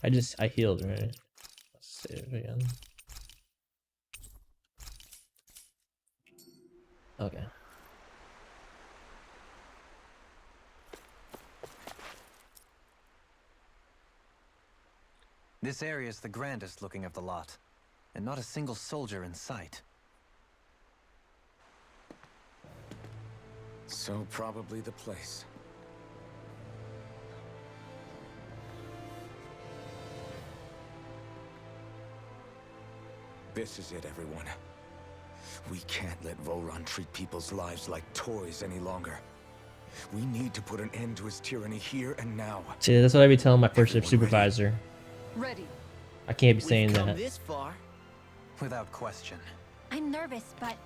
I healed, right? Let's save again. Okay. This area is the grandest looking of the lot, and not a single soldier in sight. So probably the place. This is it, everyone. We can't let Vholran treat people's lives like toys any longer. We need to put an end to his tyranny here and now. See, that's what I be telling my first shift supervisor. Ready. I can't be saying We've come that. this far. Without question. I'm nervous, but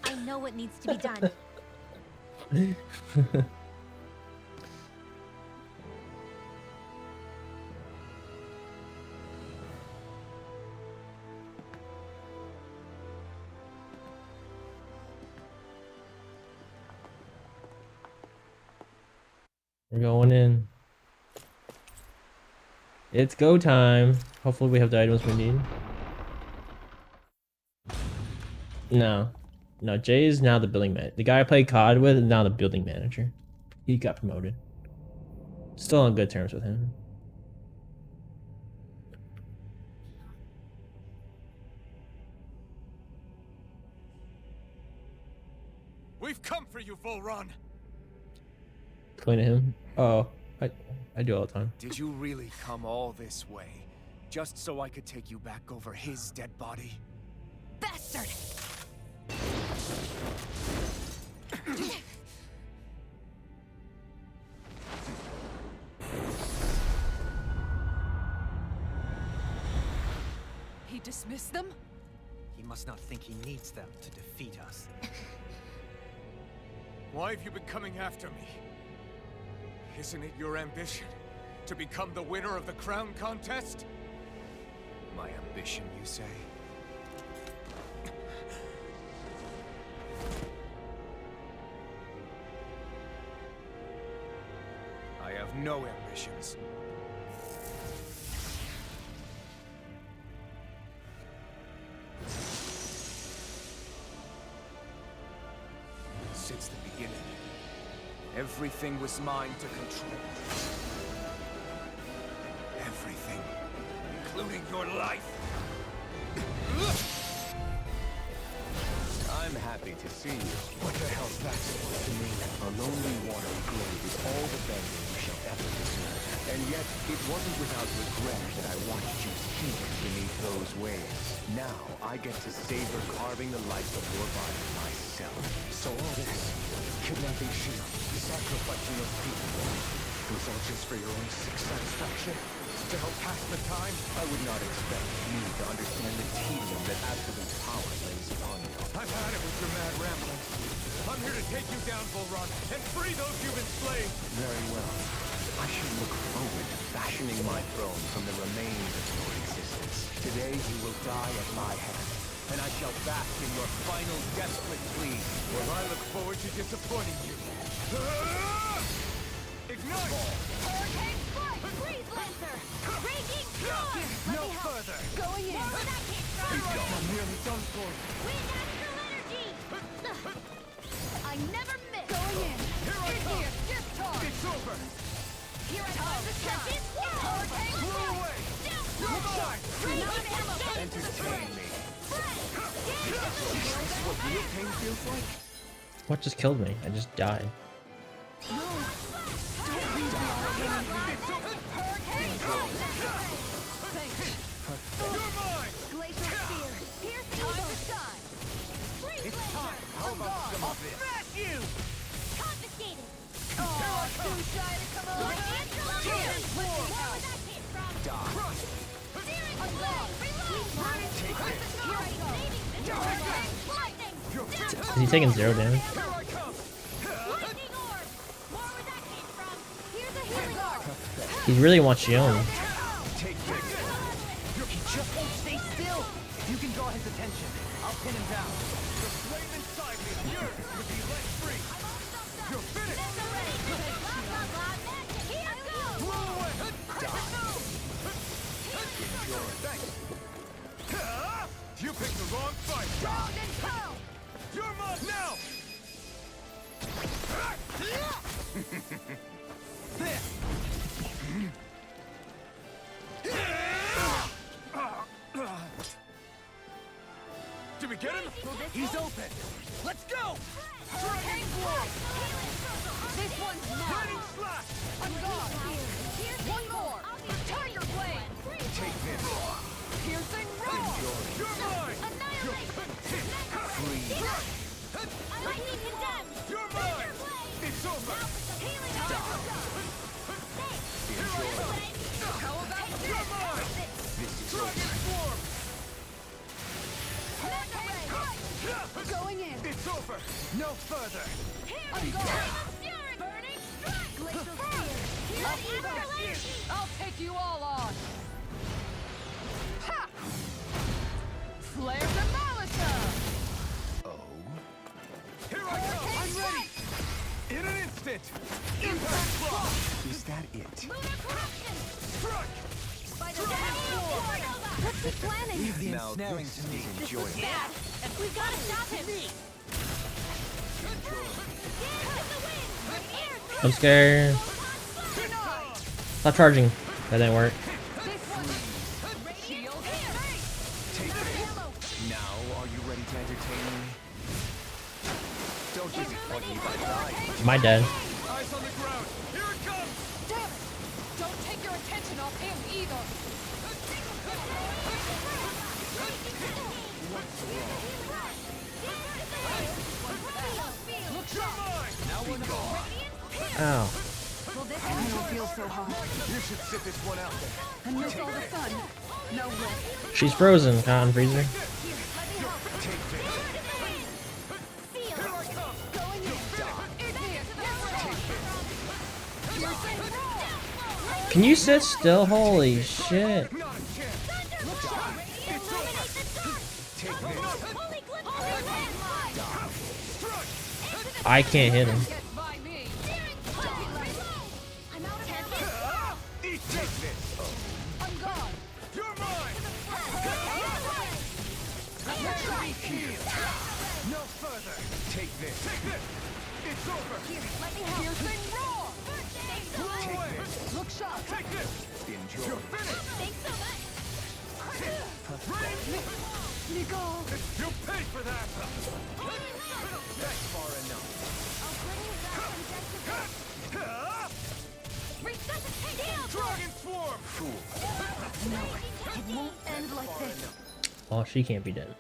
I know what needs to be done. We're going in. It's go time. Hopefully we have the items we need. No. No, Jay is now the building man. The guy I played COD with is now the building manager. He got promoted. Still on good terms with him. We've come for you, Vholran! Point at him. Oh, I do all the time. Did you really come all this way? Just so I could take you back over his dead body? Bastard! He dismissed them? He must not think he needs them to defeat us. Why have you been coming after me? Isn't it your ambition to become the winner of the crown contest? My ambition, you say? I have no ambitions. Since the beginning, everything was mine to control. Everything, including your life. I'm happy to see you. What the hell's that supposed to mean? A lonely watery grave is all the burial you shall ever deserve. And yet, it wasn't without regret that I watched you sink beneath those waves. Now, I get to savor carving the life of your body myself. So all this, kidnapping Shield, sacrificing your people, was all just for your own sick satisfaction? To help pass the time? I would not expect you to understand the tedium that absolute power lays upon you. I've had it with your mad rambling. I'm here to take you down, Vholran, and free those you've enslaved! Very well. I should look forward to fashioning my throne from the remains of your existence. Today you will die at my hand, and I shall bask in your final desperate plea. Well, I look forward to disappointing you. Ignite! Hurricane Strike! Freeze Lancer! Raging Storm! No further! Going in! More that hit from! I'm nearly done for. Wind Astral Energy! I never miss! Going in! Here I come! Discharge! It's over! Here I come! This Hurricane Blow away! Entertain me. This is what real pain feels like? What just killed me? I just died. You're mine! Glacial Spear! Pierce Time to shine! It's time! How about some of this? Smash you! Confiscated! Oh, too shy to come along! Where would that hit from? Crush! Is he taking 0 damage? Here I come! Lightning Orb! Where would that hit from? Here's a healing orb! He really wants Shion. Take this. He just won't stay still. If you can draw his attention, I'll pin him down. The flame inside me yearns to be let free! You're finished! Here goes! Blow away! You picked the wrong fight! Golden Pearl! You're mine now! Did we get him? He's open. Let's go! Hurricane Blast! This one's mine! Lightning slash! On guard! One more! Tiger Blade! Take this. Piercing Roar! You're mine! Annihilation! Lightning condemned! You're mine! It's over! Healing How about You're this? mine! Dragon Swarm! Hurricane Punch! Going in! It's over! No further. On guard! Burning strike! Glacial Spear! Bloody avalanche! I'll take you all on! Ha! Flare Demolisher! Here I come! I'm ready! In an instant! Impact Block! Is that it? Lunar corruption! Strike! By the Supernova! What's he planning? Leave the Now ensnaring this to me. is enjoyable. Bad! We've got to stop him! I'm scared. Stop charging. That didn't work. Shield Now, are you ready to entertain me? Don't disappoint me by dying. Am I dead? Eyes on the ground! Here it comes! Damn it! Don't take your attention off him either! Look sharp! Now we're gone! Ow. I don't feel so hot. You should sit this one out there. And miss all the fun. No way. She's frozen, Cotton Freezer. Going in. Igneous. Can you sit still? Holy shit. Not a chance! I can't hit him. Get by me. I'm out of ammo. Eat this! On guard. You're mine! No further. Take this! Take this! It's over! Piercing roar. Blow away! Look sharp. Take this! Enjoy. You're finished! Thanks so much. Nicole. You paid for that! That's far enough. Dragon Swarm! Fool. It won't end like this. Oh, she can't be dead.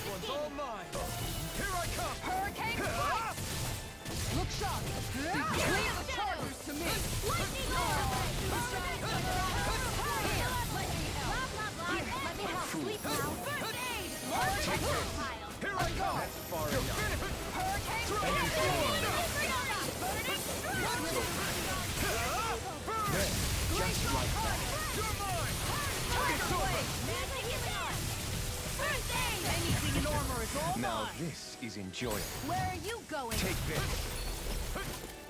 One's all mine! Here I come! Hurricane Blast. Look sharp. Clear the chargers to me. Here I come! Far enough. Just like that. You're mine! It's over! Anything in armor is all Now mine. this is enjoyable. Where are you going? Take this.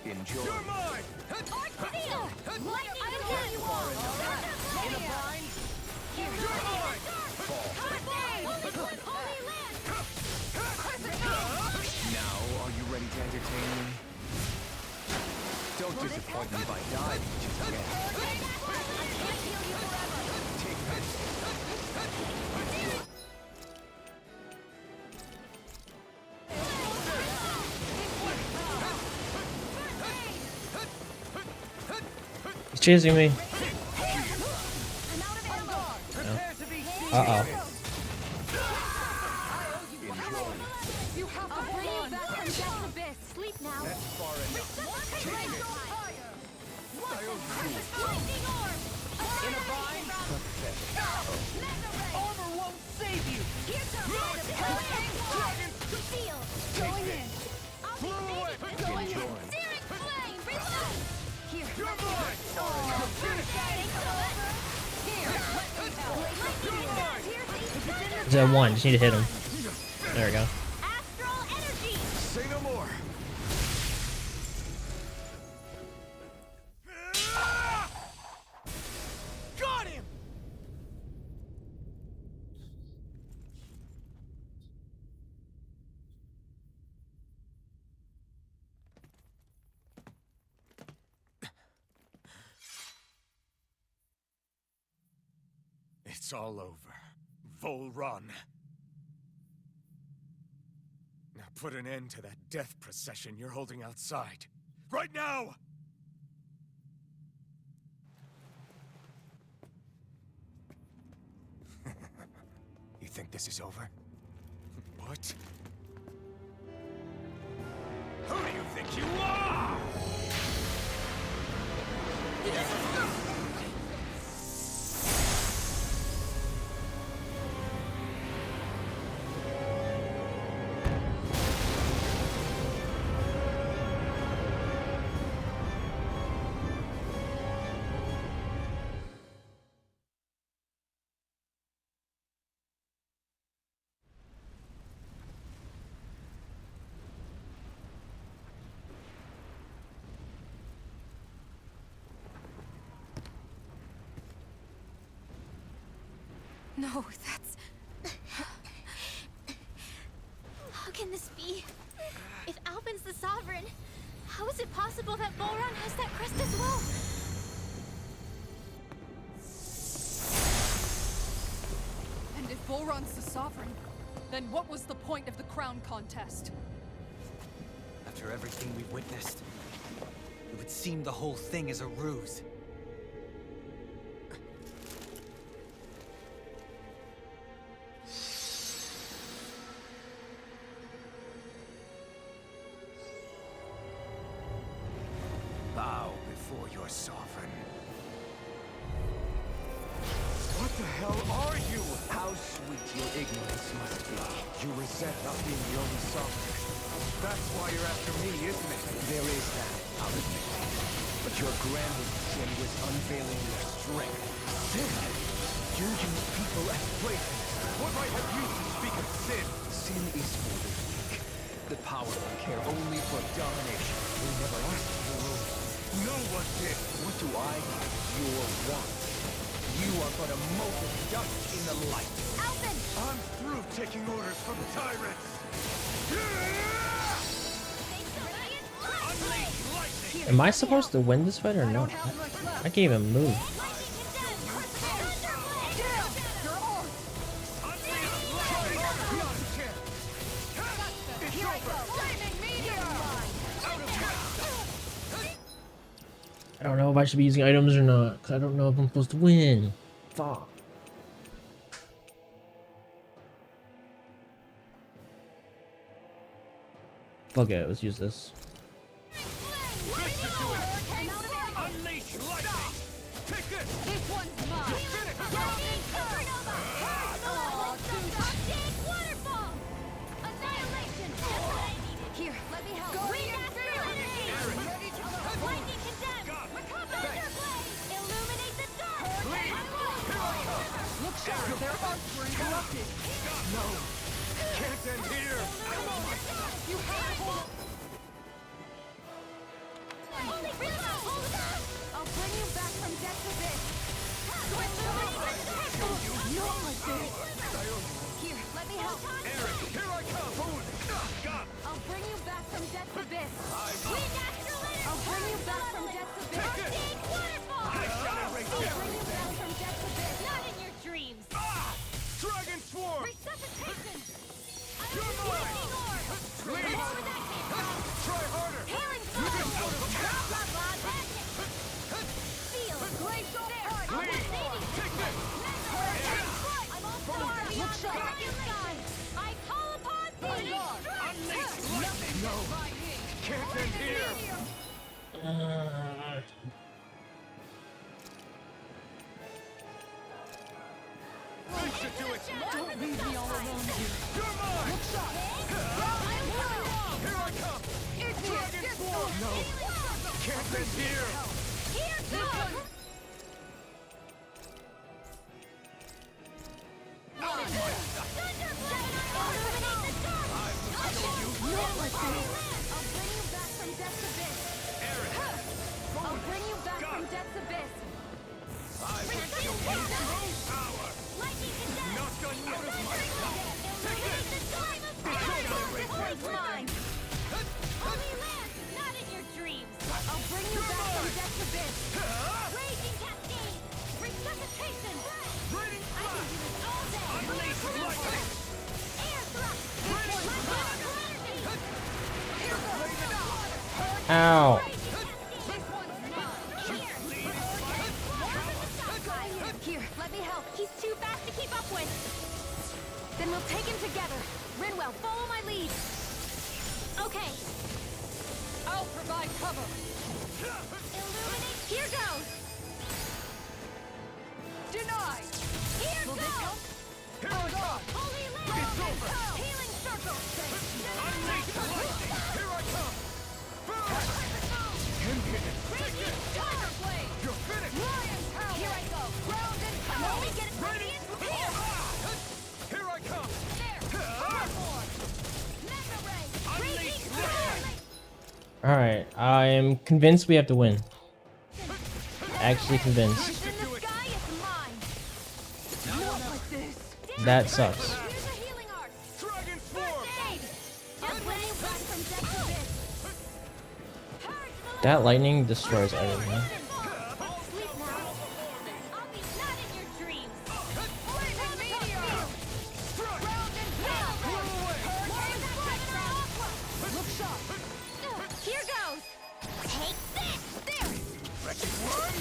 Enjoy. You're mine! Ortheo! Lightning I condemned! hear you all. In a bind. You're mine! Holy land! Now, are you ready to entertain me? Don't disappoint me by dying just yet. Take this. He's chasing me. Prepare to be seen. Uh-oh. You have to I'll bring hold you on. back from death's abyss. Sleep now. That's far enough. Lightning orb! In a bind. Armor won't save you. Here's the light of Hurricane Seal! Going in. I'll be baby! Going in. Searing flame! Reload! Here. You're mine! Thanks over! Here. You're mine! Here's He's at 1. Just need to hit him. There we go. Astral energy. Say no more. Got him! It's all over. Volron. Now put an end to that death procession you're holding outside. Right now! You think this is over? What? Who do you think you are? No, that's... How can this be? If Alpin's the sovereign, how is it possible that Volron has that crest as well? And if Volron's the sovereign, then what was the point of the crown contest? After everything we've witnessed, it would seem the whole thing is a ruse. Bow before your sovereign. What the hell are you? How sweet your ignorance must be. You resent not being the only sovereign. That's why you're after me, isn't it? There is that, I'll admit. But your grandest sin was unveiling your strength. Sin? You use people as playthings. What right have you to speak of sin? Sin is for the weak. The powerful care only for domination. We never asked for rules. No one did. What do I get? Your want. You are but a mote of dust in the light. Alpin! I'm through taking orders from tyrants. Am I supposed to win this fight or no? I can't even move. I don't know if I should be using items or not, because I don't know if I'm supposed to win. Fuck. Fuck it, let's use this. Unleash lightning! Take this! This one's mine! Here, let me help. Wind astral energy. Lightning condemned. Thunderblade. Illuminate the dark. Look sharp! Their arms were interrupted! No! Can't end here! You have to hold... I'll bring you back from death's abyss. Not like this! Here, let me help. Eric, here I come! Hold! Got! I'll bring you back from death's abyss. Wind astral energy. I'll bring you back from death's abyss. Arcane waterfall. I'll bring you back from death's abyss. Not in your dreams. Dragon Swarm! Resuscitation. You're mine! More where that came from. Try harder! Healing fire. Blah, blah, blah. Feel. Glacial force. Take this! I'm all for beyond the darkest sky. I call upon thee. Unleash lightning! No! Can't end here! This should do it! Don't leave me all alone here! You're mine! Look sharp! Here I come! Dragon Swarm! No! Can't end here! Here comes. Ow. Here, let me help. He's too fast to keep up with. Then we'll take him together. Rinwell, follow my lead. Okay. I'll provide cover. Illuminate. Here goes. Denied. Here Will goes. this help? Holy land. Healing circle. Here I come! Tiger blade. You're finished! Lion power. Here I go. Ground and power. Let me get it radiant. Here. Here I come! There. Armor. Mega ray. Raging fire. Alright, I am convinced we have to win. Actually convinced. In the sky is mine. Not like this. That sucks. Here's a healing arc. Dragon First form! aid. I'll bring you back from death to this. Purge the That lightning destroys everything. Sleep now. I'll be not in your dreams. Blazing meteor. Ground and power. Look sharp. Here goes. Take this. There. Wretched worm!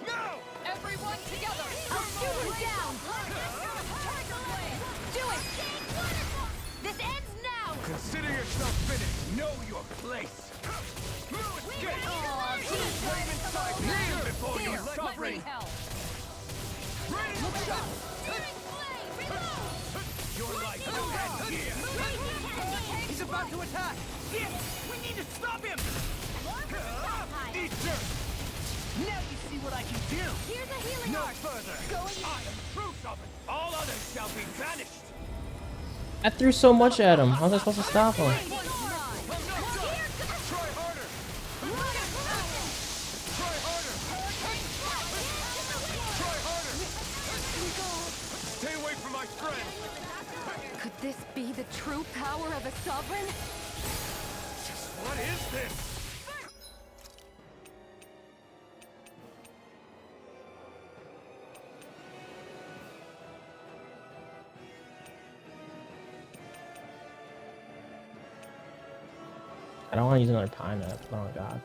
No! Everyone together. I'll shoot him down. Tiger blade. Do it. This ends now. Consider yourself finished. Know your place. No escape! Flame inside me before your Let me suffering! help. Look sharp! Your life will end here! He's about to attack! We need to stop him! Eat dirt! Now you see what I can do! Here's a healing No arc. further! I am proof of it! All others shall be vanished! I threw so much at him. How was I supposed to stop him? Try harder! Try harder! Try harder! Stay away from my friend! Could this be the true power of a sovereign? What is this? I don't want to use another pine up. Oh my god.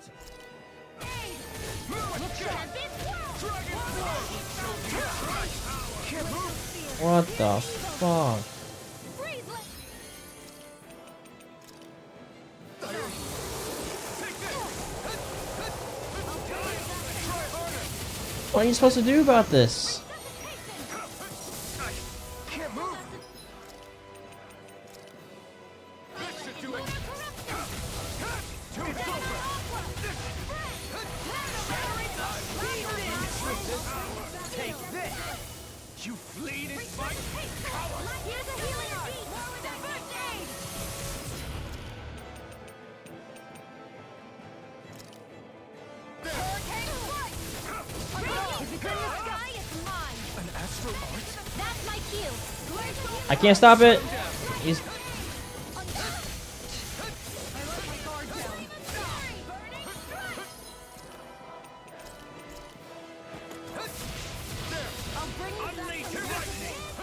What the fuck? What are you supposed to do about this? Can't move! This should do it! Tomb's over! Take this! You fleeing fight! Here's a healing arc. First aid. Radiant in the sky is mine. An astral art? That's my cue. I can't stop it. He's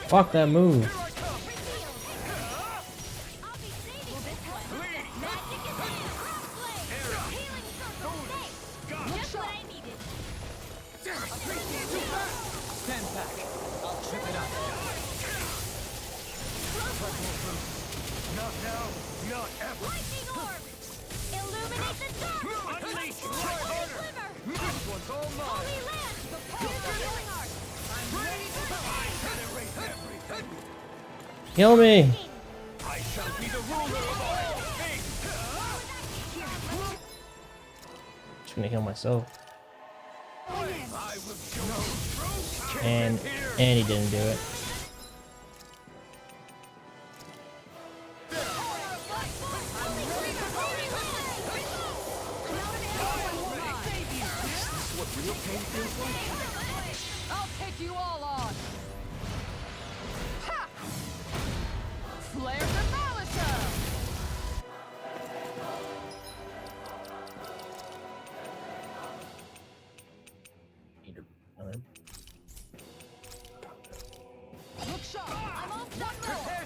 fuck that move. I'll be saving this one. Magic is in. Blade. Healing circle. Thanks. Just what I needed. Stand back! I'll trip it up! Not now! Not ever! Lightning orb. Illuminate the dark. Unleash! Try harder! This one's all mine! Holy land. The power of healing arc. I'm ready to die! And erase everything! Kill me. I shall be the ruler of all things! Just gonna heal myself. I will show you true And here! he didn't do it. I'll take you all on. Ha! Flare Demolisher! Look sharp. I'm all done.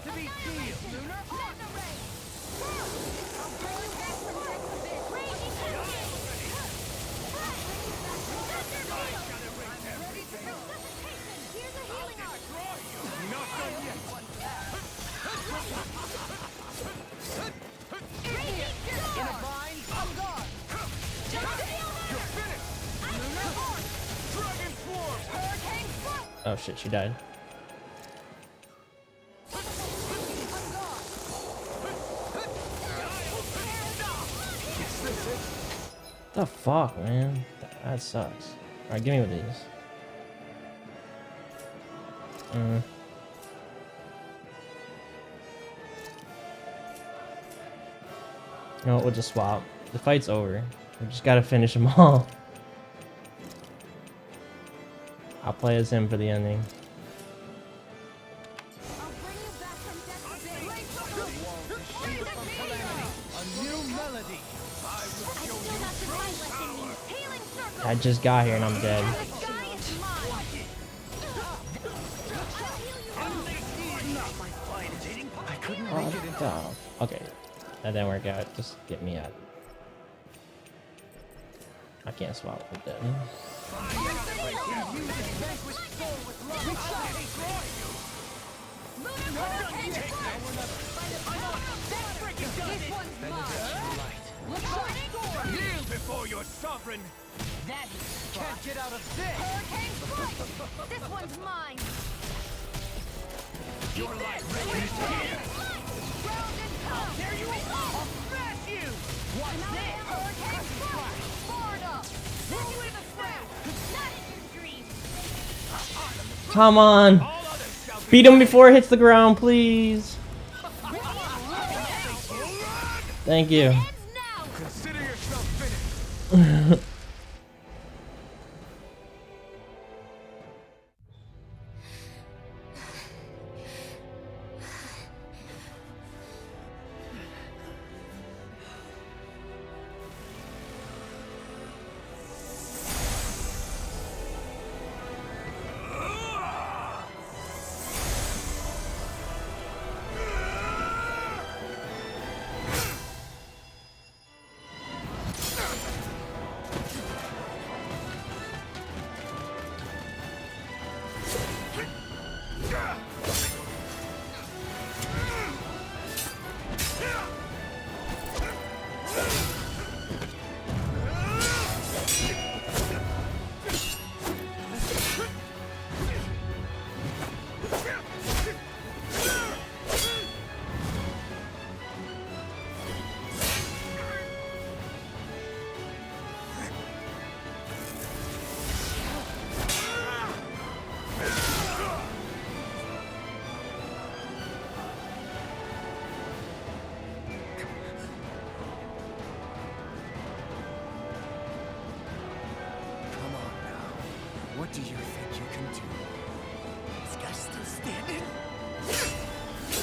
Oh shit, she died. The fuck, man? That sucks. Alright, give me one of these. You know what, we'll just swap. The fight's over. We just gotta finish them all. I'll play as him for the ending. I'll bring you back from death's A new melody. I still got the fight left in me. Healing circle. I just got here and I'm dead. The sky is mine. I couldn't Oh, make it in time. okay. That didn't work out. Just get me out. I can't swap with them. Kneel before your sovereign! That can't get out of this. Hurricane strike. This one's mine. Your life reigns here! Ground and pound. There you are. I'll smash you. What's this? Hurricane strike. Far enough. This is the ground. Not in your dreams. Come on! All others shall be Beat him before it hits the ground, please! Thank you. Ends now. Consider yourself finished! Come on now. What do you think you can do? This guy's still standing?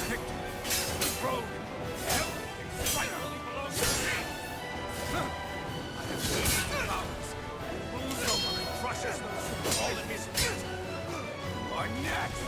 The throne! Everything finally belongs to me! I have seen the powers. Moves over and crushes those who fall at his feet. You are next!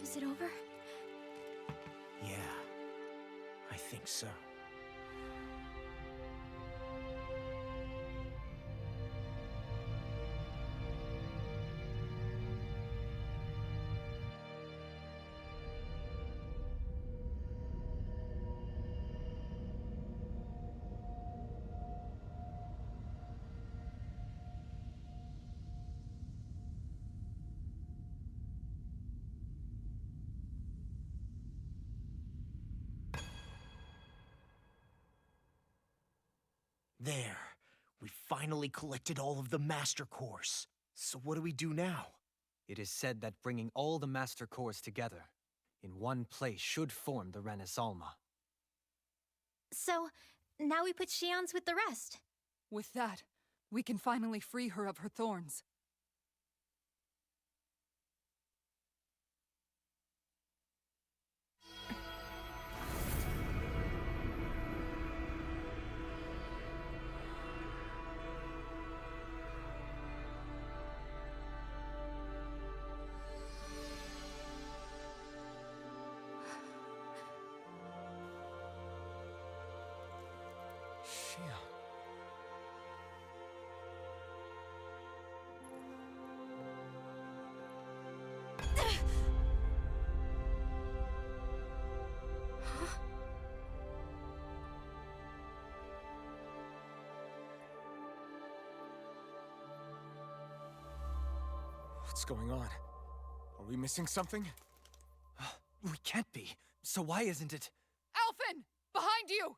Is it over? Yeah, I think so. There. We finally collected all of the Master Cores. So what do we do now? It is said that bringing all the Master Cores together in one place should form the Renis Alma. So, now we put Shion's with the rest. With that, we can finally free her of her thorns. Shion. What's going on? Are we missing something? We can't be. So why isn't it? Alphen! Behind you!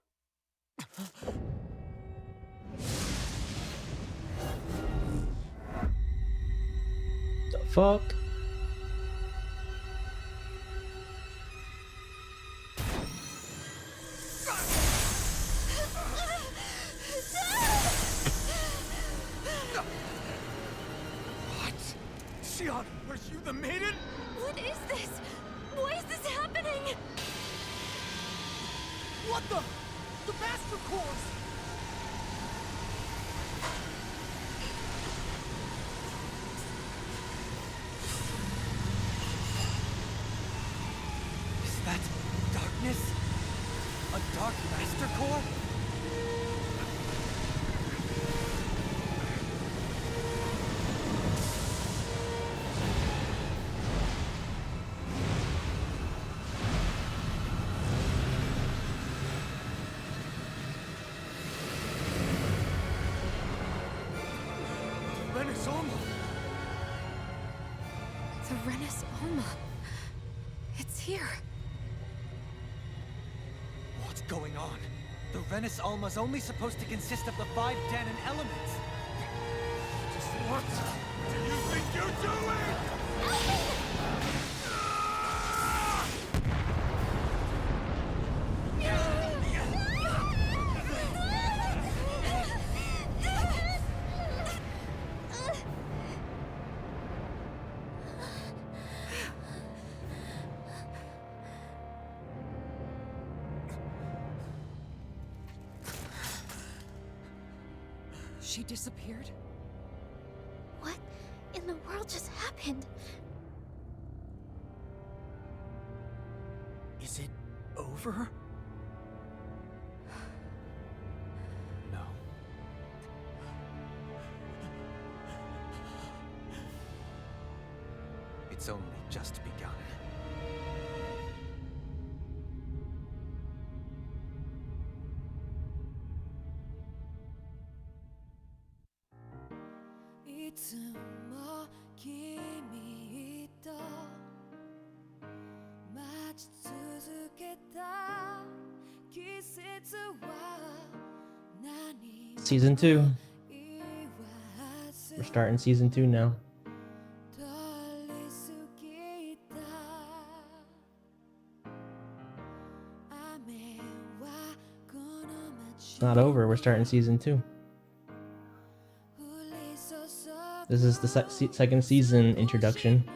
The fuck? What? Shion, are you the maiden? What is this? Why is this happening? What the? The Master Cores! Is that darkness? A Dark Master Core? Renis Alma! The Renis Alma. It's here. What's going on? The Renis Alma's only supposed to consist of the 5 Danon elements. Just what do you think you're doing? She disappeared? What in the world just happened? Is it over? No. It's only just begun. Season 2. We're starting season 2 now. It's not over. We're starting season 2. This is the second season introduction.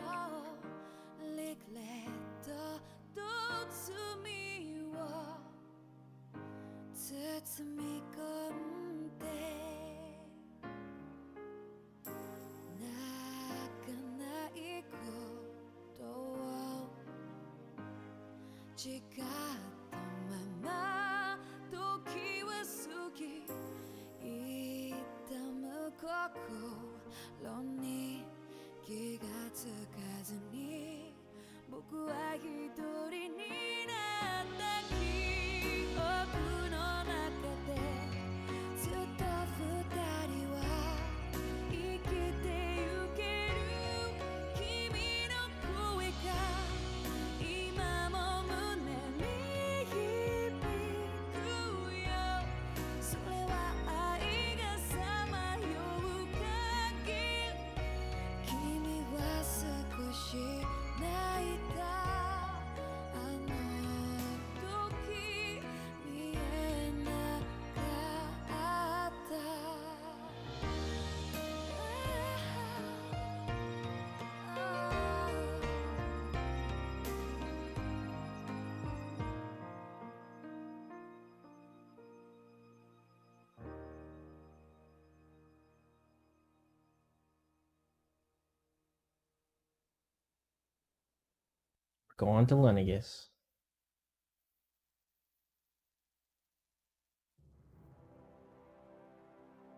Go on to Lenegis.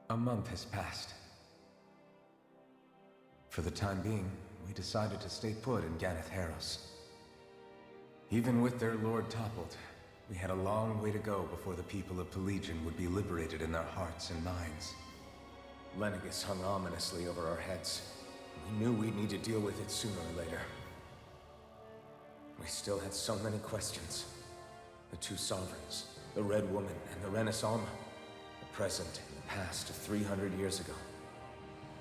A month has passed. For the time being, we decided to stay put in Ganeth Haros. Even with their lord toppled, we had a long way to go before the people of Pelegion would be liberated in their hearts and minds. Lenegis hung ominously over our heads. We knew we'd need to deal with it sooner or later. We still had so many questions. The two sovereigns, the Red Woman and the Renis Alma, the present and the past of 300 years ago.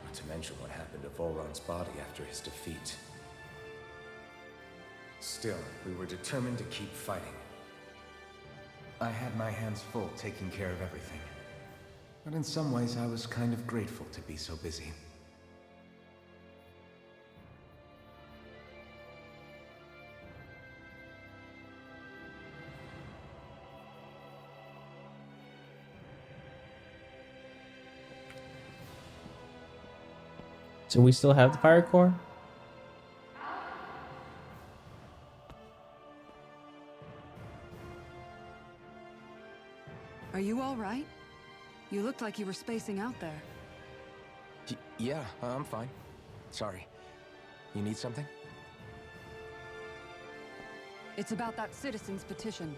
Not to mention what happened to Volron's body after his defeat. Still, we were determined to keep fighting. I had my hands full taking care of everything. But in some ways, I was kind of grateful to be so busy. So we still have the fire core? Are you all right? You looked like you were spacing out there. Yeah, I'm fine. Sorry. You need something? It's about that citizen's petition.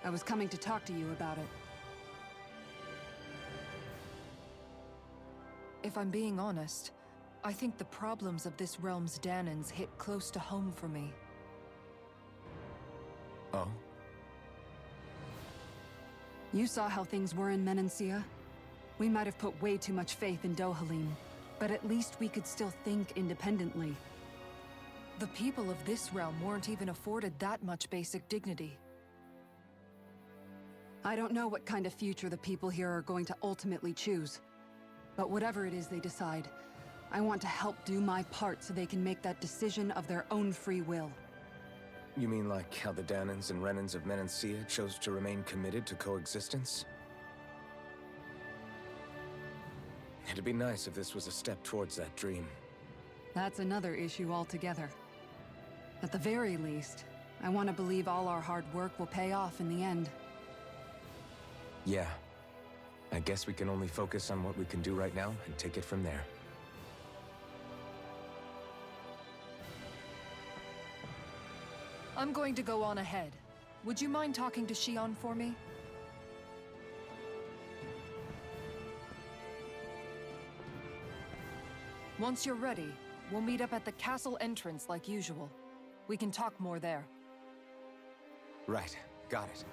I was coming to talk to you about it. If I'm being honest, I think the problems of this realm's Dahnans hit close to home for me. Oh? You saw how things were in Menancia? We might have put way too much faith in Dohalim, but at least we could still think independently. The people of this realm weren't even afforded that much basic dignity. I don't know what kind of future the people here are going to ultimately choose, but whatever it is they decide, I want to help do my part so they can make that decision of their own free will. You mean like how the Dahnans and Renans of Menancia chose to remain committed to coexistence? It'd be nice if this was a step towards that dream. That's another issue altogether. At the very least, I want to believe all our hard work will pay off in the end. Yeah. I guess we can only focus on what we can do right now and take it from there. I'm going to go on ahead. Would you mind talking to Shion for me? Once you're ready, we'll meet up at the castle entrance like usual. We can talk more there. Right. Got it.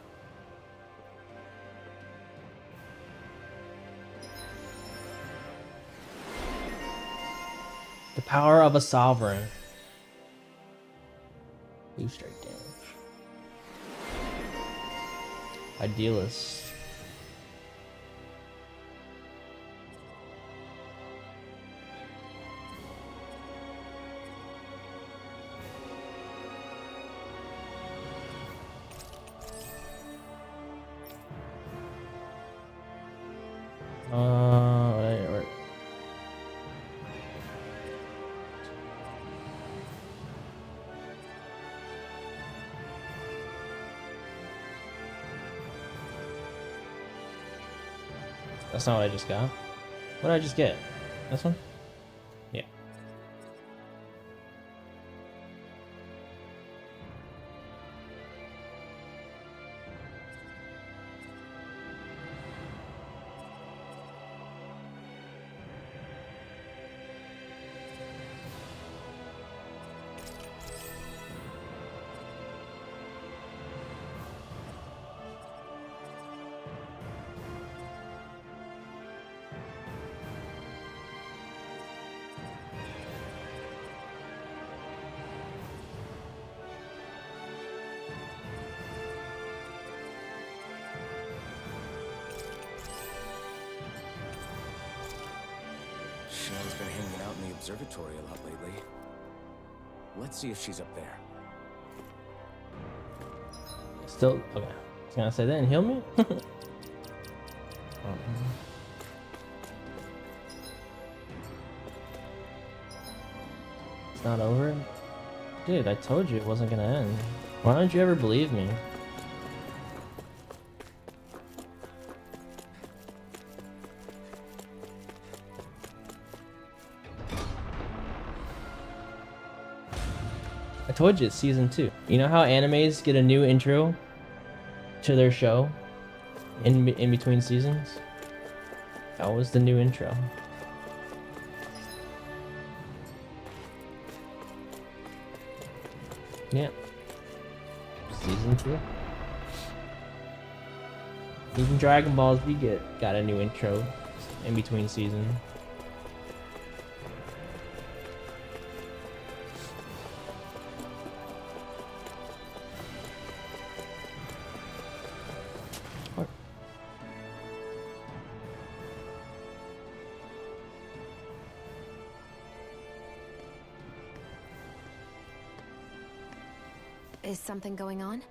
The power of a sovereign. 2 straight damage. Idealist. Right. That's not what I just got. What did I just get? This one? Yeah. Shion's been hanging out in the observatory a lot lately. Let's see if she's up there. Still okay. I was gonna say that and heal me. It's not over. Dude, I told you it wasn't gonna end. Why don't you ever believe me? I told you it's season 2. You know how animes get a new intro to their show in between seasons? That was the new intro. Yeah. Season 2. Even Dragon Ball Z got a new intro in between seasons. Is something going on?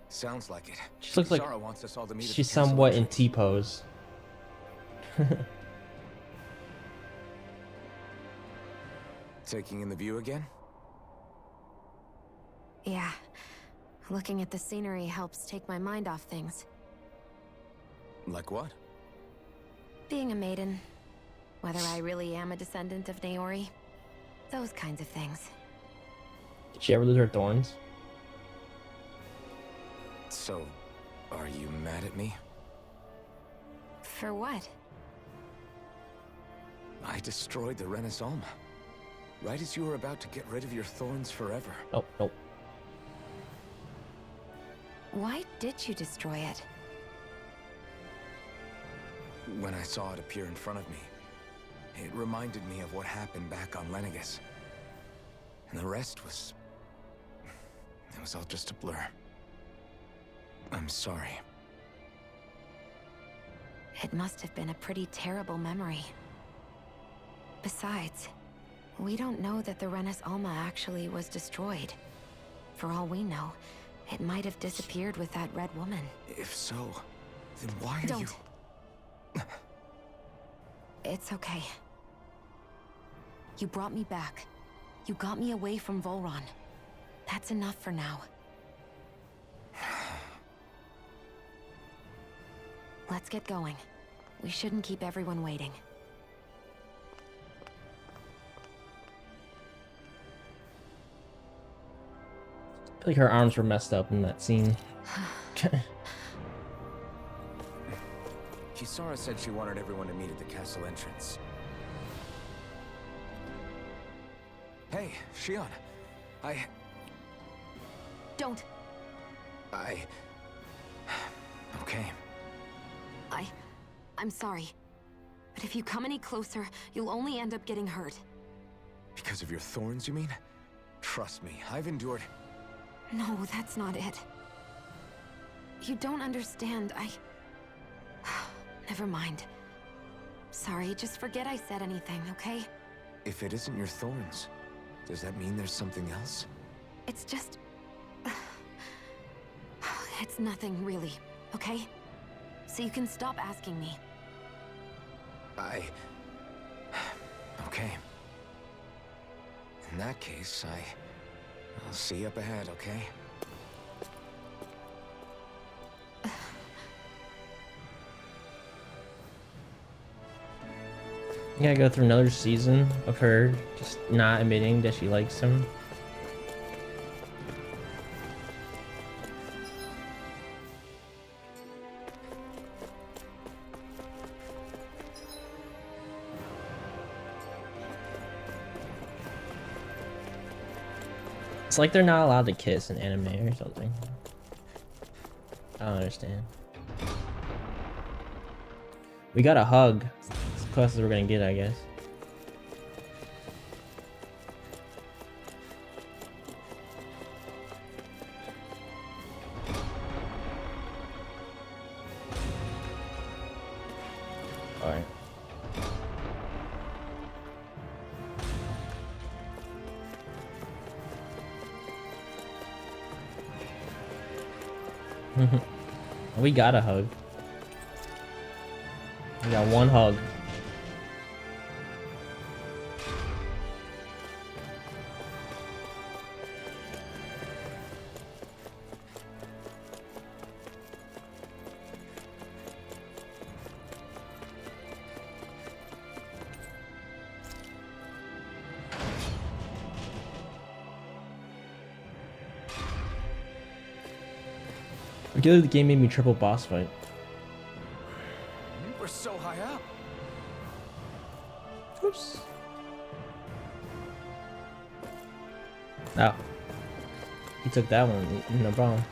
Sounds like it. She looks like Kisara wants us all to meet at the she's castle somewhat in entrance. T-pose. Taking in the view again? Yeah. Looking at the scenery helps take my mind off things. Like what? Being a maiden. Whether I really am a descendant of Naori. Those kinds of things. Did she ever lose her thorns? So, are you mad at me? For what? I destroyed the Renaissance. Right as you were about to get rid of your thorns forever. Nope, nope. Why did you destroy it? When I saw it appear in front of me, it reminded me of what happened back on Lenegus. And the rest was... it was all just a blur. I'm sorry. It must have been a pretty terrible memory. Besides, we don't know that the Renis Alma actually was destroyed. For all we know, it might have disappeared with that red woman. If so, then why are you... Don't. It's okay. You brought me back. You got me away from Volron. That's enough for now. Let's get going. We shouldn't keep everyone waiting. I feel like her arms were messed up in that scene. Kisara said she wanted everyone to meet at the castle entrance. Hey, Shion. Don't. Okay. I'm sorry. But if you come any closer, you'll only end up getting hurt. Because of your thorns, you mean? Trust me, I've endured... No, that's not it. You don't understand. Never mind. Sorry, just forget I said anything, okay? If it isn't your thorns, does that mean there's something else? It's just... It's nothing, really, okay? So you can stop asking me. Okay. In that case, I'll see you up ahead, okay? You gotta go through another season of her just not admitting that she likes him. It's like they're not allowed to kiss in anime or something. I don't understand. We got a hug. It's as close as we're gonna get, I guess. Alright. We got a hug. We got one hug. Regularly, the game made me triple boss fight. We're so high up. Oops. Oh. He took that one, no problem.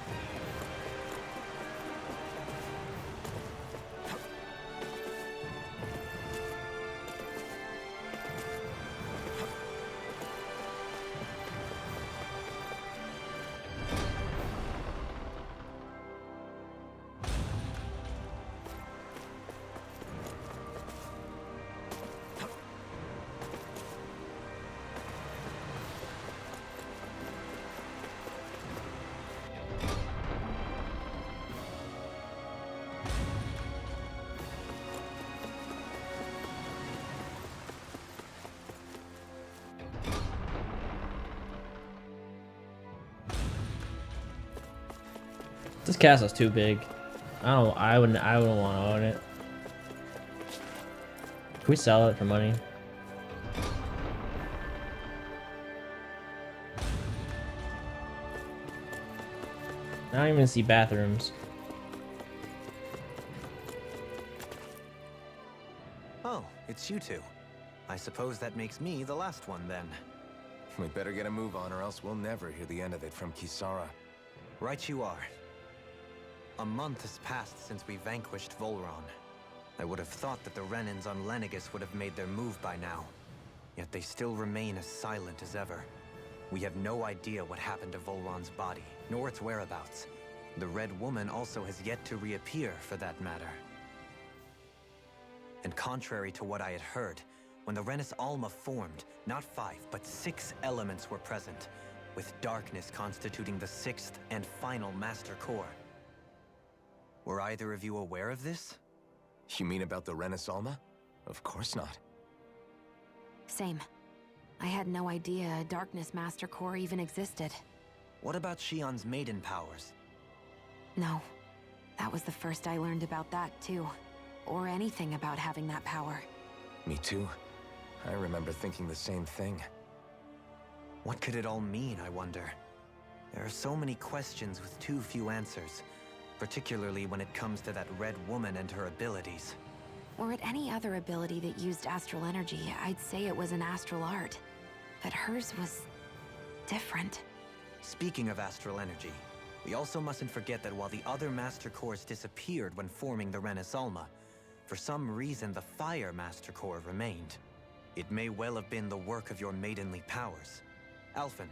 This castle's too big. I wouldn't want to own it. Can we sell it for money? I don't even see bathrooms. Oh, it's you two. I suppose that makes me the last one then. We better get a move on or else we'll never hear the end of it from Kisara. Right you are. A month has passed since we vanquished Volron. I would have thought that the Renans on Lenegis would have made their move by now. Yet they still remain as silent as ever. We have no idea what happened to Volron's body, nor its whereabouts. The Red Woman also has yet to reappear, for that matter. And contrary to what I had heard, when the Renis Alma formed, not 5, but 6 elements were present, with darkness constituting the 6th and final Master Core. Were either of you aware of this? You mean about the Renis Alma? Of course not. Same. I had no idea a Darkness Master Core even existed. What about Shion's maiden powers? No. That was the first I learned about that, too. Or anything about having that power. Me too. I remember thinking the same thing. What could it all mean, I wonder? There are so many questions with too few answers, particularly when it comes to that Red Woman and her abilities. Were it any other ability that used astral energy, I'd say it was an astral art. But hers was different. Speaking of astral energy, we also mustn't forget that while the other Master Cores disappeared when forming the Renis Alma, for some reason the Fire Master Core remained. It may well have been the work of your maidenly powers. Alphen,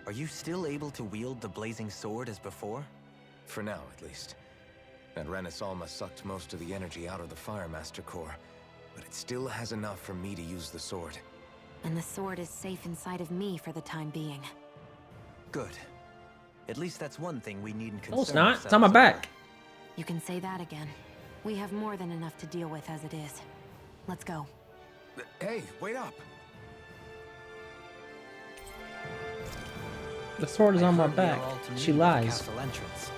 are you still able to wield the blazing sword as before? For now, at least. That Renis Alma sucked most of the energy out of the Fire Master Core, but it still has enough for me to use the sword. And the sword is safe inside of me for the time being. Good. At least that's one thing we needn't concern No, it's not. It's ourselves on my over. back. You can say that again. We have more than enough to deal with as it is. Let's go. Hey, wait up! The sword is I on my heard we are back. all to She meet at the lies. castle entrance.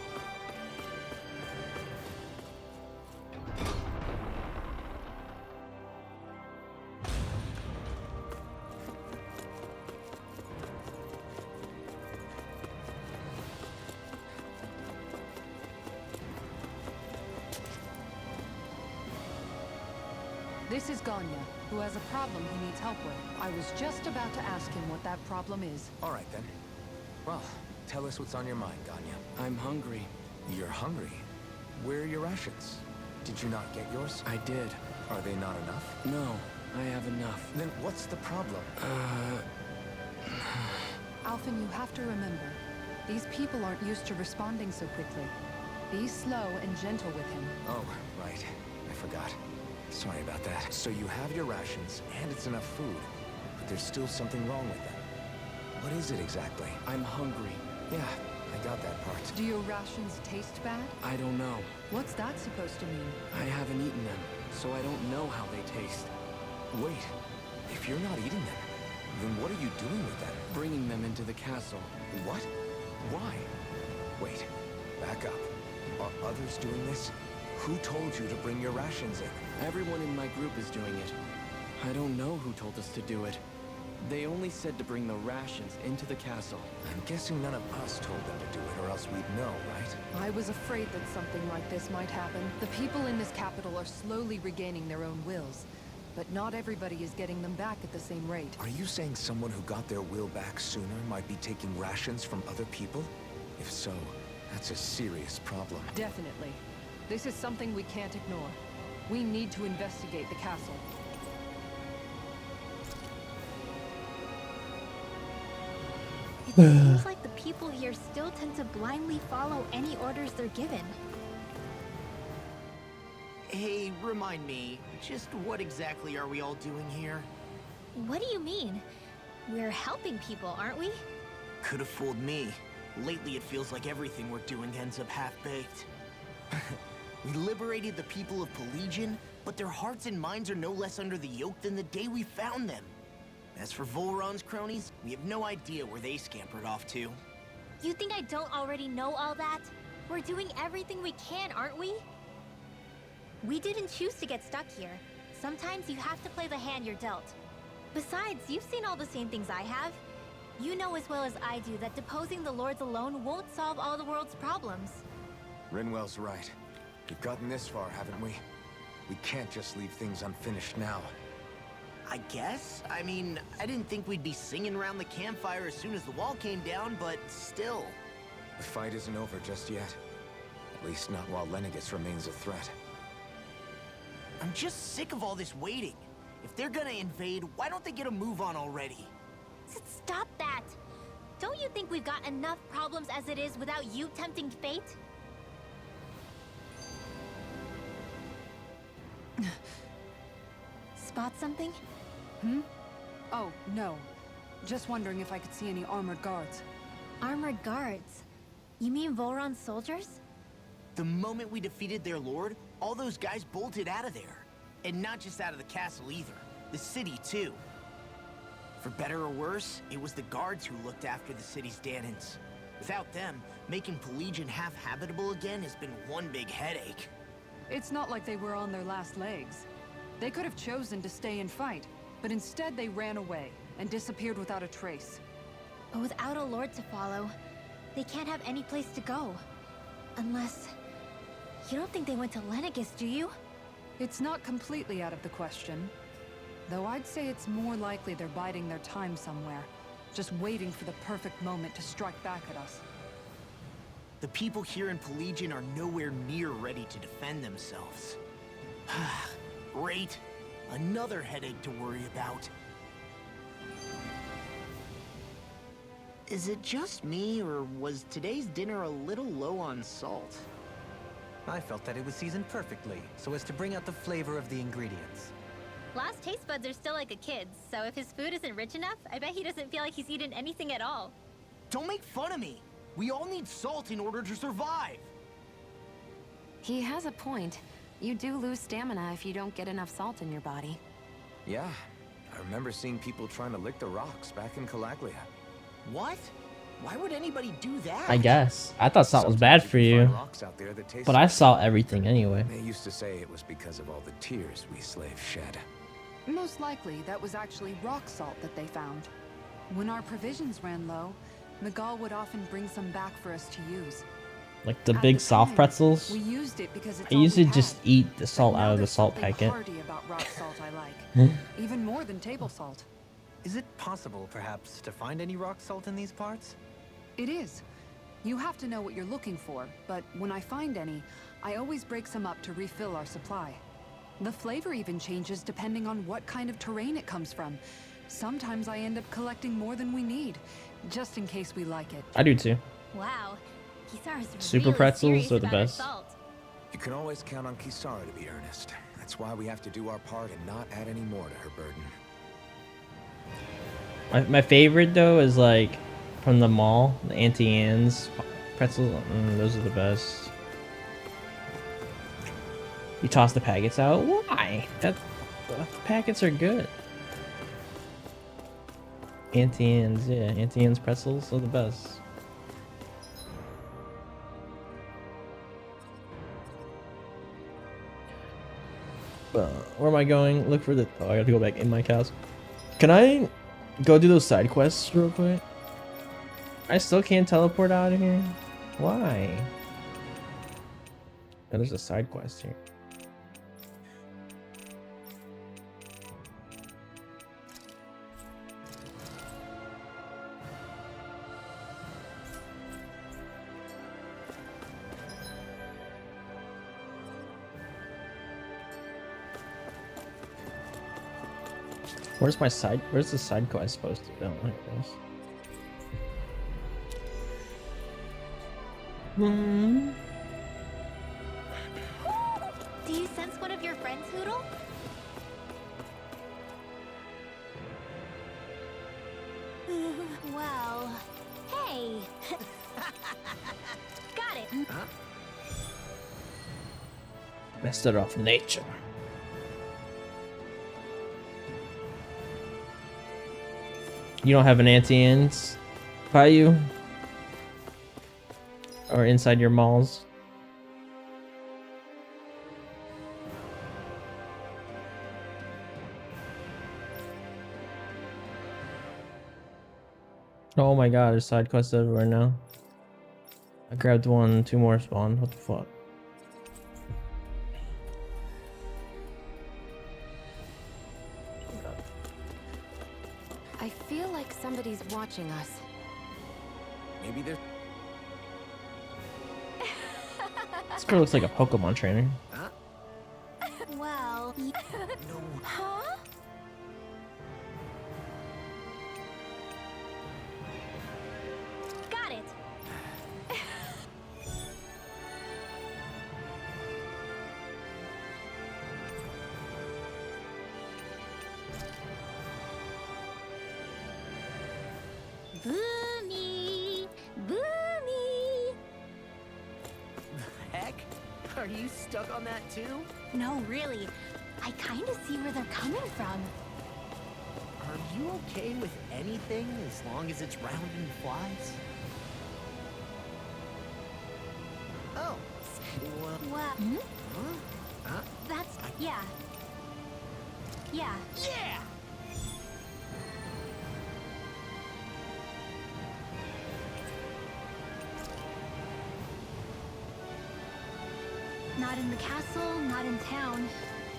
This is Ganya, who has a problem he needs help with. I was just about to ask him what that problem is. Alright then. Well, tell us what's on your mind, Ganya. I'm hungry. You're hungry? Where are your rations? Did you not get yours? I did. Are they not enough? No, I have enough. Then what's the problem? Alphen, you have to remember, these people aren't used to responding so quickly. Be slow and gentle with him. Oh, right. I forgot. Sorry about that. So you have your rations, and it's enough food, but there's still something wrong with them. What is it exactly? I'm hungry. Yeah, I got that part. Do your rations taste bad? I don't know. What's that supposed to mean? I haven't eaten them, so I don't know how they taste. Wait, if you're not eating them, then what are you doing with them? Bringing them into the castle. What? Why? Wait, back up. Are others doing this? Who told you to bring your rations in? Everyone in my group is doing it. I don't know who told us to do it. They only said to bring the rations into the castle. I'm guessing none of us told them to do it, or else we'd know, right? I was afraid that something like this might happen. The people in this capital are slowly regaining their own wills, but not everybody is getting them back at the same rate. Are you saying someone who got their will back sooner might be taking rations from other people? If so, that's a serious problem. Definitely. This is something we can't ignore. We need to investigate the castle. It seems like the people here still tend to blindly follow any orders they're given. Hey, remind me, just what exactly are we all doing here? What do you mean? We're helping people, aren't we? Could have fooled me. Lately, it feels like everything we're doing ends up half-baked. We liberated the people of Pelegion, but their hearts and minds are no less under the yoke than the day we found them. As for Volron's cronies, we have no idea where they scampered off to. You think I don't already know all that? We're doing everything we can, aren't we? We didn't choose to get stuck here. Sometimes you have to play the hand you're dealt. Besides, you've seen all the same things I have. You know as well as I do that deposing the lords alone won't solve all the world's problems. Rinwell's right. We've gotten this far, haven't we? We can't just leave things unfinished now. I guess? I mean, I didn't think we'd be singing around the campfire as soon as the wall came down, but still. The fight isn't over just yet. At least not while Lenegis remains a threat. I'm just sick of all this waiting. If they're gonna invade, why don't they get a move on already? Stop that! Don't you think we've got enough problems as it is without you tempting fate? Spot something? Oh, no. Just wondering if I could see any armored guards. Armored guards? You mean Volron's soldiers? The moment we defeated their lord, all those guys bolted out of there. And not just out of the castle either. The city, too. For better or worse, it was the guards who looked after the city's Dahnans. Without them, making Pelegion half-habitable again has been one big headache. It's not like they were on their last legs. They could have chosen to stay and fight, but instead they ran away and disappeared without a trace. But without a lord to follow, they can't have any place to go. Unless... You don't think they went to Lenegis, do you? It's not completely out of the question. Though I'd say it's more likely they're biding their time somewhere, just waiting for the perfect moment to strike back at us. The people here in Pelegion are nowhere near ready to defend themselves. Great. Another headache to worry about. Is it just me, or was today's dinner a little low on salt? I felt that it was seasoned perfectly, so as to bring out the flavor of the ingredients. Last taste buds are still like a kid's, so if his food isn't rich enough, I bet he doesn't feel like he's eaten anything at all. Don't make fun of me! We all need salt in order to survive! He has a point. You do lose stamina if you don't get enough salt in your body. Yeah, I remember seeing people trying to lick the rocks back in Calaglia. What? Why would anybody do that? I guess. I thought salt was bad for Sometimes you you. can find rocks out there that taste But I like- saw everything anyway. They used to say it was because of all the tears we slaves shed. Most likely, that was actually rock salt that they found. When our provisions ran low, Miguel would often bring some back for us to use. Like the At big the soft time, pretzels. We used it because it's I all used we to just had. eat the But salt now out of the there's salt something packet. hearty about rock salt I like. Even more than table salt. Is it possible, perhaps, to find any rock salt in these parts? It is. You have to know what you're looking for, but when I find any, I always break some up to refill our supply. The flavor even changes depending on what kind of terrain it comes from. Sometimes I end up collecting more than we need, just in case we like it. I do too. Wow. Kisara's Super really pretzels serious are the about her best. salt. You can always count on Kisara to be earnest. That's why we have to do our part and not add any more to her burden. My favorite though is like from the mall, the Auntie Anne's pretzels. Those are the best. You toss the packets out. Why? The packets are good. Auntie Anne's, yeah, Auntie Anne's pretzels are the best. Where am I going? Look for the. Oh, I got to go back in my house. Can I Go do those side quests real quick. I still can't teleport out of here. Why? Oh, there's a side quest here. Where's my side? Where's the side quest supposed to go? Like this. Do you sense one of your friends, Hoodle? Well, hey. Got it. Master of nature. You don't have an anti-ants by you? Or inside your malls? Oh my god, there's side quests everywhere now. I grabbed one, 2 more spawn. What the fuck? I feel like somebody's watching us. Maybe they're... This girl looks like a Pokemon trainer. Well, No. huh? Got it. Boomy, Boomy. Heck? Are you stuck on that too? No, really. I kind of see where they're coming from. Are you okay with anything as long as it's round and flies? Oh. Well, What? huh? That's yeah. Yeah. Yeah! Not in the castle, not in town.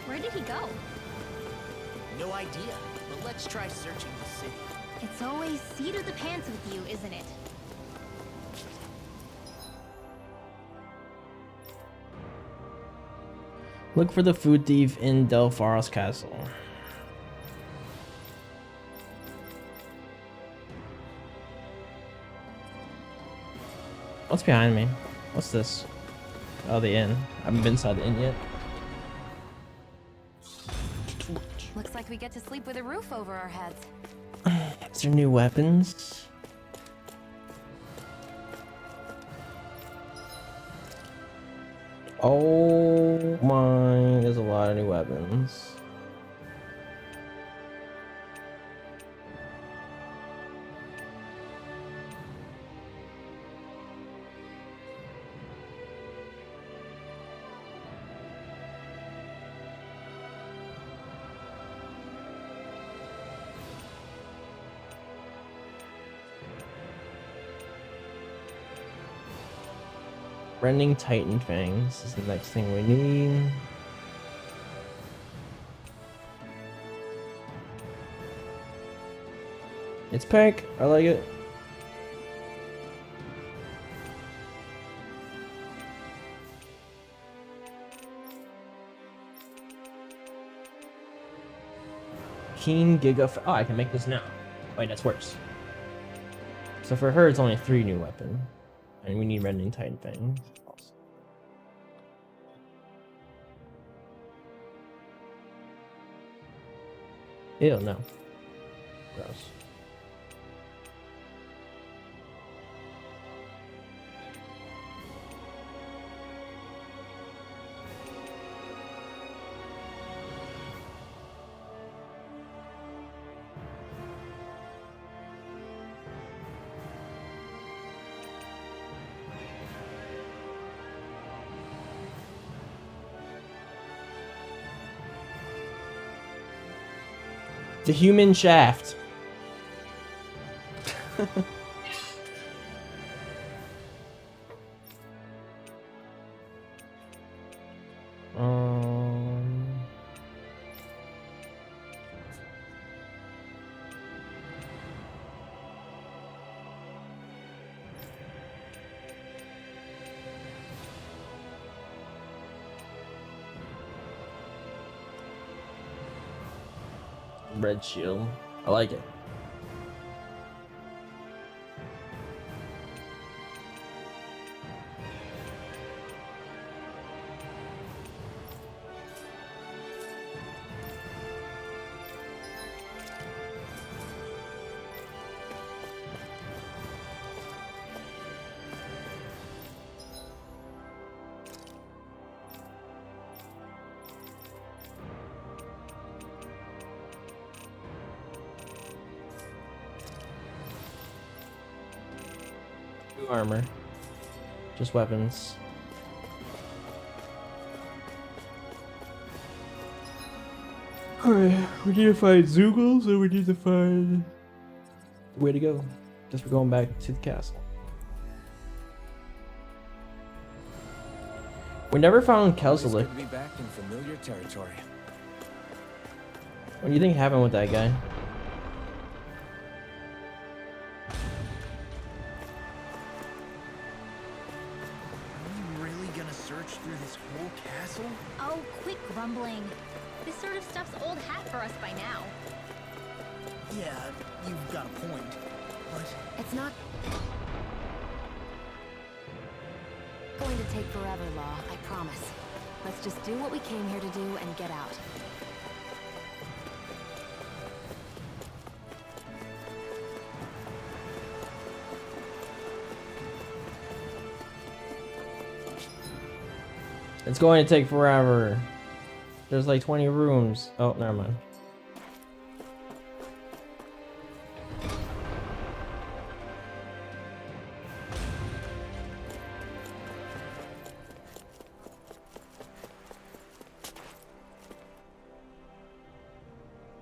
Where did he go? No idea, but let's try searching the city. It's always seat of the pants with you, isn't it? Look for the food thief in Delpharos Castle. What's behind me? What's this? Oh, the inn. I haven't been inside the inn yet. Looks like we get to sleep with a roof over our heads. Is there new weapons? Oh my, there's a lot of new weapons. Rending Titan Fangs is the next thing we need. It's pink. I like it. Keen Giga. Oh, I can make this now. Wait, that's worse. So for her, it's only 3 new weapon. And we need Rending Titan Fangs. Ew, no. Gross. The human shaft. Um, Red shield. I like it. New armor. Just weapons. Alright, we need to find Zoogles, or we need to find... Way to go. Guess we're going back to the castle. We never found Kelzalik. Good to be back in familiar territory. What do you think happened with that guy? Are you really gonna search through this whole castle? Oh, quit grumbling. This sort of stuff's old hat for us by now. Yeah, you've got a point. But It's not going to take forever, Law, I promise. Let's just do what we came here to do and get out. It's going to take forever. There's like 20 rooms. Oh, never mind.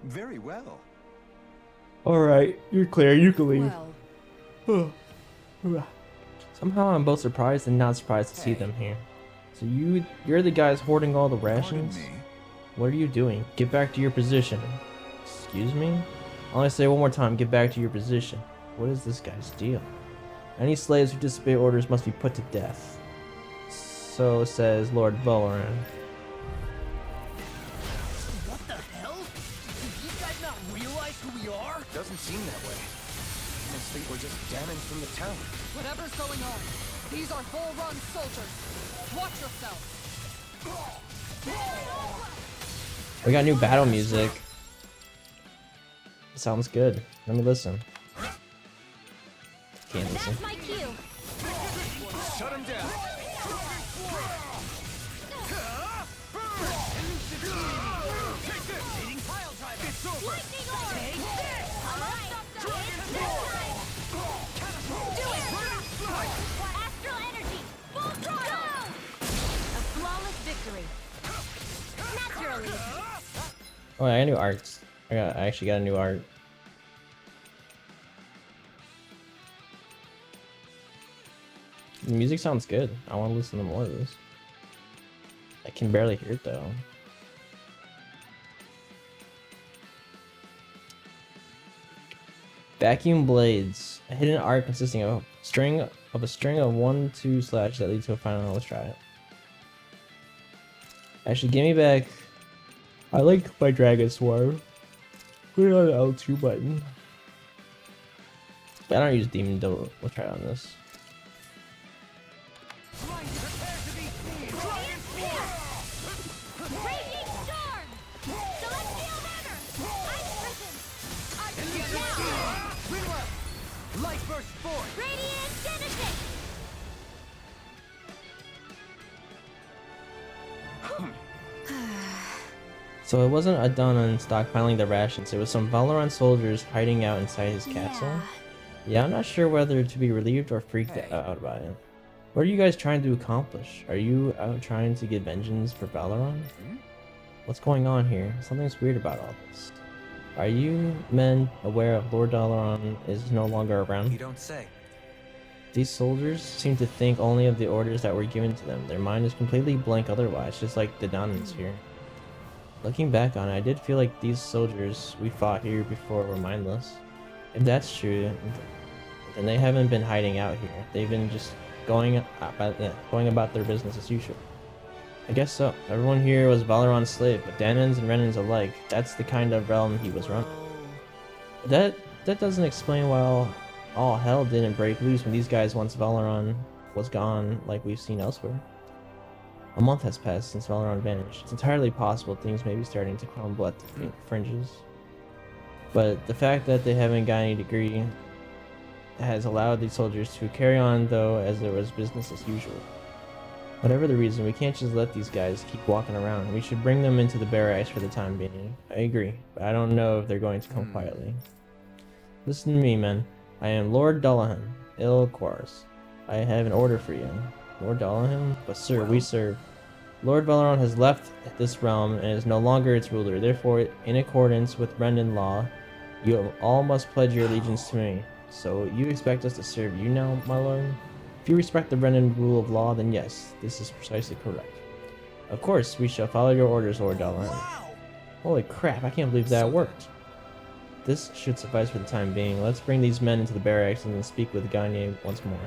Very well. Alright, you're clear. You can leave. Well, Somehow I'm both surprised and not surprised to see them here. So you're the guys hoarding all the rations? What are you doing? Get back to your position. Excuse me? I'll only say one more time, get back to your position. What is this guy's deal? Any slaves who disobey orders must be put to death. So says Lord Valoran. what the hell? Do you guys not realize who we are? Doesn't seem that way. I think we're just damaged from the town. whatever's going on, these are Volrun soldiers. Watch yourself. We got new battle music. Sounds good. Let me listen. Can't listen. That's my cue. Shut him down. Lightning orb! Take this! Alright, it's do it! Astral energy! Full throttle! A flawless victory. Naturally. Oh, I got new arts. I actually got a new art. The music sounds good. I want to listen to more of this. I can barely hear it though. Vacuum blades. A hidden art consisting of a string of 1-2 slash that leads to a final. Let's try it. Actually, give me back. I like my Dragon Swarm. Put it on the L2 button. I don't use Demon Double. Let's try it on this. Raging storm! Celestial hammer! Ice prison! Light burst forth! Radiant genesis! So it wasn't Adana stockpiling the rations. It was some Valoran soldiers hiding out inside his castle. Yeah, I'm not sure whether to be relieved or freaked out by it. What are you guys trying to accomplish? Are you out trying to get vengeance for Valoran? What's going on here? Something's weird about all this. Are you men aware of Lord Dalaran is no longer You around? don't say. These soldiers seem to think only of the orders that were given to them. Their mind is completely blank otherwise, just like the Donans here. Looking back on it, I did feel like these soldiers we fought here before were mindless. If that's true, then they haven't been hiding out here. They've been just going about their business as usual. I guess so. Everyone here was Valeron's slave, but Danans and Renans alike. That's the kind of realm he was running. That doesn't explain why all hell didn't break loose when these guys once Valeron was gone, like we've seen elsewhere. A month has passed since Valeron vanished. It's entirely possible things may be starting to crumble at the fringes. But the fact that they haven't got any degree has allowed these soldiers to carry on, though, as there was business as usual. Whatever the reason, we can't just let these guys keep walking around. We should bring them into the barracks for the time being. I agree, but I don't know if they're going to come quietly. Listen to me, men. I am Lord Dullahan, Il-Quars. I have an order for you. Lord Dullahan? But sir, we serve. Lord Valeron has left this realm and is no longer its ruler. Therefore, in accordance with Brendan law, you all must pledge your allegiance to me. So you expect us to serve you now, my lord? If you respect the Brendan rule of law, then yes, this is precisely correct. Of course, we shall follow your orders, Lord Dalaran. Holy crap, I can't believe that worked. This should suffice for the time being. Let's bring these men into the barracks and then speak with Gagne once more.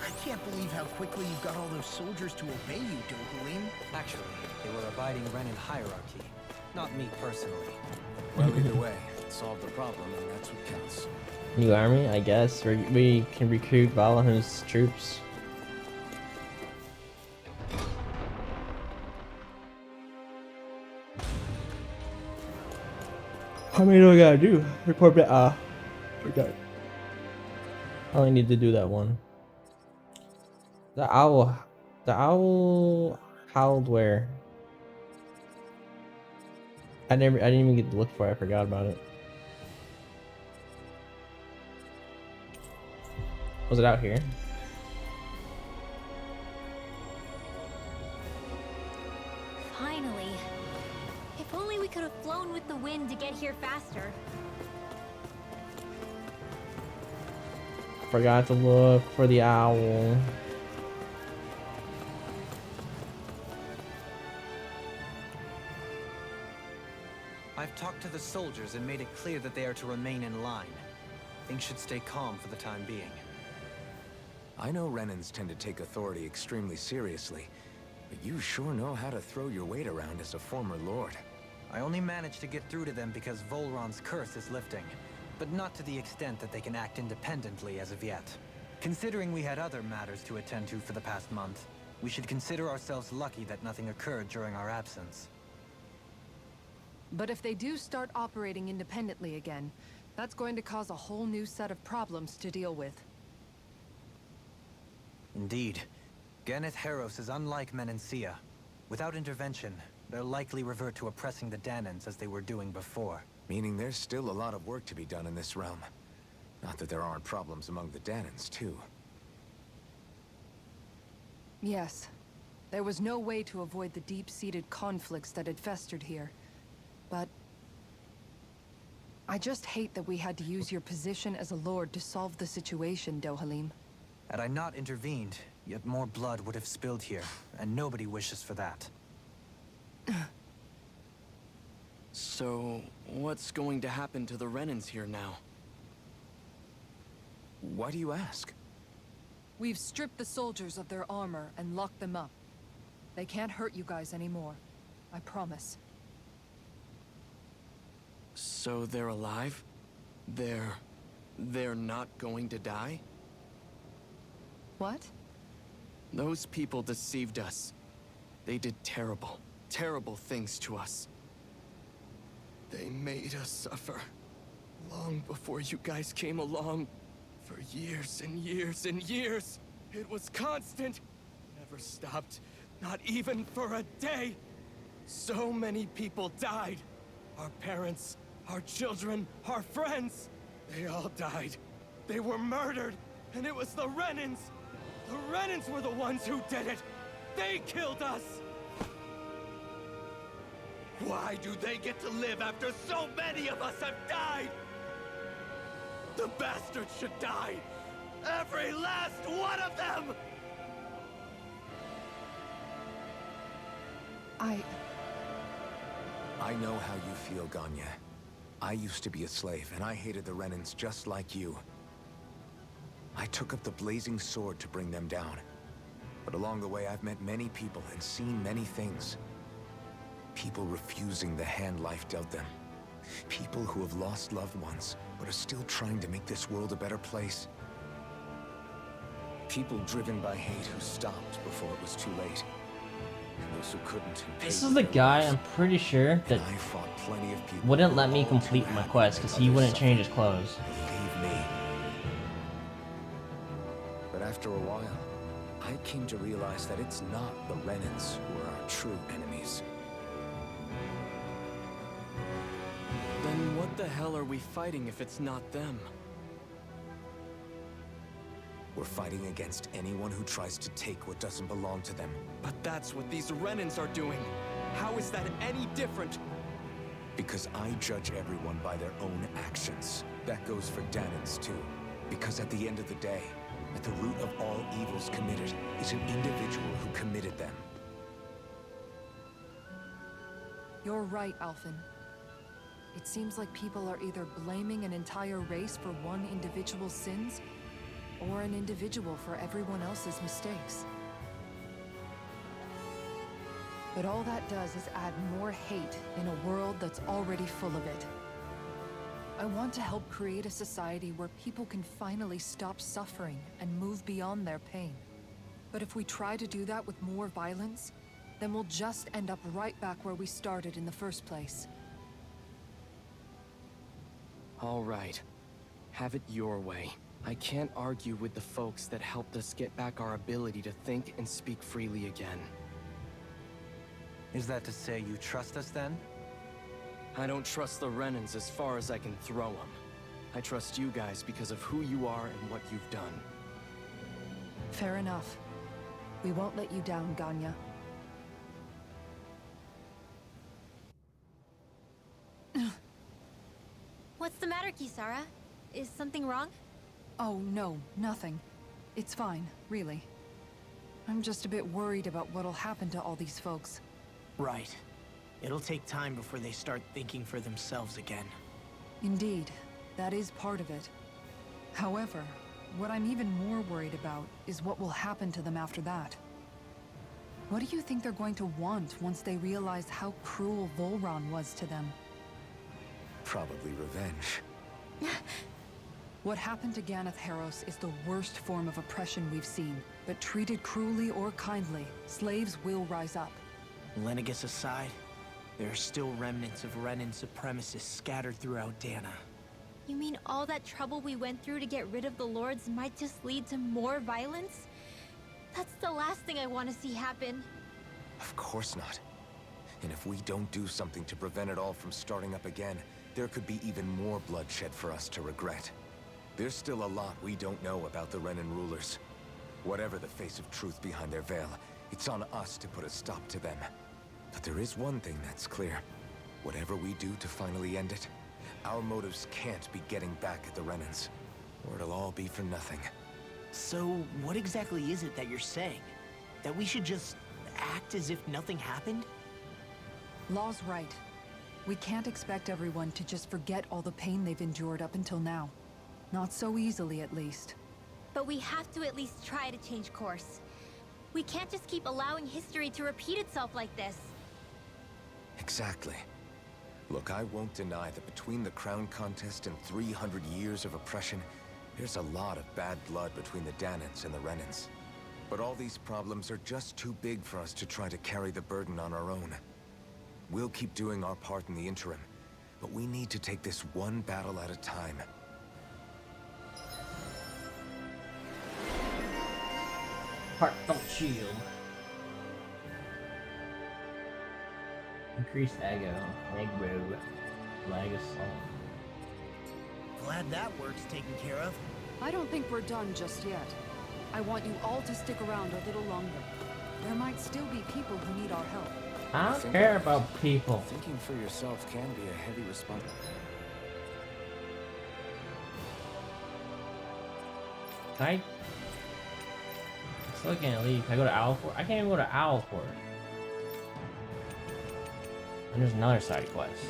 I can't believe how quickly you got all those soldiers to obey you, Dohalim. Actually, they were abiding Renan hierarchy, not me personally. Well, either way, it solved the problem, and that's what counts. New army, I guess. We can recruit Valahan's troops. How many do I gotta do? Report back. Okay. I only need to do that one. The owl howled where? I didn't even get to look for it. I forgot about it. Was it out here? Finally. If only we could have flown with the wind to get here faster. Forgot to look for the owl. I've talked to the soldiers and made it clear that they are to remain in line. Things should stay calm for the time being. I know Renans tend to take authority extremely seriously, but you sure know how to throw your weight around as a former lord. I only managed to get through to them because Volron's curse is lifting, but not to the extent that they can act independently as of yet. Considering we had other matters to attend to for the past month, we should consider ourselves lucky that nothing occurred during our absence. But if they do start operating independently again, that's going to cause a whole new set of problems to deal with. Indeed. Ganeth Heros is unlike Menancia. Without intervention, they'll likely revert to oppressing the Danans as they were doing before. Meaning there's still a lot of work to be done in this realm. Not that there aren't problems among the Danans, too. Yes. There was no way to avoid the deep-seated conflicts that had festered here. But I just hate that we had to use your position as a lord to solve the situation, Dohalim. Had I not intervened, yet more blood would have spilled here, and nobody wishes for that. So, what's going to happen to the Renans here now? Why do you ask? We've stripped the soldiers of their armor and locked them up. They can't hurt you guys anymore. I promise. So they're alive? They're not going to die? What? Those people deceived us. They did terrible, terrible things to us. They made us suffer. Long before you guys came along. For years and years and years. It was constant. Never stopped. Not even for a day. So many people died. Our parents, our children, our friends. They all died. They were murdered. And it was the Renans. The Renans were the ones who did it. They killed us. Why do they get to live after so many of us have died? The bastards should die! Every last one of them! I know how you feel, Ganya. I used to be a slave, and I hated the Renans just like you. I took up the blazing sword to bring them down. But along the way, I've met many people and seen many things. People refusing the hand life dealt them. People who have lost loved ones, but are still trying to make this world a better place. People driven by hate who stopped before it was too late. And those who couldn't and paid This with is the their guy, lives. I'm pretty sure, that And I fought plenty of people wouldn't who let were me all complete too my happy quest to because let he others wouldn't suffer. change his clothes. Believe me. But after a while, I came to realize that it's not the Renans who are our true enemies. Then what the hell are we fighting if it's not them? We're fighting against anyone who tries to take what doesn't belong to them. But that's what these Renans are doing. How is that any different? Because I judge everyone by their own actions. That goes for Danans too. Because at the end of the day, at the root of all evils committed is an individual who committed them. You're right, Alphen. It seems like people are either blaming an entire race for one individual's sins, or an individual for everyone else's mistakes. But all that does is add more hate in a world that's already full of it. I want to help create a society where people can finally stop suffering and move beyond their pain. But if we try to do that with more violence, then we'll just end up right back where we started in the first place. All right. Have it your way. I can't argue with the folks that helped us get back our ability to think and speak freely again. Is that to say you trust us then? I don't trust the Renans as far as I can throw them. I trust you guys because of who you are and what you've done. Fair enough. We won't let you down, Ganya. What's the matter, Kisara? Is something wrong? Oh, no, nothing. It's fine, really. I'm just a bit worried about what'll happen to all these folks. Right. It'll take time before they start thinking for themselves again. Indeed, that is part of it. However, what I'm even more worried about is what will happen to them after that. What do you think they're going to want once they realize how cruel Volron was to them? Probably revenge. What happened to Ganeth Haros is the worst form of oppression we've seen. But treated cruelly or kindly, slaves will rise up. Lenegis aside, there are still remnants of Renan supremacists scattered throughout Dana. You mean all that trouble we went through to get rid of the Lords might just lead to more violence? That's the last thing I want to see happen. Of course not. And if we don't do something to prevent it all from starting up again, there could be even more bloodshed for us to regret. There's still a lot we don't know about the Renan rulers. Whatever the face of truth behind their veil, it's on us to put a stop to them. But there is one thing that's clear. Whatever we do to finally end it, our motives can't be getting back at the Renans, or it'll all be for nothing. So, what exactly is it that you're saying? That we should just act as if nothing happened? Law's right. We can't expect everyone to just forget all the pain they've endured up until now. Not so easily, at least. But we have to at least try to change course. We can't just keep allowing history to repeat itself like this. Exactly. Look, I won't deny that between the crown contest and 300 years of oppression, there's a lot of bad blood between the Danans and the Renans. But all these problems are just too big for us to try to carry the burden on our own. We'll keep doing our part in the interim, but we need to take this one battle at a time. Heartfelt shield. Increased ego. Negro. Lag assault. Glad that work's taken care of. I don't think we're done just yet. I want you all to stick around a little longer. There might still be people who need our help. I don't Think care about about people. Thinking for yourself can be a heavy responsibility. Can I? Still can't leave. Can I go to Owlfort? I can't even go to Owlfort. And there's another side quest.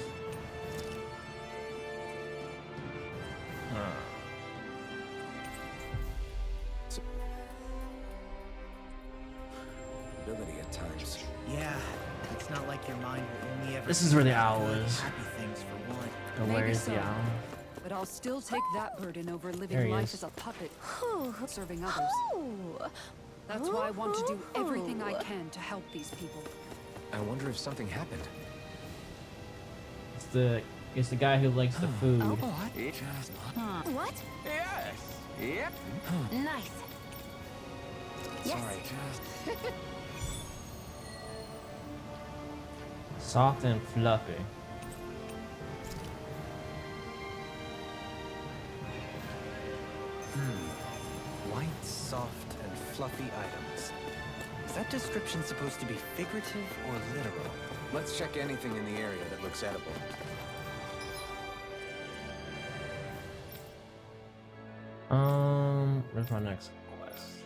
Ability at times. Yeah, it's not like your mind will only ever. This is where the think owl good, is. Happy things for one. Oh, where Maybe is so. the owl? But I'll still take that burden over There living he life is. as a puppet, Ooh. serving others. Ooh. That's why I want to do everything I Ooh. can to help these people. I wonder if something happened. It's the guy who likes the food. Oh, What? what? Yes. Yep. Nice. Yes. Sorry. Soft and fluffy. White, soft, and fluffy items. Is that description supposed to be figurative or literal? Let's check anything in the area that looks edible. Where's my next quest?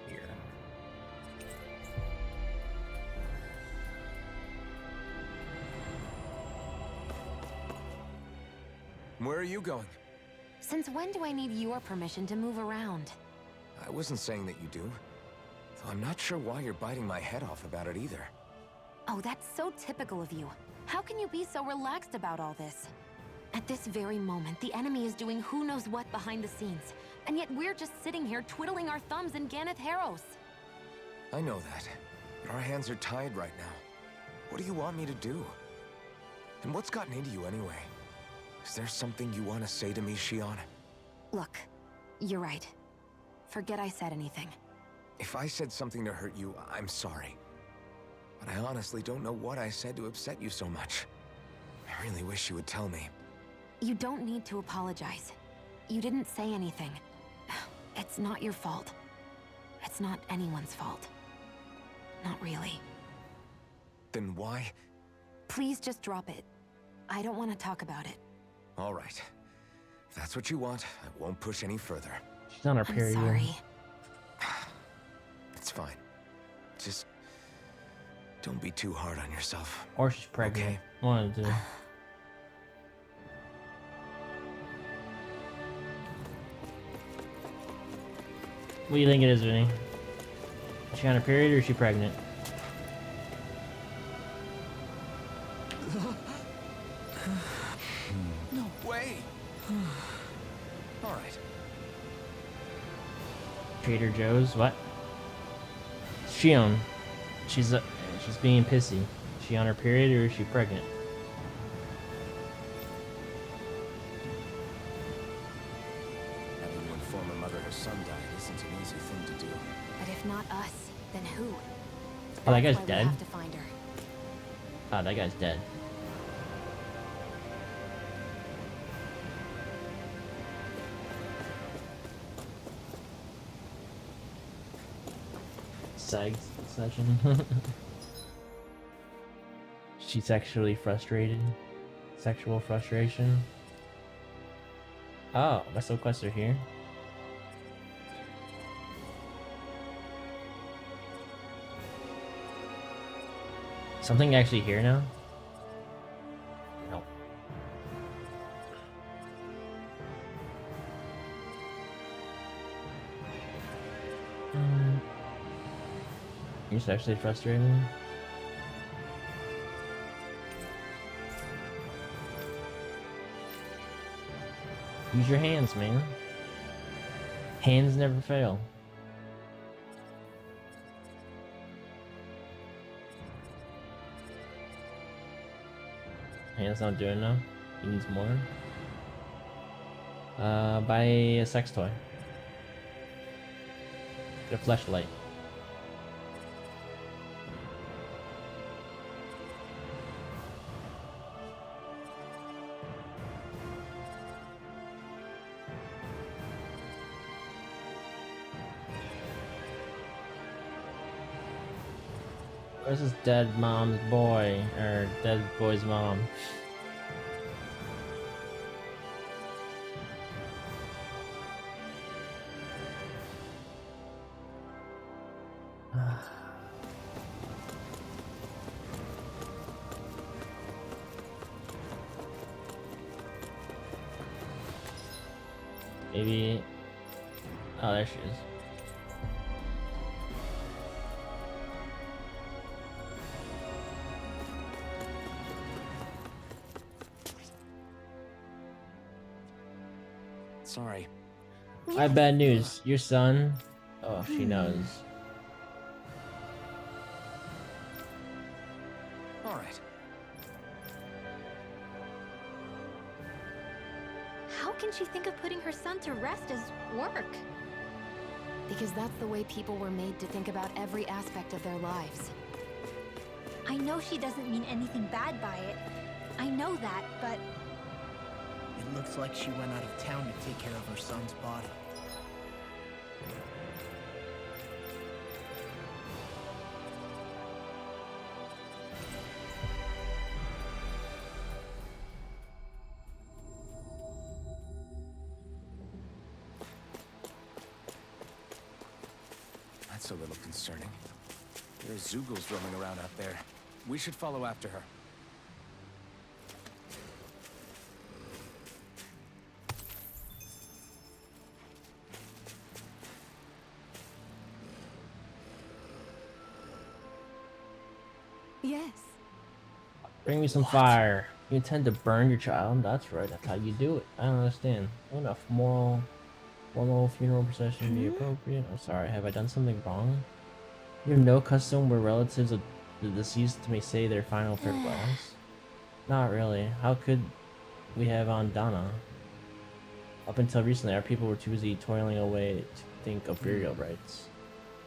Here. Where are you going? Since when do I need your permission to move around? I wasn't saying that you do. Though I'm not sure why you're biting my head off about it either. Oh, that's so typical of you. How can you be so relaxed about all this? At this very moment, the enemy is doing who knows what behind the scenes. And yet we're just sitting here twiddling our thumbs in Ganeth Haros. I know that, but our hands are tied right now. What do you want me to do? And what's gotten into you anyway? Is there something you want to say to me, Shion? Look, you're right. Forget I said anything. If I said something to hurt you, I'm sorry. But I honestly don't know what I said to upset you so much. I really wish you would tell me. You don't need to apologize. You didn't say anything. It's not your fault. It's not anyone's fault. Not really. Then why? Please just drop it. I don't want to talk about it. All right. If that's what you want, I won't push any further. She's on her I'm period. sorry. It's fine. Just don't be too hard on yourself. Or she's pregnant. Okay. One of the two. What do you think it is, Vinny? Is she on her period or is she pregnant? No way! All right. Trader Joe's? What? Shion. She's being pissy. Is she on her period or is she pregnant? Having to inform a mother her son died isn't an easy thing to do. But if not us, then who? Oh, that guy's That's why we dead? have to find her. Ah, that guy's dead. Sex session. She's sexually frustrated. Sexual frustration. Oh, my soul quests are here. Something actually here now? No. You're sexually frustrated? Use your hands, man. Hands never fail. Hands not doing enough. He needs more. Buy a sex toy. Get a fleshlight. Where's this dead mom's boy? Or dead boy's mom? Maybe... Oh, there she is. Sorry. I have bad news. Your son... Oh, she knows. All right. How can she think of putting her son to rest as work? Because that's the way people were made to think about every aspect of their lives. I know she doesn't mean anything bad by it. I know that, but It looks like she went out of town to take care of her son's body. That's a little concerning. There's Zoogles roaming around out there. We should follow after her. Yes. Bring me some fire. You intend to burn your child? That's right, that's how you do it. I don't understand. Wouldn't a formal funeral procession be appropriate? I'm sorry, have I done something wrong? You have no custom where relatives of the deceased may say their final farewells? Not really. How could we have on Dana? Up until recently, our people were too busy toiling away to think of burial rites.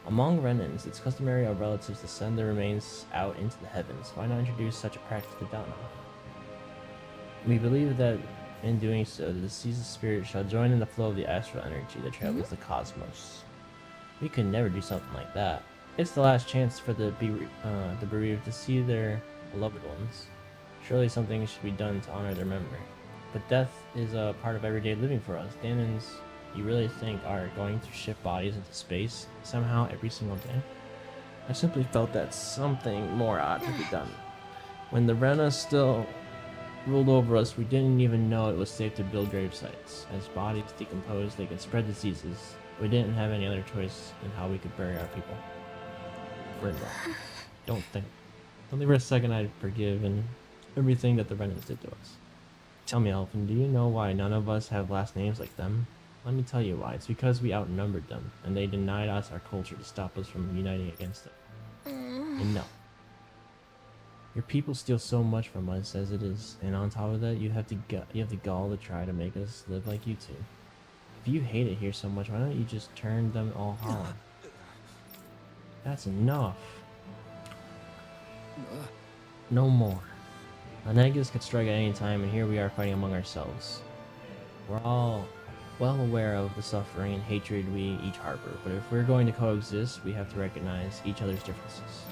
Among Renans, it's customary of relatives to send their remains out into the heavens. Why not introduce such a practice to Dana? We believe that in doing so, the deceased spirit shall join in the flow of the astral energy that travels the cosmos. We could never do something like that. It's the last chance for the bereaved to see their beloved ones. Surely something should be done to honor their memory. But death is a part of everyday living for us. Danans, you really think are going to ship bodies into space somehow every single day? I simply felt that something more ought to be done. When the Rena still ruled over us, we didn't even know it was safe to build grave sites. As bodies decompose, they can spread diseases. We didn't have any other choice in how we could bury our people. Brenda, don't leave for a second I'd forgive and everything that the Renans did to us. Tell me, Elfin, do you know why none of us have last names like them? Let me tell you why. It's because we outnumbered them, and they denied us our culture to stop us from uniting against them. And no. Your people steal so much from us as it is, and on top of that, you have the gall to try to make us live like you two. If you hate it here so much, why don't you just turn them all hollow? That's enough. No more. Lenegus could strike at any time, and here we are fighting among ourselves. We're all well aware of the suffering and hatred we each harbor, but if we're going to coexist, we have to recognize each other's differences.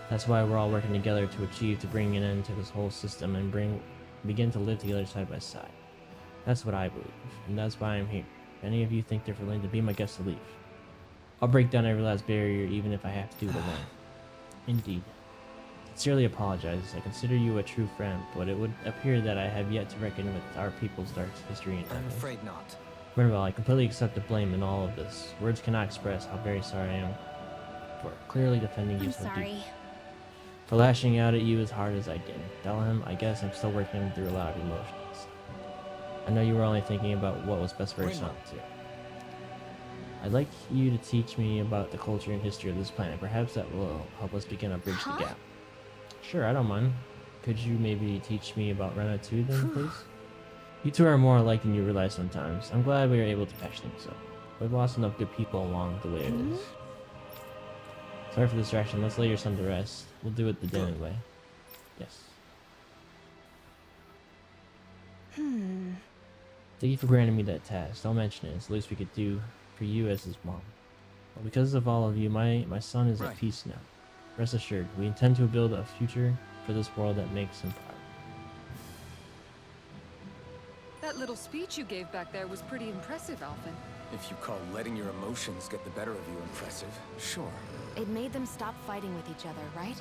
That's why we're all working together to bring an end to this whole system and begin to live together side by side. That's what I believe, and that's why I'm here. If any of you think differently, then be my guest to leave. I'll break down every last barrier, even if I have to do it alone. Indeed. Sincerely apologize. I consider you a true friend, but it would appear that I have yet to reckon with our people's dark history and I'm ethics. afraid not. Renwell, I completely accept the blame in all of this. Words cannot express how very sorry I am for clearly defending you I'm so deep. sorry. For lashing out at you as hard as I did. Tell him, I guess I'm still working through a lot of emotions. I know you were only thinking about what was best for your son, too. I'd like you to teach me about the culture and history of this planet. Perhaps that will help us begin to bridge the gap. Sure, I don't mind. Could you maybe teach me about Rena too, then, please? You two are more alike than you realize sometimes. I'm glad we were able to patch things up. We've lost enough good people along the way it is. Sorry for the distraction. Let's lay your son to rest. We'll do it the Danon way. Yes. Thank you for granting me that task. Don't mention it. It's the least we could do for you as his mom. Well, because of all of you, my son is at peace now. Rest assured, we intend to build a future for this world that makes him proud. That little speech you gave back there was pretty impressive, Alphen. If you call letting your emotions get the better of you impressive, sure. It made them stop fighting with each other, right?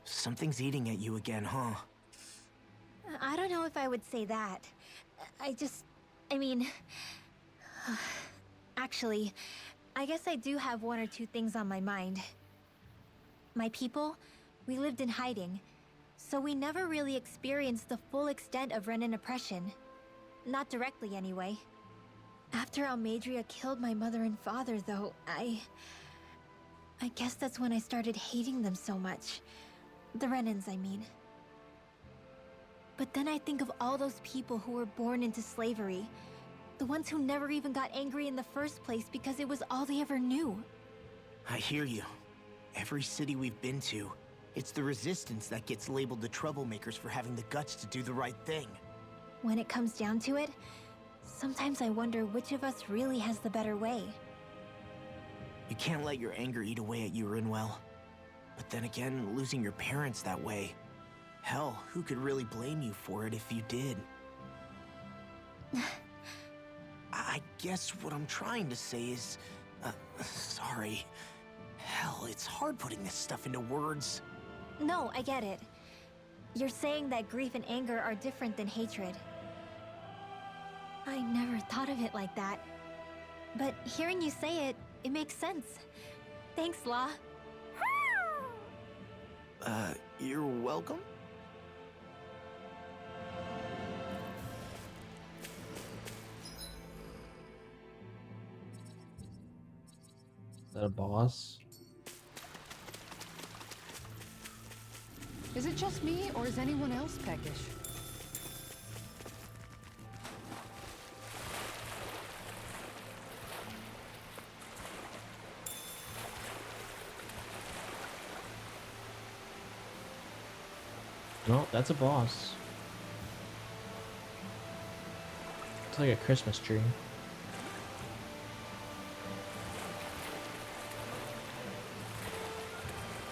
Something's eating at you again, huh? I don't know if I would say that. I mean... Actually, I guess I do have one or two things on my mind. My people, we lived in hiding, so we never really experienced the full extent of Renan oppression. Not directly, anyway. After Almeidrea killed my mother and father, though, I guess that's when I started hating them so much. The Renans, I mean. But then I think of all those people who were born into slavery. The ones who never even got angry in the first place because it was all they ever knew. I hear you. Every city we've been to, it's the Resistance that gets labeled the troublemakers for having the guts to do the right thing. When it comes down to it, sometimes I wonder which of us really has the better way. You can't let your anger eat away at you, Rinwell. But then again, losing your parents that way... Hell, who could really blame you for it if you did? I guess what I'm trying to say is... sorry. Hell, it's hard putting this stuff into words. No, I get it. You're saying that grief and anger are different than hatred. I never thought of it like that. But hearing you say it, it makes sense. Thanks, Law. You're welcome? Is that a boss? Is it just me, or is anyone else peckish? No, that's a boss. It's like a Christmas tree.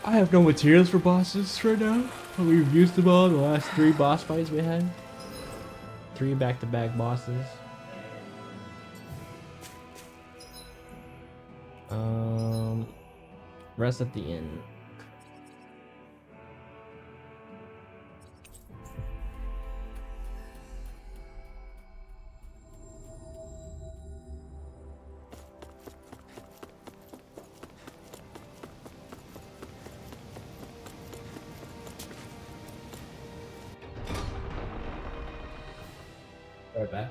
I have no materials for bosses right now. We've used them all in the last 3 boss fights we had. 3 back-to-back bosses. Rest at the inn. Right back.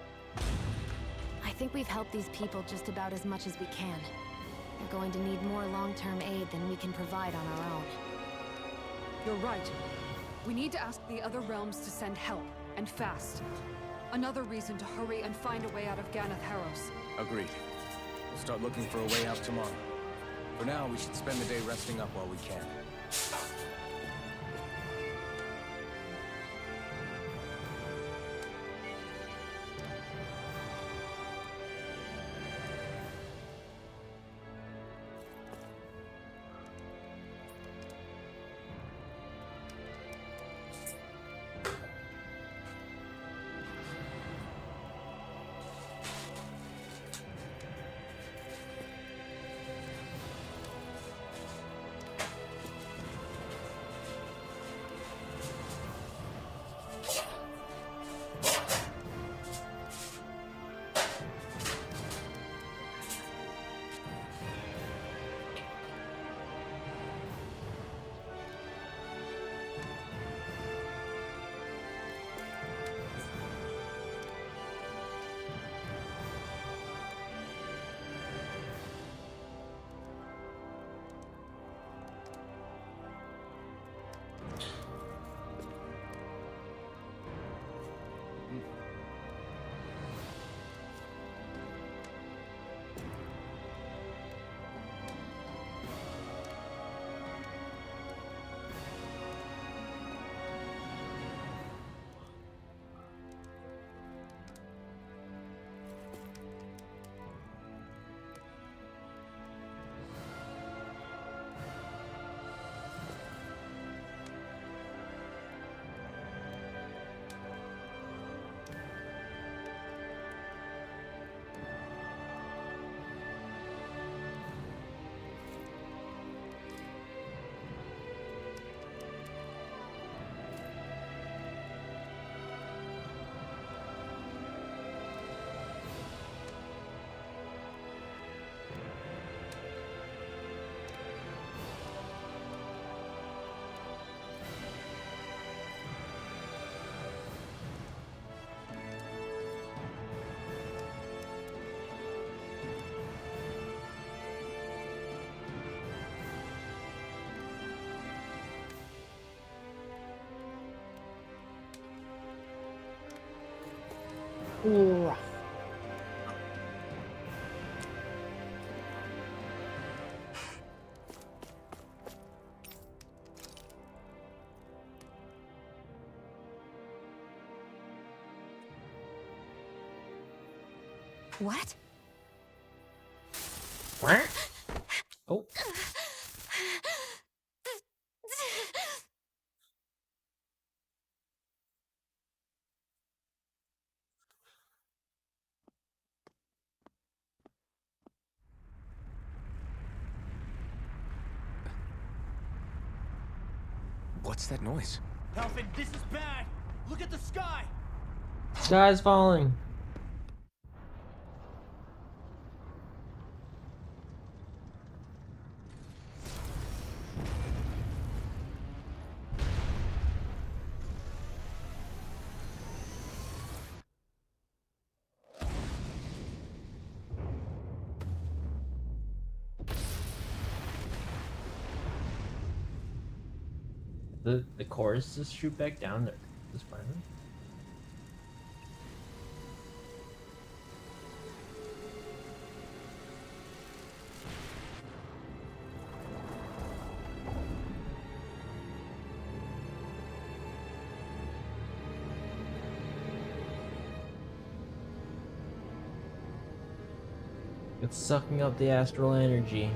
I think we've helped these people just about as much as we can. They're going to need more long-term aid than we can provide on our own. You're right. We need to ask the other realms to send help, and fast. Another reason to hurry and find a way out of Ganath Haros. Agreed. We'll start looking for a way out tomorrow. For now, we should spend the day resting up while we can. Ooh. What? Oh. What's that noise? Alfred, this is bad. Look at the sky. Sky's falling. The chorus just shoot back down there. This planet. It's sucking up the astral energy.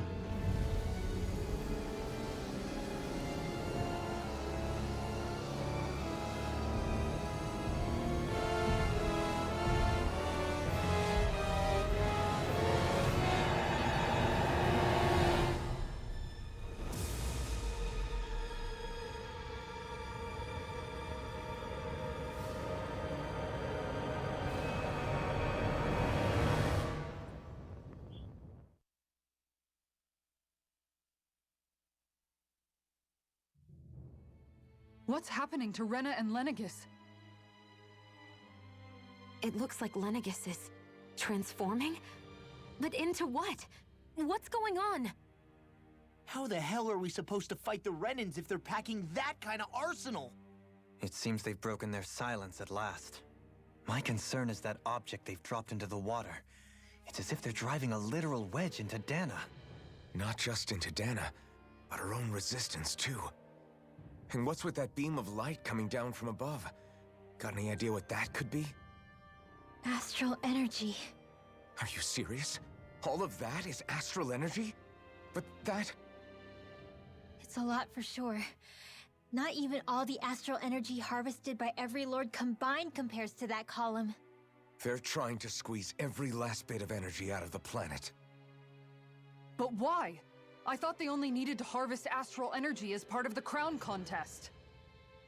What's happening to Rena and Lenegis? It looks like Lenegis is transforming? But into what? What's going on? How the hell are we supposed to fight the Renans if they're packing that kind of arsenal? It seems they've broken their silence at last. My concern is that object they've dropped into the water. It's as if they're driving a literal wedge into Dana. Not just into Dana, but her own resistance too. And what's with that beam of light coming down from above? Got any idea what that could be? Astral energy. Are you serious? All of that is astral energy? But that... It's a lot for sure. Not even all the astral energy harvested by every lord combined compares to that column. They're trying to squeeze every last bit of energy out of the planet. But why? I thought they only needed to harvest astral energy as part of the crown contest.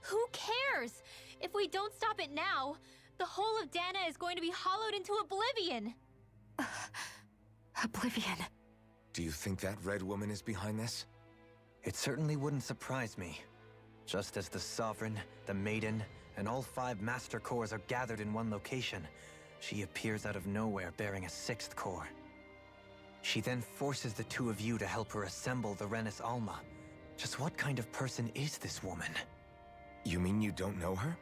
Who cares? If we don't stop it now, the whole of Dana is going to be hollowed into oblivion. Oblivion. Do you think that red woman is behind this? It certainly wouldn't surprise me. Just as the Sovereign, the Maiden, and all 5 Master Cores are gathered in one location, she appears out of nowhere bearing a 6th core. She then forces the 2 of you to help her assemble the Renis Alma. Just what kind of person is this woman? You mean you don't know her?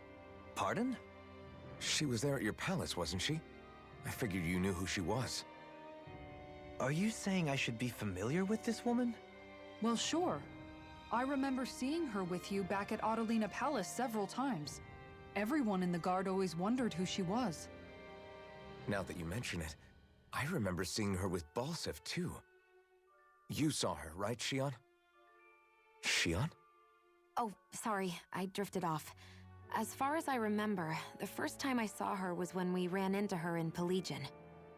Pardon? She was there at your palace, wasn't she? I figured you knew who she was. Are you saying I should be familiar with this woman? Well, sure. I remember seeing her with you back at Adelina Palace several times. Everyone in the guard always wondered who she was. Now that you mention it, I remember seeing her with Balsif, too. You saw her, right, Shion? Shion? Oh, sorry, I drifted off. As far as I remember, the first time I saw her was when we ran into her in Pelegion.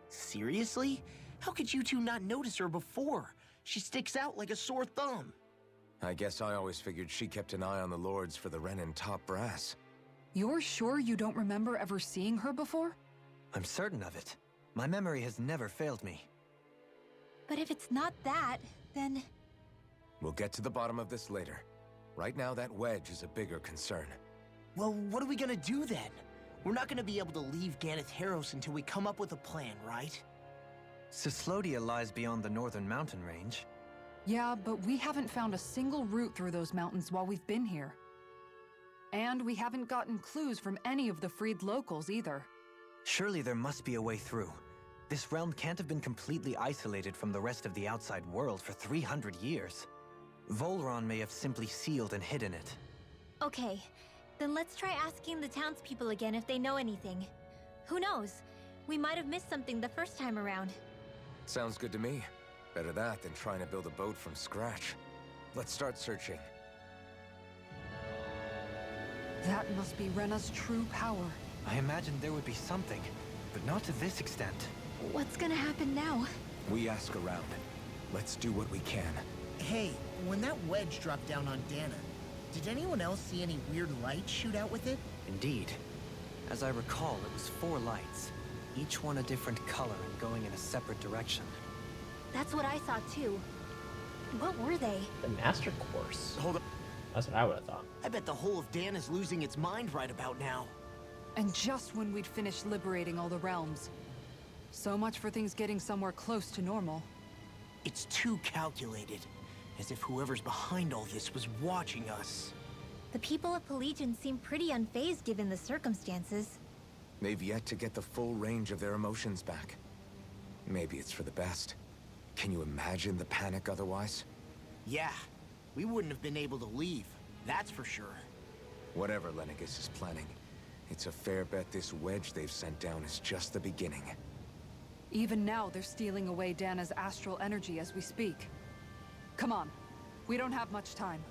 Seriously? How could you two not notice her before? She sticks out like a sore thumb. I guess I always figured she kept an eye on the lords for the Renin top brass. You're sure you don't remember ever seeing her before? I'm certain of it. My memory has never failed me. But if it's not that, then... We'll get to the bottom of this later. Right now, that wedge is a bigger concern. Well, what are we gonna do then? We're not gonna be able to leave Ganath Haros until we come up with a plan, right? Cyslodia lies beyond the northern mountain range. Yeah, but we haven't found a single route through those mountains while we've been here. And we haven't gotten clues from any of the freed locals either. Surely there must be a way through. This realm can't have been completely isolated from the rest of the outside world for 300 years. Volron may have simply sealed and hidden it. Okay, then let's try asking the townspeople again if they know anything. Who knows? We might have missed something the first time around. Sounds good to me. Better that than trying to build a boat from scratch. Let's start searching. That must be Rena's true power. I imagined there would be something, but not to this extent. What's gonna happen now? We ask around. Let's do what we can. Hey, when that wedge dropped down on Dana, did anyone else see any weird lights shoot out with it? Indeed. As I recall, it was 4 lights, each one a different color and going in a separate direction. That's what I saw too. What were they? The Master Course. Hold on. That's what I would have thought. I bet the whole of Dana's losing its mind right about now. And just when we'd finished liberating all the realms. So much for things getting somewhere close to normal. It's too calculated. As if whoever's behind all this was watching us. The people of Pelegion seem pretty unfazed given the circumstances. They've yet to get the full range of their emotions back. Maybe it's for the best. Can you imagine the panic otherwise? Yeah, we wouldn't have been able to leave, that's for sure. Whatever Lenegis is planning, it's a fair bet this wedge they've sent down is just the beginning. Even now, they're stealing away Dana's astral energy as we speak. Come on, we don't have much time.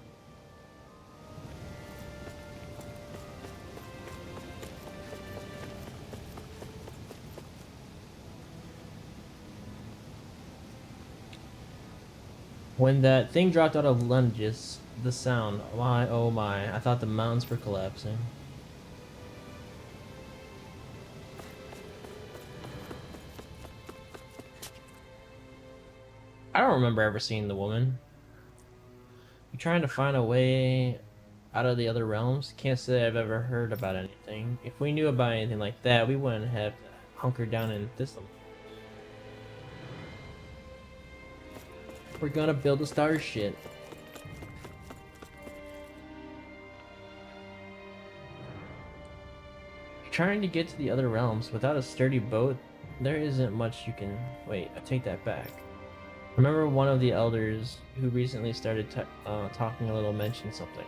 When that thing dropped out of Lenegis, the sound, my oh my, I thought the mountains were collapsing. I don't remember ever seeing the woman. You trying to find a way out of the other realms? Can't say I've ever heard about anything. If we knew about anything like that, we wouldn't have hunkered down in Thistle. We're gonna build a starship. Trying to get to the other realms without a sturdy boat, there isn't much you can... Wait, I take that back. Remember one of the elders who recently started talking a little mentioned something.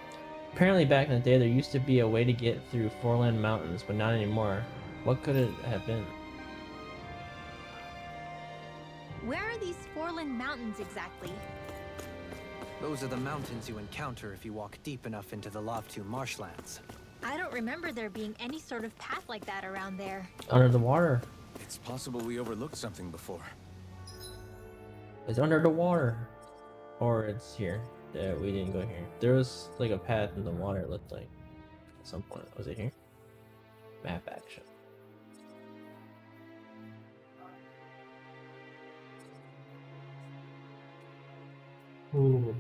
Apparently back in the day there used to be a way to get through Foreland Mountains, but not anymore. What could it have been? Where are these Foreland Mountains exactly? Those are the mountains you encounter if you walk deep enough into the Lovtu marshlands. I don't remember there being any sort of path like that around there. Under the water. It's possible we overlooked something before. It's under the water. Or it's here. Yeah, we didn't go here. There was like a path in the water, it looked like. At some point. Was it here? Map action. Ooh.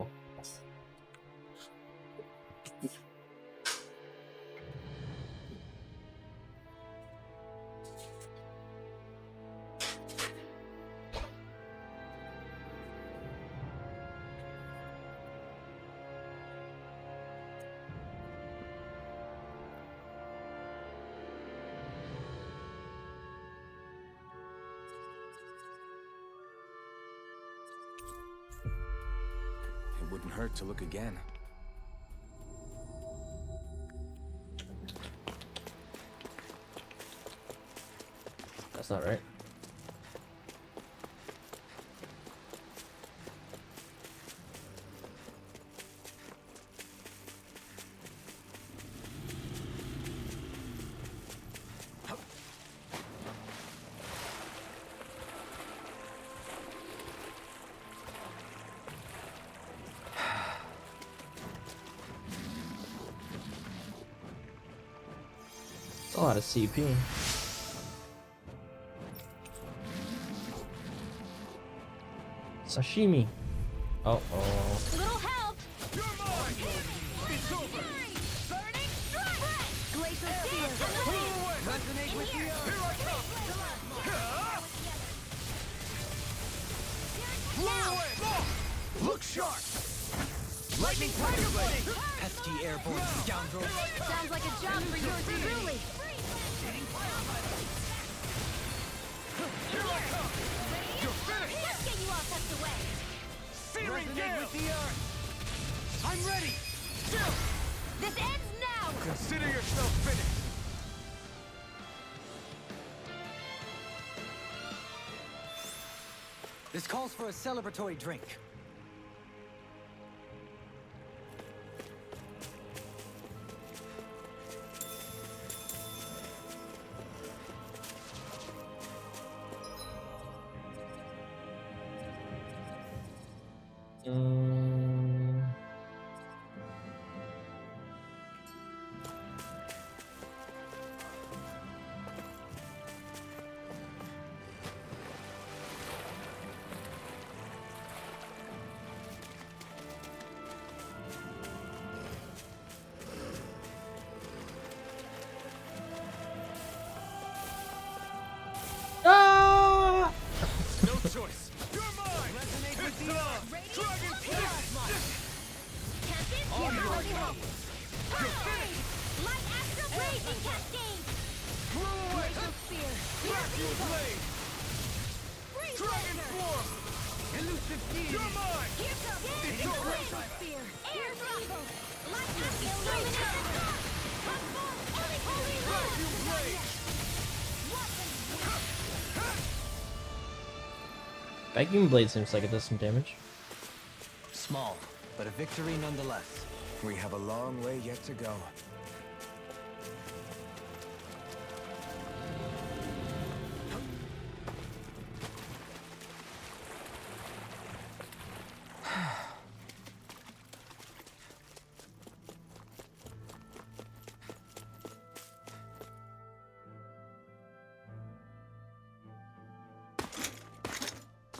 It wouldn't hurt to look again. That's not right. A lot of CP. Sashimi. Uh oh. Little help! You're mine! It's over! Burning strike! Glacial Steel! Resonate with the earth! Here I come! Blow away! Look sharp! Lightning Tiger Blade! Pesky airborne scoundrel! Sounds like a job for yours truly! Here I come! You're finished! Let's get you all tucked away. Searing gale! With the earth! I'm ready! Still! This ends now! Consider yourself finished! This calls for a celebratory drink. Ah! No choice! You're mine! Resonate with the earth! Dragon Captain, On here, your Holy way. Hope. Hurry! Light astral raging cascade! Blow away! Glacial spear! Vacuum blade! Freeze Dragon laser! form! Elusive key! You're mine! Here comes It's the over. glacial spear! Air thrust! Light astral illumination! Transform! Holy Vacuum blade! Vacuum blade seems like it does some damage. Small, but a victory nonetheless. We have a long way yet to go.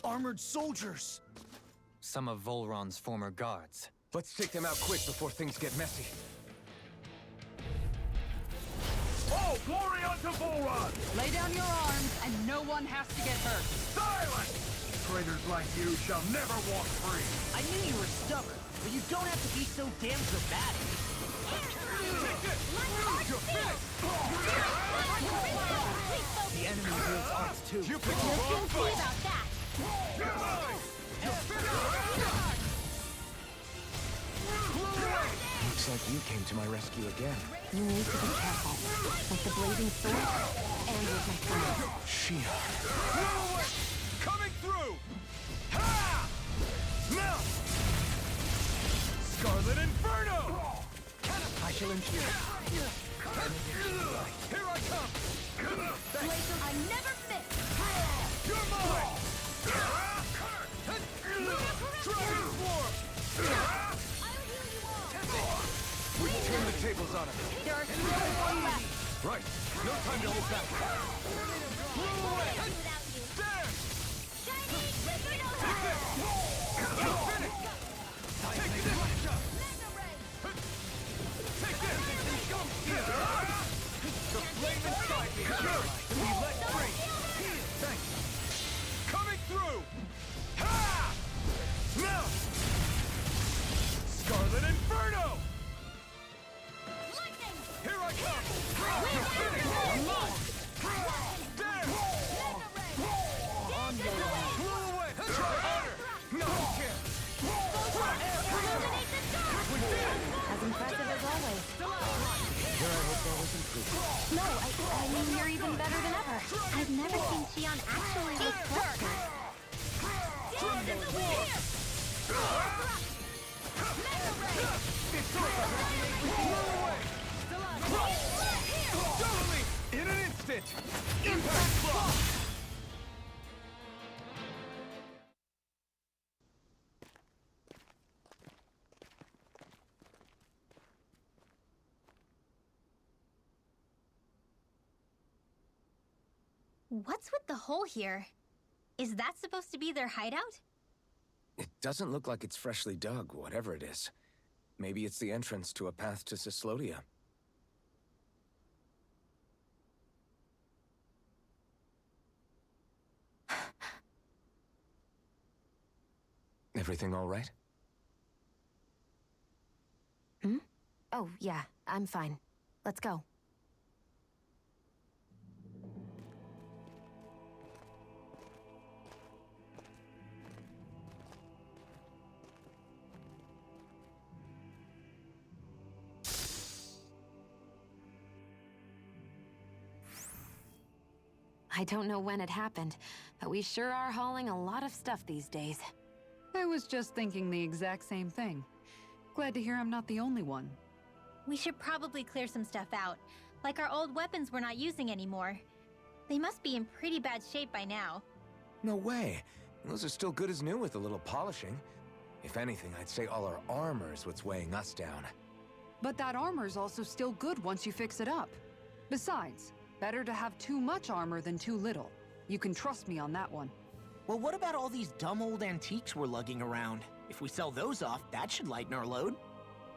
Armored soldiers! Some of Volron's former guards. Let's take them out quick before things get messy. Oh, glory unto Volron! Lay down your arms, and no one has to get hurt. Silence! Traitors like you shall never walk free! I knew you were stubborn, but you don't have to be so damn dramatic. You're finished! The enemy wields arts too. You picked the We'll wrong soon see fight! about that! You're mine! You're finished! Looks like you came to my rescue again. You need to be careful. With the blazing sword, and with my friends. Shi'ar. Coming through! Ha! Now! Scarlet Inferno! I shall ensure. Here I come! Blazer, I never miss! You're mine! Dragon Form! I'll heal you all! We can turn the tables on him. There are still more left! Right, no time to hold back. Blow away! Without you! Stand! Shiny Inferno! You're finished! Take this! Mega Ray! Take this! The flame inside me should be let free! Thanks! Coming through! Ha! Now! Scarlet Inferno! Lightning! Here I come! Wind You're finished! Arrow! Stand! Mega Ray! Blow away! Try harder! No one can! Illuminate the dark! We did it! As impressive as always. No, I mean, you're even better than ever. I've never seen Xion actually look clustered. Dragon Form! Mega Ray! It's over! Blow away! Totally! In an instant! Impact block! What's with the hole here? Is that supposed to be their hideout? It doesn't look like it's freshly dug, whatever it is. Maybe it's the entrance to a path to Cyslodia. Everything all right? Oh, yeah, I'm fine. Let's go. I don't know when it happened, but we sure are hauling a lot of stuff these days. I was just thinking the exact same thing. Glad to hear I'm not the only one. We should probably clear some stuff out, like our old weapons we're not using anymore. They must be in pretty bad shape by now. No way. Those are still good as new with a little polishing. If anything, I'd say all our armor is what's weighing us down. But that armor's also still good once you fix it up. Besides, better to have too much armor than too little. You can trust me on that one. Well, what about all these dumb old antiques we're lugging around? If we sell those off, that should lighten our load.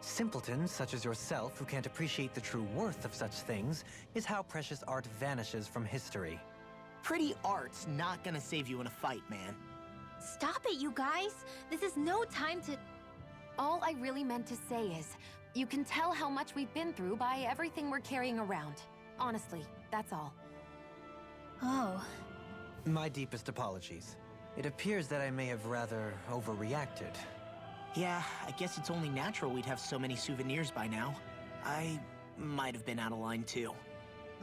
Simpletons such as yourself who can't appreciate the true worth of such things is how precious art vanishes from history. Pretty art's not gonna save you in a fight, man. Stop it, you guys! This is no time to... All I really meant to say is, you can tell how much we've been through by everything we're carrying around. Honestly, that's all. Oh. My deepest apologies. It appears that I may have rather overreacted. Yeah, I guess it's only natural we'd have so many souvenirs by now. I might have been out of line too.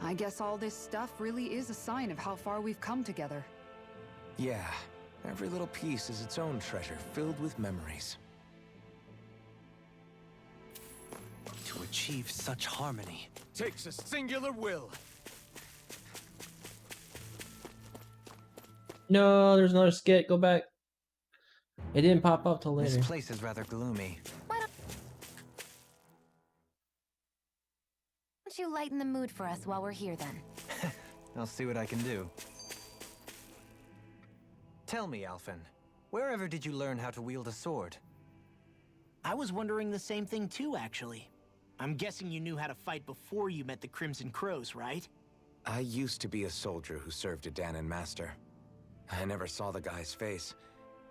I guess all this stuff really is a sign of how far we've come together. Yeah, every little piece is its own treasure filled with memories. To achieve such harmony Takes a singular will. No, there's another skit. Go back. It didn't pop up till later. This place is rather gloomy. Why don't you lighten the mood for us while we're here then? I'll see what I can do. Tell me, Alphen, wherever did you learn how to wield a sword? I was wondering the same thing too, actually. I'm guessing you knew how to fight before you met the Crimson Crows, right? I used to be a soldier who served a Dahnan master. I never saw the guy's face,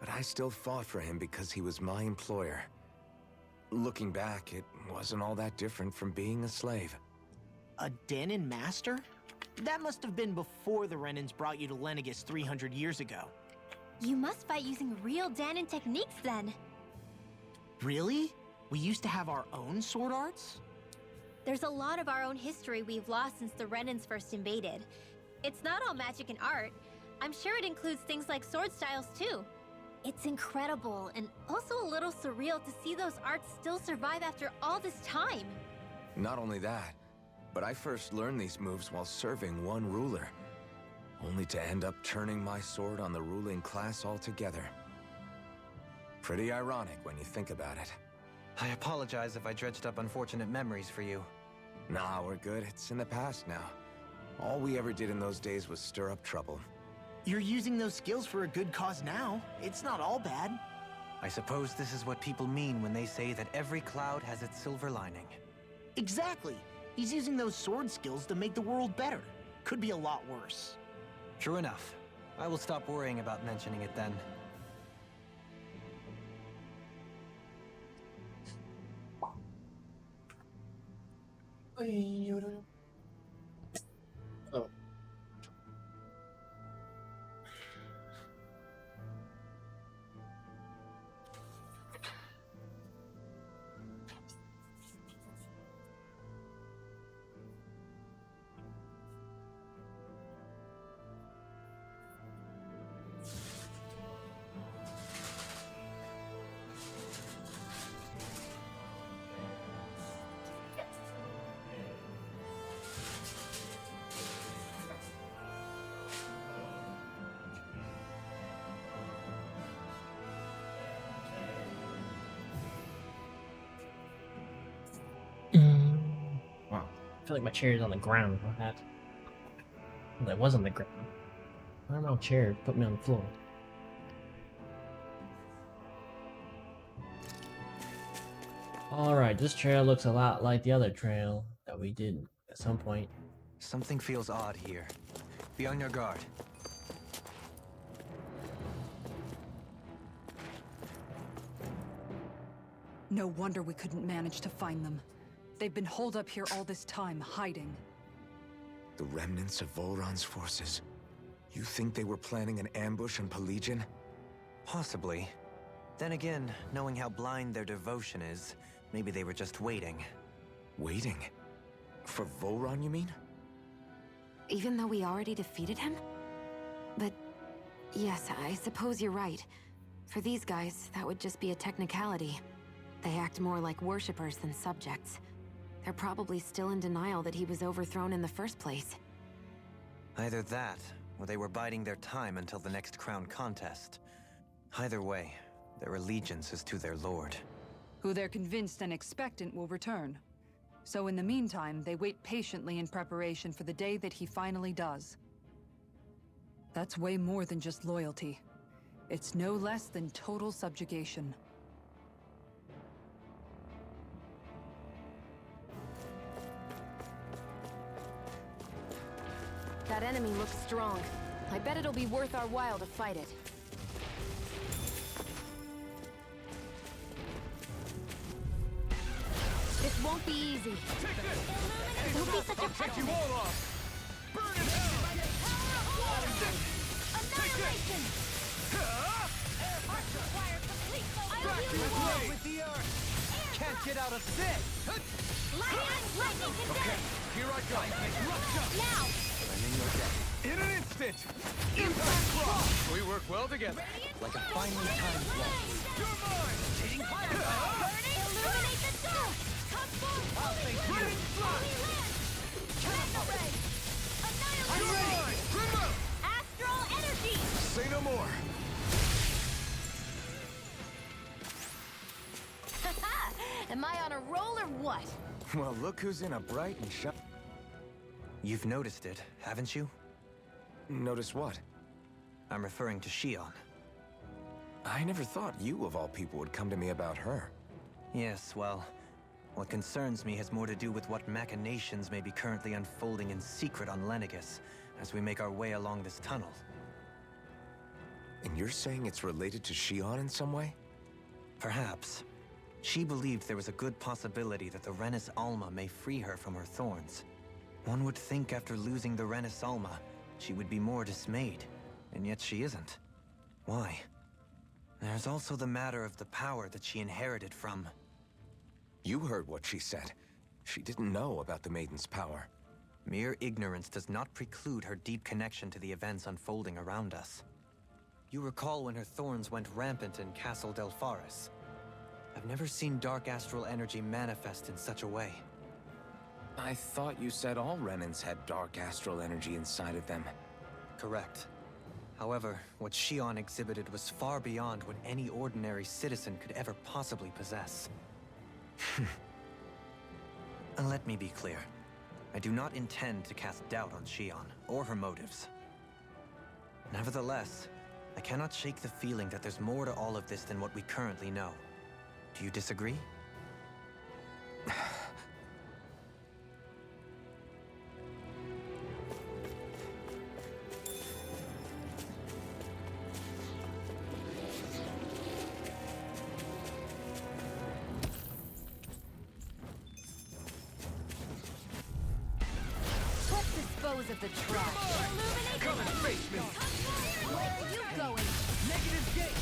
but I still fought for him because he was my employer. Looking back, it wasn't all that different from being a slave. A Dahnan master? That must have been before the Renans brought you to Lenegis 300 years ago. You must fight using real Dahnan techniques then. Really? We used to have our own sword arts? There's a lot of our own history we've lost since the Renans first invaded. It's not all magic and art. I'm sure it includes things like sword styles too. It's incredible and also a little surreal to see those arts still survive after all this time. Not only that, but I first learned these moves while serving one ruler, only to end up turning my sword on the ruling class altogether. Pretty ironic when you think about it. I apologize if I dredged up unfortunate memories for you. Nah, we're good. It's in the past now. All we ever did in those days was stir up trouble. You're using those skills for a good cause now. It's not all bad. I suppose this is what people mean when they say that every cloud has its silver lining. Exactly. He's using those sword skills to make the world better. Could be a lot worse. True enough. I will stop worrying about mentioning it then. Oh. Wow. I feel like my chair is on the ground. What happened? Well, it was on the ground. Why my chair put me on the floor? Alright, this trail looks a lot like the other trail that we did at some point. Something feels odd here. Be on your guard. No wonder we couldn't manage to find them. They've been holed up here all this time, hiding. The remnants of Volron's forces. You think they were planning an ambush on Pelegion? Possibly. Then again, knowing how blind their devotion is, maybe they were just waiting. Waiting? For Volron, you mean? Even though we already defeated him? But yes, I suppose you're right. For these guys, that would just be a technicality. They act more like worshippers than subjects. They're probably still in denial that he was overthrown in the first place. Either that, or they were biding their time until the next crown contest. Either way, their allegiance is to their lord. Who they're convinced and expectant will return. So in the meantime, they wait patiently in preparation for the day that he finally does. That's way more than just loyalty. It's no less than total subjugation. That enemy looks strong. I bet it'll be worth our while to fight it. This won't be easy. Don't be such a pessimist. Annihilation! With the earth! Can't get out of this! Lightning condemned! Here I go. Now! In an instant! Impact block! We work well together. Like a finely timed walk. You're mine! Illuminate the dark! Come forth! Holy Ready, Holy land! Channel ray! Annihilation! Astral energy! Say no more. Am I on a roll or what? Well, look who's in a bright and shiny... You've noticed it, haven't you? Notice what? I'm referring to Shion. I never thought you, of all people, would come to me about her. Yes, well, what concerns me has more to do with what machinations may be currently unfolding in secret on Lenegis as we make our way along this tunnel. And you're saying it's related to Shion in some way? Perhaps. She believed there was a good possibility that the Renis Alma may free her from her thorns. One would think after losing the Renis Alma, she would be more dismayed, and yet she isn't. Why? There's also the matter of the power that she inherited from... You heard what she said. She didn't know about the Maiden's power. Mere ignorance does not preclude her deep connection to the events unfolding around us. You recall when her thorns went rampant in Castle Delpharis. I've never seen dark astral energy manifest in such a way. I thought you said all Renins had dark astral energy inside of them. Correct. However, what Shion exhibited was far beyond what any ordinary citizen could ever possibly possess. And let me be clear. I do not intend to cast doubt on Shion, or her motives. Nevertheless, I cannot shake the feeling that there's more to all of this than what we currently know. Do you disagree? Let's dispose of the trash. Come and face me. Where are you going? Negative gate!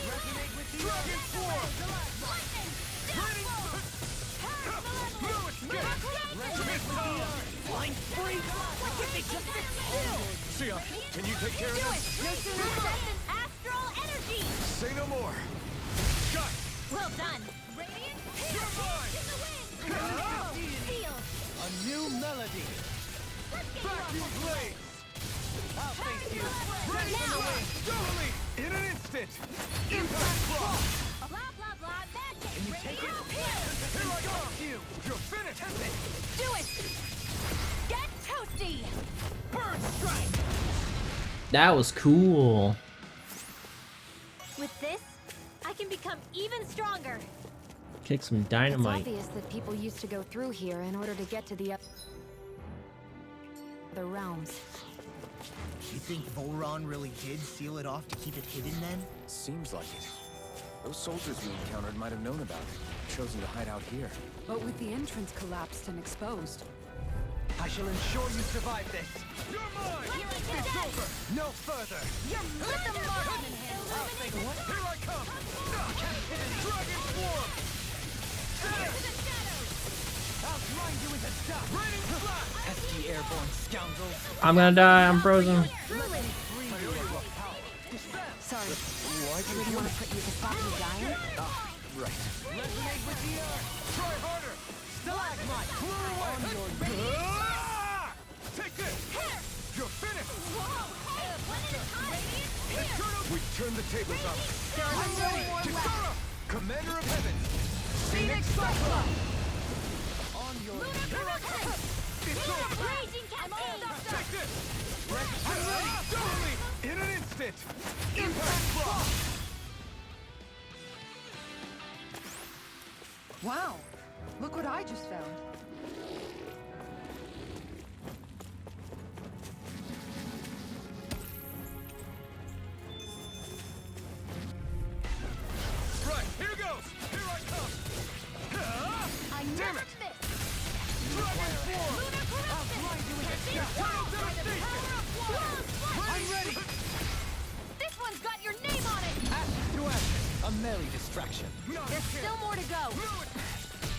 Resonate with the Dragon Swarm! Lightning! No escape! Flying free! Why can't they just sit still? Sia, can you take care of this? No sooner said than astral energy! Say no more. Shut! Well done! Radiant You're mine! in the wind! Steel! A new melody! Vacuum blades! I'll face you! Ready for the win! Totally! In an instant! Impact block! Blah blah blah magic! Can you take it? Here I go! You're finished! Do it! Get toasty! Bird strike! That was cool. With this, I can become even stronger. Kick some It's dynamite. obvious that people used to go through here in order to get to the other realms. You think Volron really did seal it off to keep it hidden then? Seems like it. Those soldiers we encountered might have known about it, chosen to hide out here. But with the entrance collapsed and exposed, I shall ensure you survive this! You're mine! It's over! No further! Let the marksman handle I'll say what? Here I come! Dragon Swarm! I'll grind you into dust! Raining flash! Pesky airborne scoundrels! I'm gonna die. I'm frozen. Truly! Sorry. I really want to put you to stop you dying. Right. Resonate with the earth! Try harder! Stalagmite! Clear away! Take this! You're finished! We turn the tables on. There are still more left. Commander of Heaven! Phoenix Cyclone! On your It's over! Take this! I'm ready! Totally! In an instant! Impact block! Wow! Look what I just found. Right, here goes! Here I come! Damn it! Dragon form! I'll blind you with a Eternal devastation! I'm ready! This one's got your name on it! Ashes to ashes. A merry distraction. There's still more to go.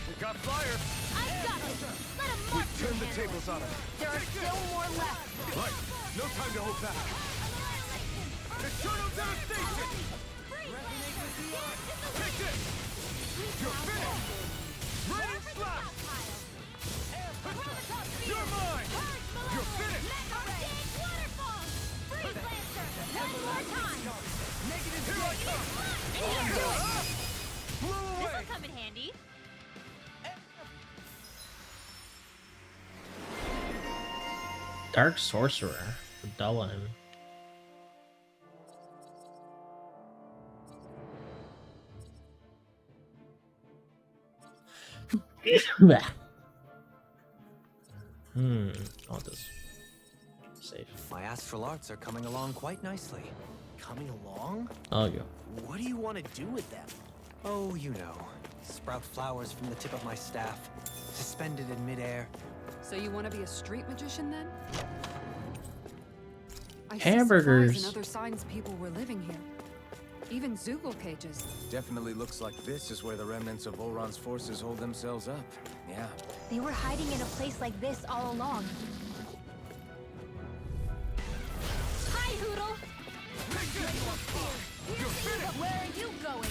We got fire! I got it! Let him We mark turn the tables on him! There are still more left. Right, no time to hold back! Eternal devastation! Resonate with the earth! Take this! You're finished! Raining slash! You're mine! You're finished! Negative here I come! Blow away! This'll come in handy. Dark Sorcerer. Dullin. I'll just save. My astral arts are coming along quite nicely. Coming along? I'll go. What do you want to do with them? Oh, you know. Sprout flowers from the tip of my staff, suspended in midair. So you want to be a street magician then? I Hamburgers. see supplies and other signs people were living here. Even Zoogle cages. Definitely looks like this is where the remnants of Volron's forces hold themselves up. Yeah. They were hiding in a place like this all along. Hi, Hoodle! Where are you going?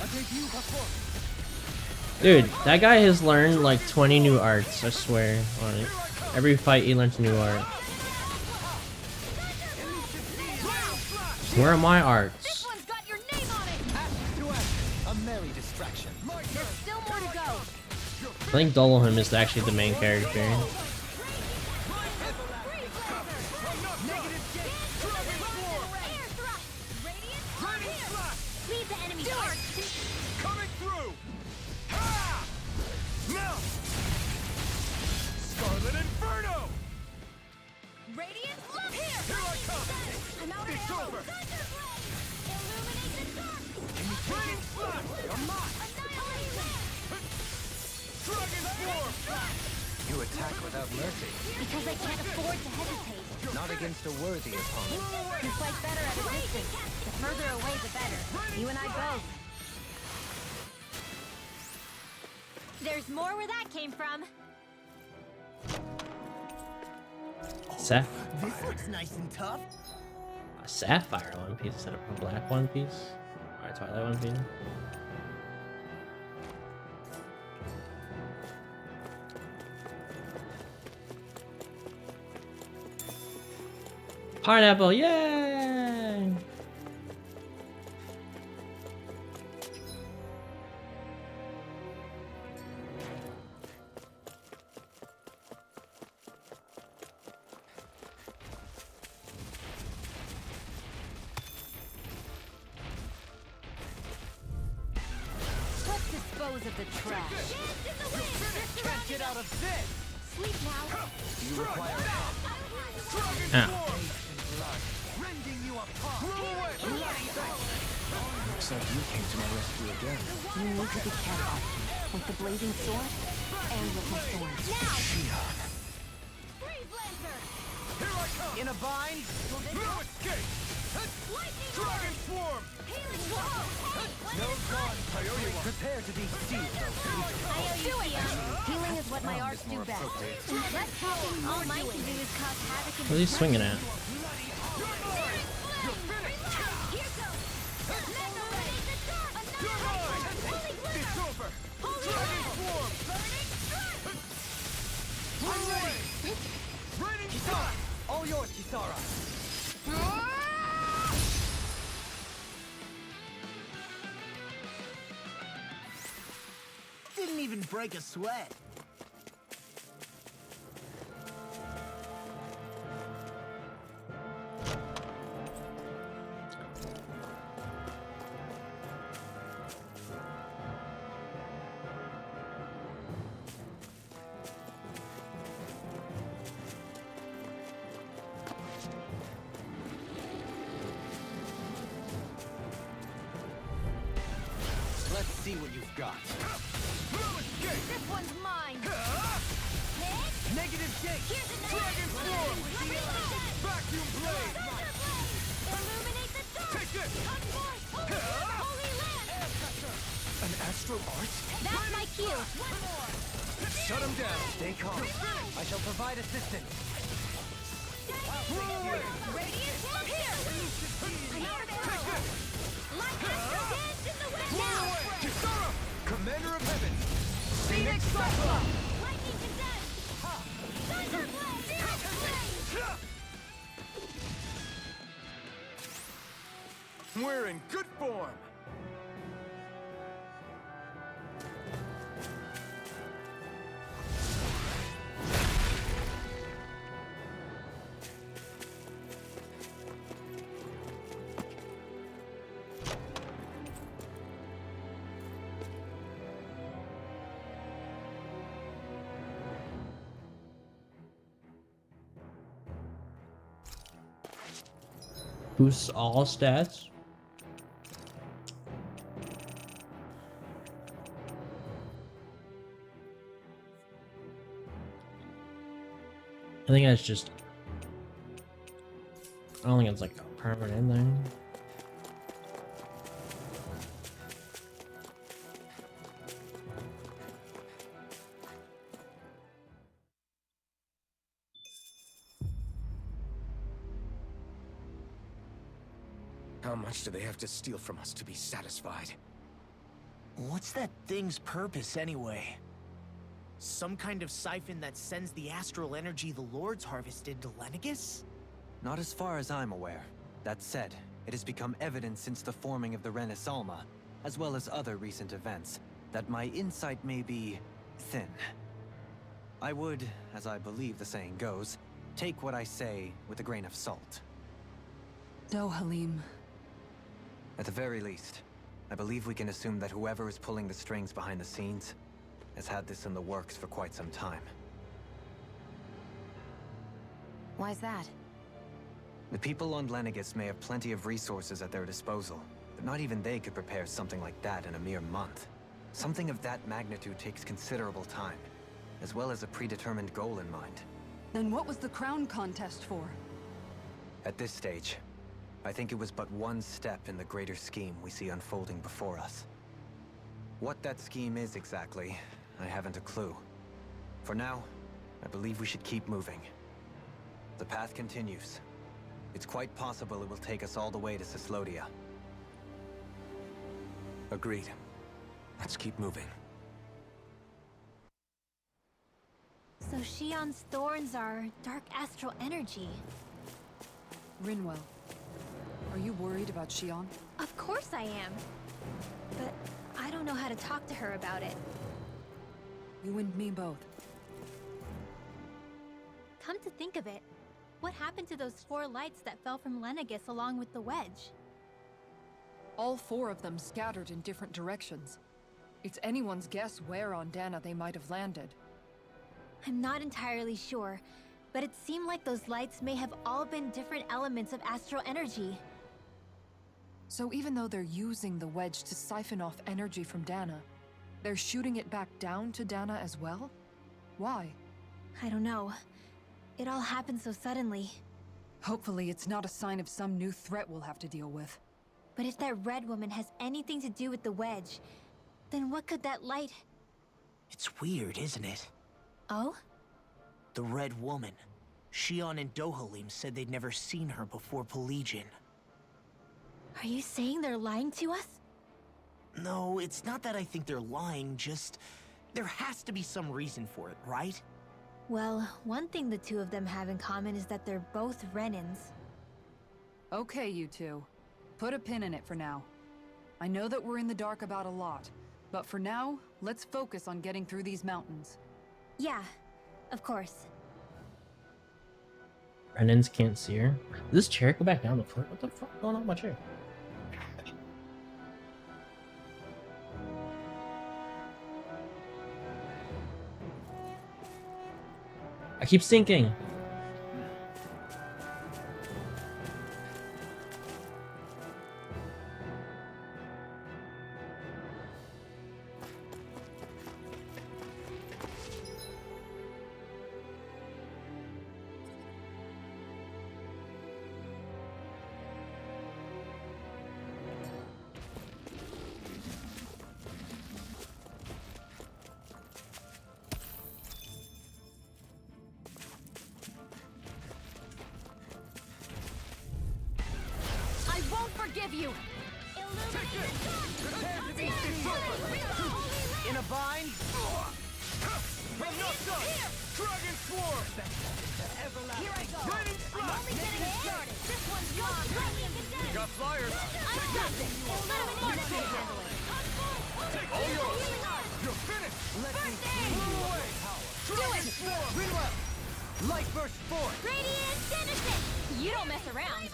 Dude, that guy has learned like 20 new arts, I swear on it. Every fight he learns new art. Where are my arts? This one's got your name on it! Ashes to ashes. A merry distraction. There's still more to go. I think Dullin is actually the main character. Leave the enemy's arc. Coming through! Ha! Now! Scarlet Inferno! Radiant, look here! Here I come! It's over! Raining slash! Dragon form! You attack without mercy. Because I can't afford to hesitate. Not against a worthy opponent. You fight better at a distance. The further away, the better. You and I both. There's more where that came from. This looks nice and tough. A sapphire one piece instead of a black one piece. Alright, Twilight one piece. Pineapple, yay! Let's dispose of the trash. Can't get out of this! Sleep now. You require Ah. Rending you apart! Looks like you came to my rescue again. You need to be careful. With the blazing sword and with my thorns. Here I come! In a bind? No escape! Dragon swarm! No God, Coyote. Prepare to be sealed, Healing is what my arts do best. All mine can do is cause havoc in What are you swinging at? Kisara! All yours, Kisara! Didn't even break a sweat. Let's see what you've got. This one's mine. Negative Jake! Here's a Dragon Form! Vacuum Blade! Illuminate the dark. Take this! Unforce holy land. An astral art? That's my cue. One more. Shut him down! Stay calm. I shall provide assistance. Radiant from here. I'm out of arrows. Light astral dance in the wind now. Kisara! Commander of Heaven! Phoenix Cyclone. Lightning condensed. Thunderblade. Phoenix Blade. We're in good form! Boosts all stats. I think that's just. I don't think it's like a permanent thing. How much do they have to steal from us to be satisfied? What's that thing's purpose, anyway? Some kind of siphon that sends the astral energy the Lords harvested to Lenegis? Not as far as I'm aware. That said, it has become evident since the forming of the Renaissalma, as well as other recent events, that my insight may be thin. I would, as I believe the saying goes, take what I say with a grain of salt. Dohalim. At the very least, I believe we can assume that whoever is pulling the strings behind the scenes has had this in the works for quite some time. Why's that? The people on Lenegis may have plenty of resources at their disposal, but not even they could prepare something like that in a mere month. Something of that magnitude takes considerable time, as well as a predetermined goal in mind. Then what was the crown contest for? At this stage, I think it was but one step in the greater scheme we see unfolding before us. What that scheme is exactly, I haven't a clue. For now, I believe we should keep moving. The path continues. It's quite possible it will take us all the way to Cyslodia. Agreed. Let's keep moving. So Shion's thorns are dark astral energy. Rinwell. Are you worried about Shion? Of course I am. But I don't know how to talk to her about it. You and me both. Come to think of it, what happened to those 4 lights that fell from Lenegis along with the wedge? All 4 of them scattered in different directions. It's anyone's guess where on Dana they might have landed. I'm not entirely sure, but it seemed like those lights may have all been different elements of astral energy. So even though they're using the wedge to siphon off energy from Dana, they're shooting it back down to Dana as well? Why? I don't know. It all happened so suddenly. Hopefully it's not a sign of some new threat we'll have to deal with. But if that red woman has anything to do with the wedge, then what could that light... It's weird, isn't it? Oh? The Red Woman. Shion and Dohalim said they'd never seen her before Pelegion. Are you saying they're lying to us? No, it's not that I think they're lying, just... there has to be some reason for it, right? Well, one thing the two of them have in common is that they're both Renins. Okay, you two. Put a pin in it for now. I know that we're in the dark about a lot, but for now, let's focus on getting through these mountains. Yeah, of course. Renins can't see her. Does this chair go back down the floor? What the fuck is going on with my chair? I keep sinking. I won't forgive you! In a bind? I'm not done! Dragon Swarm! Here I go! Raining I'm Thrust! only getting started! This one's gone! We got flyers! I got this! You can't handle it! All yours! You're finished! Blow away! Dragon Swarm! Rinwell! Light Burst Force! Radiant Denison! You don't mess around.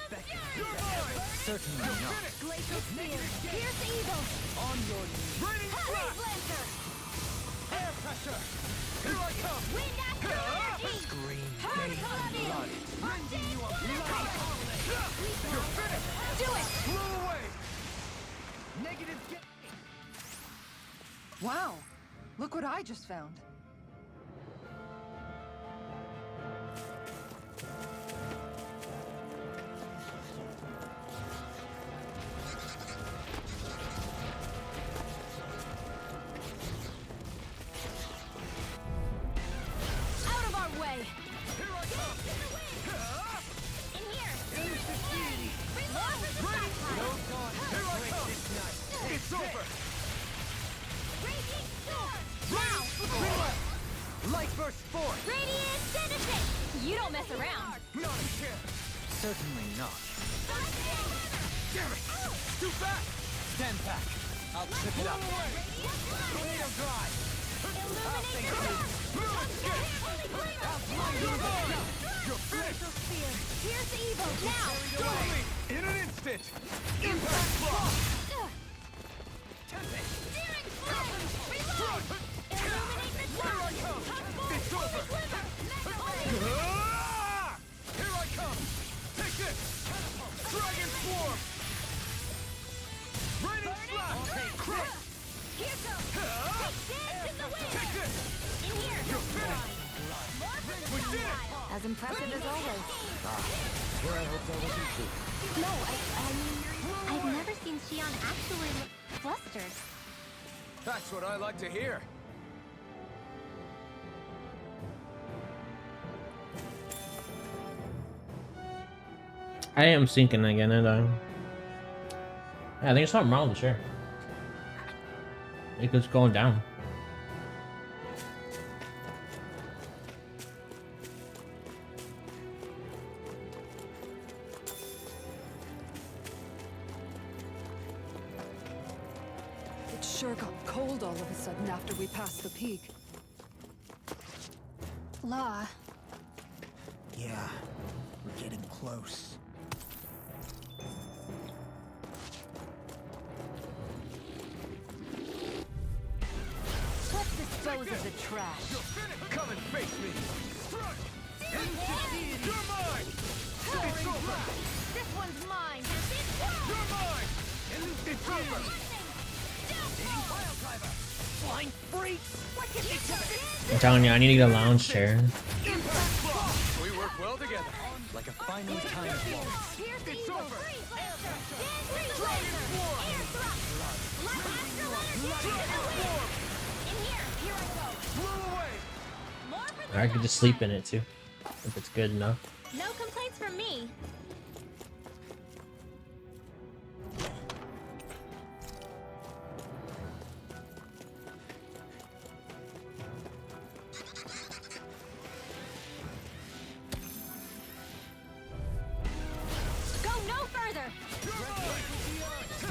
You're mine! Certainly not. Glacial Spear! Pierce Evil! On your knees! Raining Heavy Thrust! Lancer! Air pressure! Here I come! Wind Astral Energy! Scream Hurry, bane Paladin! blood. You're finished! Do it! Blow away! Negative get... Wow! Look what I just found. Out of our way! Here I come! In here! Here I come! It's over! Raging Storm! Rinwell! Light Burst Force! Radiant Denison! You don't mess around. Not a chance! Certainly not. Damn it! Too fast! Stand back! I'll trip it up! Tornado Drive! You're finished! Pierce Evil now! Go me! In an instant! Impact Block! Searing Flame! Reload! Illuminate the dark! It's over! Ah! Here I come! Take this! Dragon Swarm! Raining Slash! Crush! Here goes! Dance in the wind! Take this! In here! You're finished! We did it! As impressive as always. Where I hoped I wasn't too. No, I mean, I've never seen Xion actually look flustered. That's what I like to hear. I am sinking again, and yeah, I think there's something wrong with the chair. It's going down. It sure got cold all of a sudden after we passed the peak. Law, Yeah, we're getting close. Let's dispose of the trash. Come and face me! You're mine! It's over! This one's mine! You're mine! It's over! Flying freaks! What can you do? I'm telling you, I need to get a lounge chair. Impact Block! We work well together. Like a finely timed waltz. Pierce It's Evil! over! Freeze Lancer! Dance Dragon Swarm! Air Thrust! Light Astral Energy! Dragon Swarm! In here I go! Blow away! More for I could just sleep in it too, if it's good enough. no complaints from me.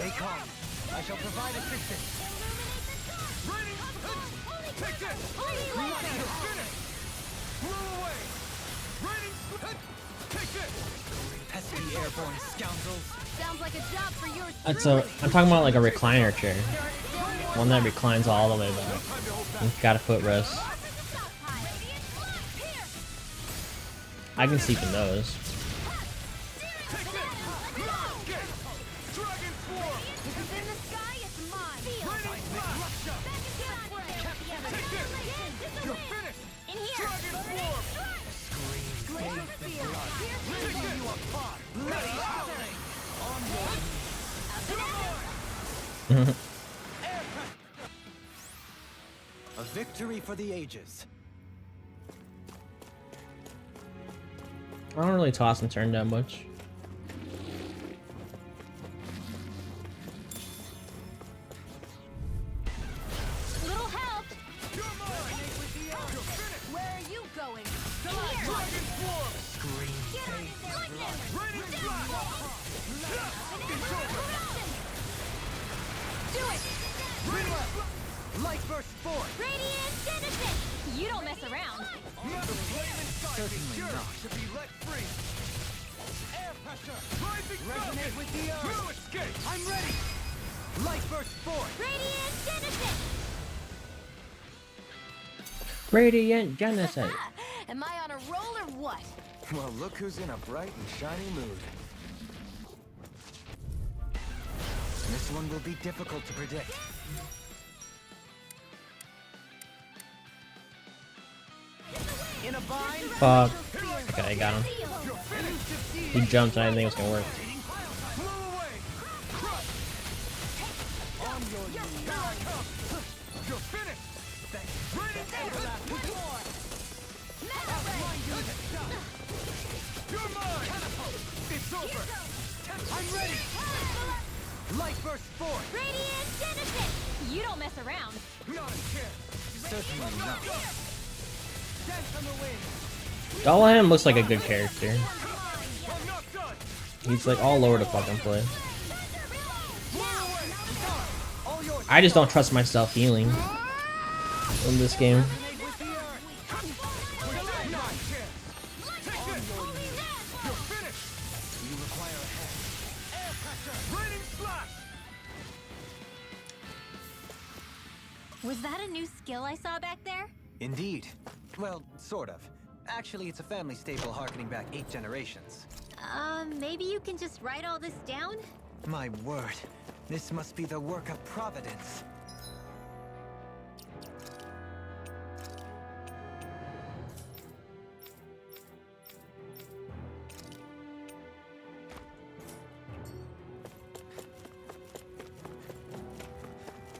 Stay calm. I shall provide assistance. Take this! Finish! Blow away! Take this! Pesky airborne scoundrels. Sounds like a job for your That's I'm talking about like a recliner chair. One that reclines all the way back. You've got a footrest. I can sleep in those. A victory for the ages. I don't really toss and turn that much. little help. Where are you going? Do it! Light burst forth. Radiant Genesis! You don't mess around. Certainly not. To be let free. Air pressure. Rising Resonate with the earth. No escape. I'm ready. Light burst forth. Radiant Genesis! Radiant Genesis. Am I on a roll or what? Well, look who's in a bright and shiny mood. This one will be difficult to predict. In a bind. Fuck. Okay, I got him. He jumped and I didn't think it was gonna work. Blow away. Crush. On your knees. Here I come. You're finished. You're mine. It's over. I'm ready. Light burst forth. Radiant Genesis! You don't mess around. Not a chance. Certainly not. Dance on the wind. Dullahan looks like a good character. I'm not done. He's like all over the fucking place. All yours. I just don't trust myself healing in this game. Resonate with the earth. Not a chance. Take this. You're finished. You require a hand. Air pressure. Raining slash. Was that a new skill I saw back there? Indeed. Well, sort of. Actually, it's a family staple harkening back 8 generations. Maybe you can just write all this down? My word. This must be the work of Providence.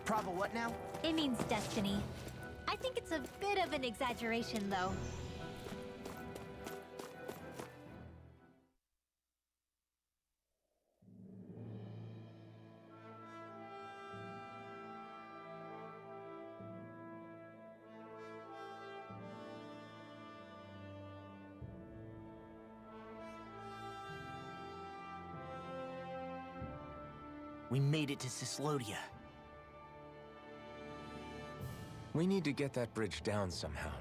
Prava what now? It means destiny. I think it's a bit of an exaggeration, though. We made it to Cyslodia. We need to get that bridge down somehow.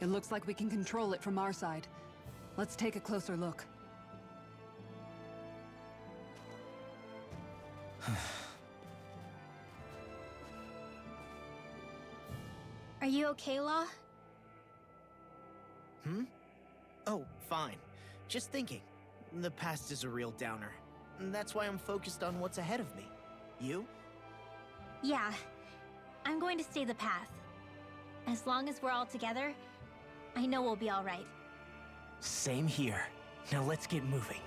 It looks like we can control it from our side. Let's take a closer look. Are you okay, Law? Hmm? Oh, fine. Just thinking. The past is a real downer. And that's why I'm focused on what's ahead of me. You? Yeah. I'm going to stay the path. As long as we're all together, I know we'll be all right. Same here. Now let's get moving.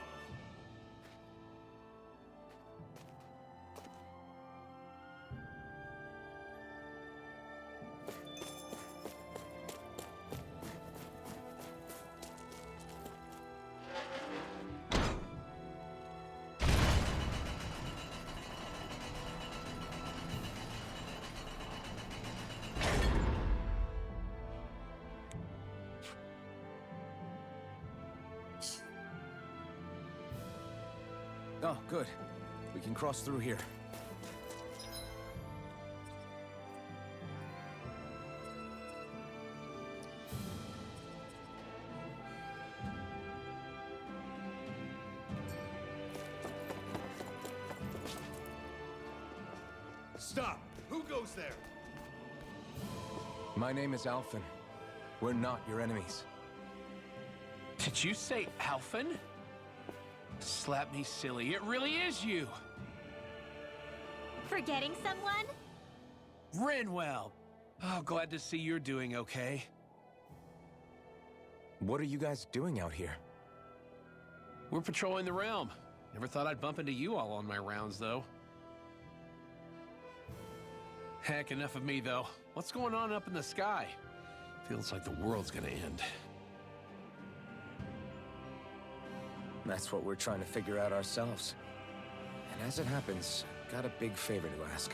Oh, good. We can cross through here. Stop! Who goes there? My name is Alphen. We're not your enemies. Did you say Alphen? Slap me silly, it really is you! Forgetting someone? Rinwell! Oh, glad to see you're doing okay. What are you guys doing out here? We're patrolling the realm. Never thought I'd bump into you all on my rounds, though. Heck, enough of me, though. What's going on up in the sky? Feels like the world's gonna end. That's what we're trying to figure out ourselves. And as it happens, got a big favor to ask.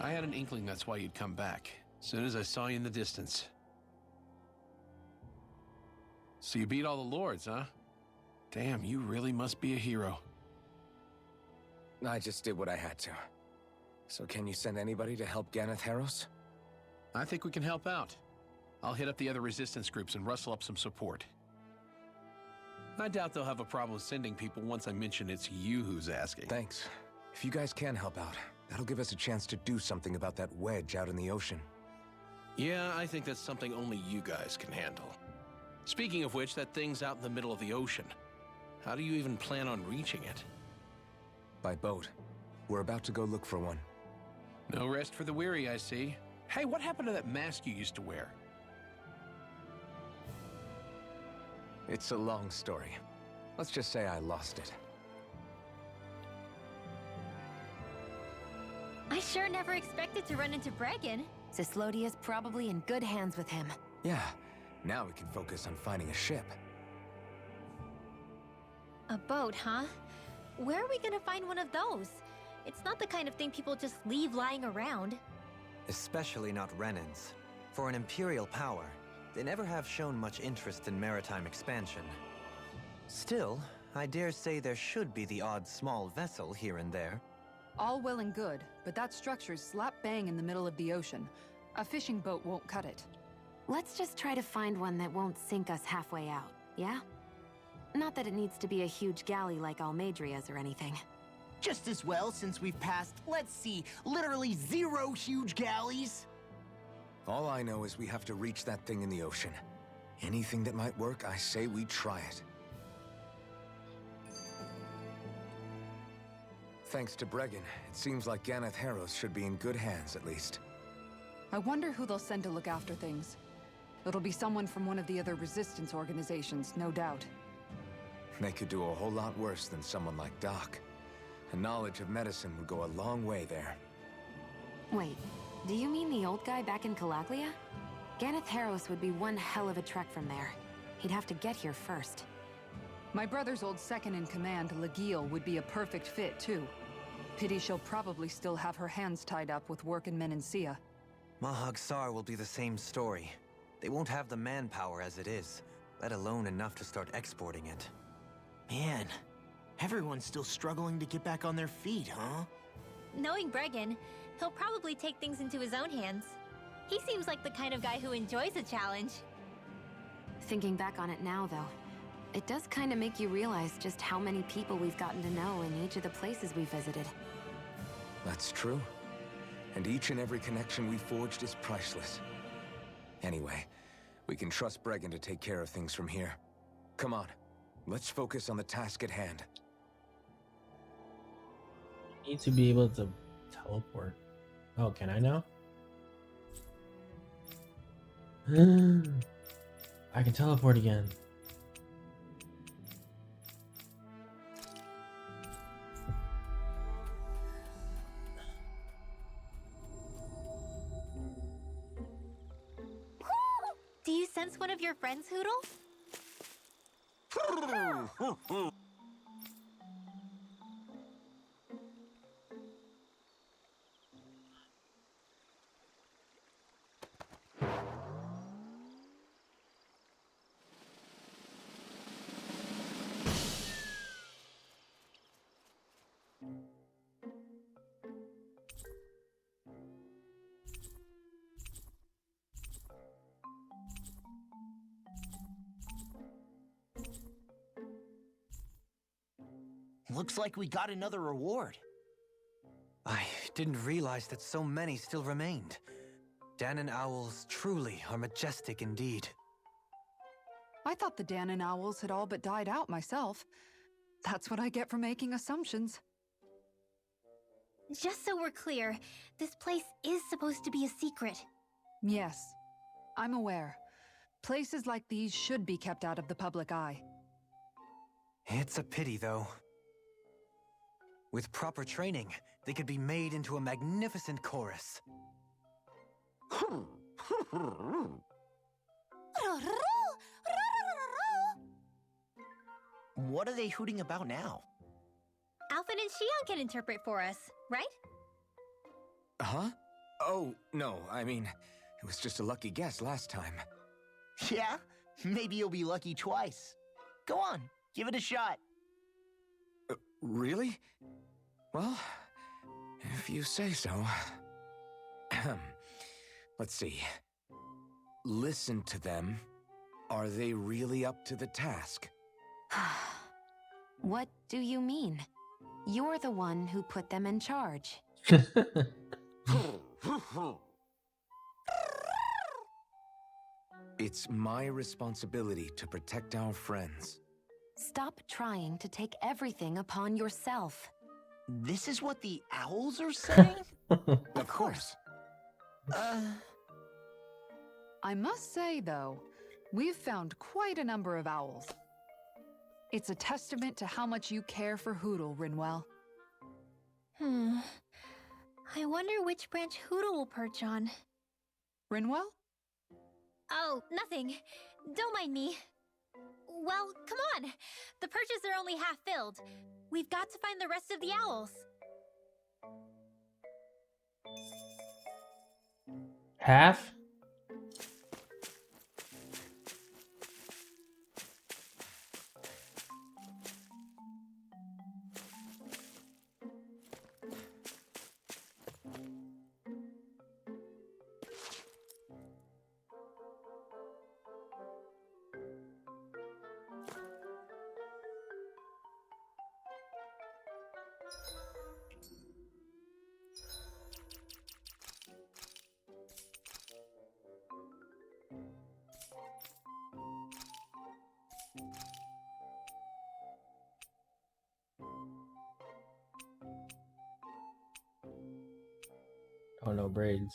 I had an inkling that's why you'd come back. Soon as I saw you in the distance. So you beat all the lords, huh? Damn, you really must be a hero. I just did what I had to. So can you send anybody to help Ganeth Heros? I think we can help out. I'll hit up the other resistance groups and rustle up some support. I doubt they'll have a problem sending people once I mention it's you who's asking. Thanks. If you guys can help out, that'll give us a chance to do something about that wedge out in the ocean. Yeah, I think that's something only you guys can handle. Speaking of which, that thing's out in the middle of the ocean. How do you even plan on reaching it? By boat. We're about to go look for one. No rest for the weary, I see. Hey, what happened to that mask you used to wear? It's a long story. Let's just say I lost it. I sure never expected to run into Bregan. Cyslodia's probably in good hands with him. Yeah. Now we can focus on finding a ship. A boat, huh? Where are we gonna find one of those? It's not the kind of thing people just leave lying around. Especially not Renans. For an Imperial power, they never have shown much interest in maritime expansion. Still, I dare say there should be the odd small vessel here and there. All well and good, but that structure's slap bang in the middle of the ocean. A fishing boat won't cut it. Let's just try to find one that won't sink us halfway out, yeah? Not that it needs to be a huge galley like Almeidria's or anything. Just as well, since we've passed, let's see, literally 0 huge galleys. All I know is we have to reach that thing in the ocean. Anything that might work, I say we try it. Thanks to Bregan, it seems like Ganeth Heros should be in good hands, at least. I wonder who they'll send to look after things. It'll be someone from one of the other resistance organizations, no doubt. They could do a whole lot worse than someone like Doc. A knowledge of medicine would go a long way there. Wait, do you mean the old guy back in Calaglia? Ganeth Heros would be one hell of a trek from there. He'd have to get here first. My brother's old second-in-command, Legil, would be a perfect fit, too. Pity she'll probably still have her hands tied up with work in Menancia. Mahag Saar will be the same story. They won't have the manpower as it is, let alone enough to start exporting it. Man, everyone's still struggling to get back on their feet, huh? Knowing Bregan, he'll probably take things into his own hands. He seems like the kind of guy who enjoys a challenge. Thinking back on it now, though, it does kind of make you realize just how many people we've gotten to know in each of the places we visited. That's true. And each and every connection we forged is priceless. Anyway, we can trust Bregan to take care of things from here. Come on, let's focus on the task at hand. You need to be able to teleport. Oh, can I now? I can teleport again. Do you sense one of your friends, Hootle? Looks like we got another reward. I didn't realize that so many still remained. Dahnan owls truly are majestic indeed. I thought the Dahnan owls had all but died out myself. That's what I get for making assumptions. Just so we're clear, this place is supposed to be a secret. Yes, I'm aware. Places like these should be kept out of the public eye. It's a pity, though. With proper training, they could be made into a magnificent chorus. What are they hooting about now? Alphen and Xion can interpret for us, right? Huh? Oh, no, I mean, it was just a lucky guess last time. Yeah? Maybe you'll be lucky twice. Go on, give it a shot. Really? Well, if you say so. Let's see. Listen to them. Are they really up to the task? What do you mean? You're the one who put them in charge. It's my responsibility to protect our friends. Stop trying to take everything upon yourself. This is what the owls are saying? Of course. I must say, though, we've found quite a number of owls. It's a testament to how much you care for Hootle, Rinwell. I wonder which branch Hootle will perch on. Rinwell? Oh, nothing. Don't mind me. Well, come on. The perches are only half filled. We've got to find the rest of the owls. Half? Oh no, braids.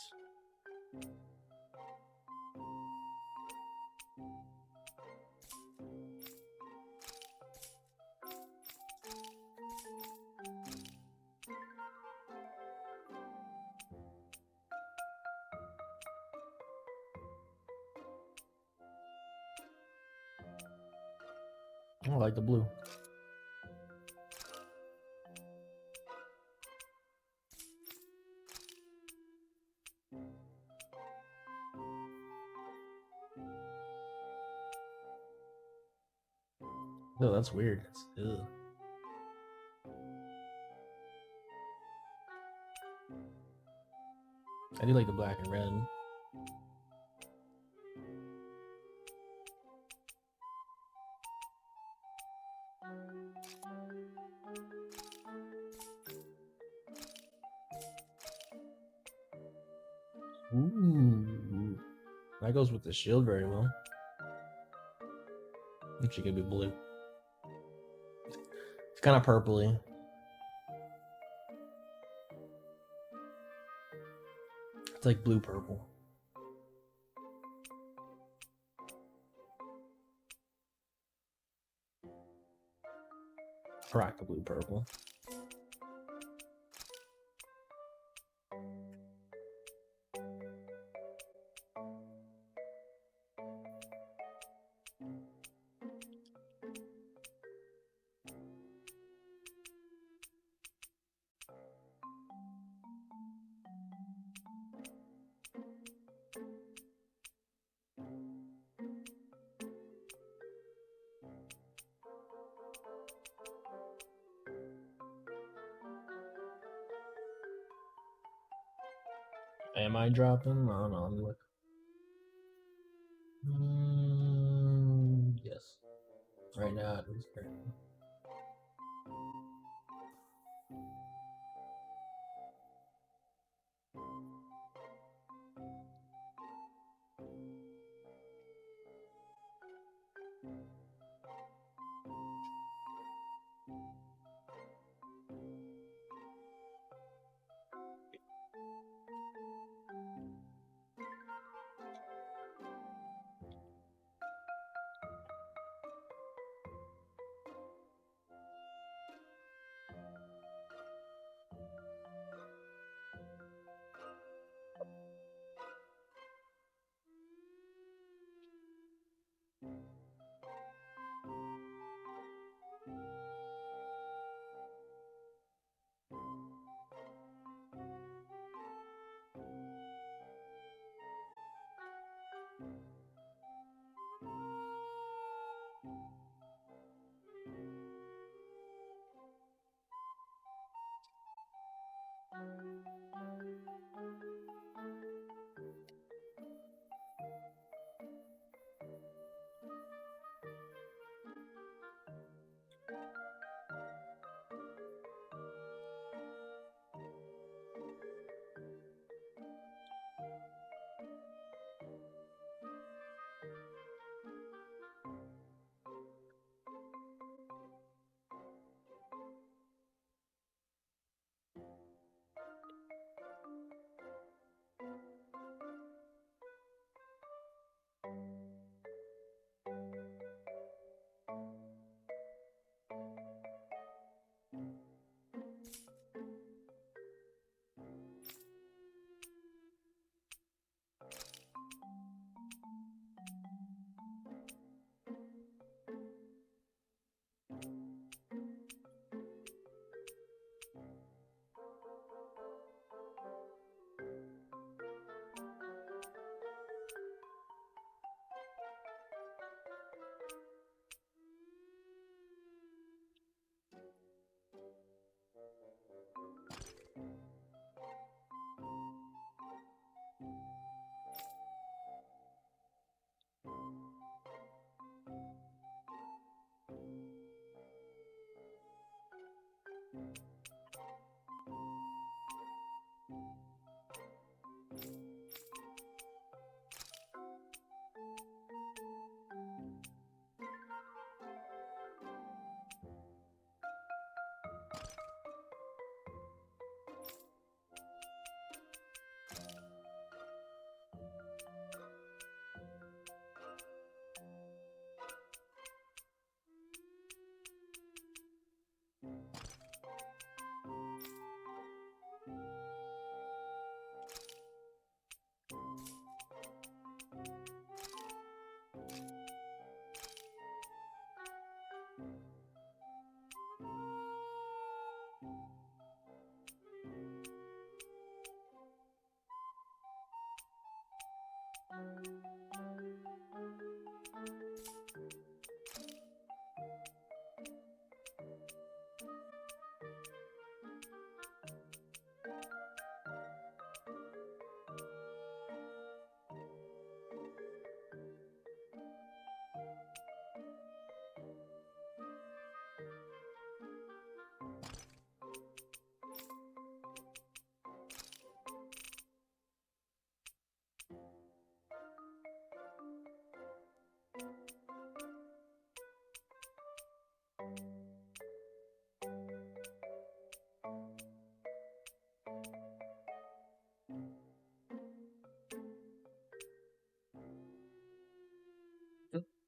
I like the blue. Oh, that's weird. Ugh. I do like the black and red. Ooh, that goes with the shield very well. She could be blue. It's kind of purpley. It's like blue purple. Rock the blue purple. Am I dropping? I don't know. Let me look. Yes. Right now it is great.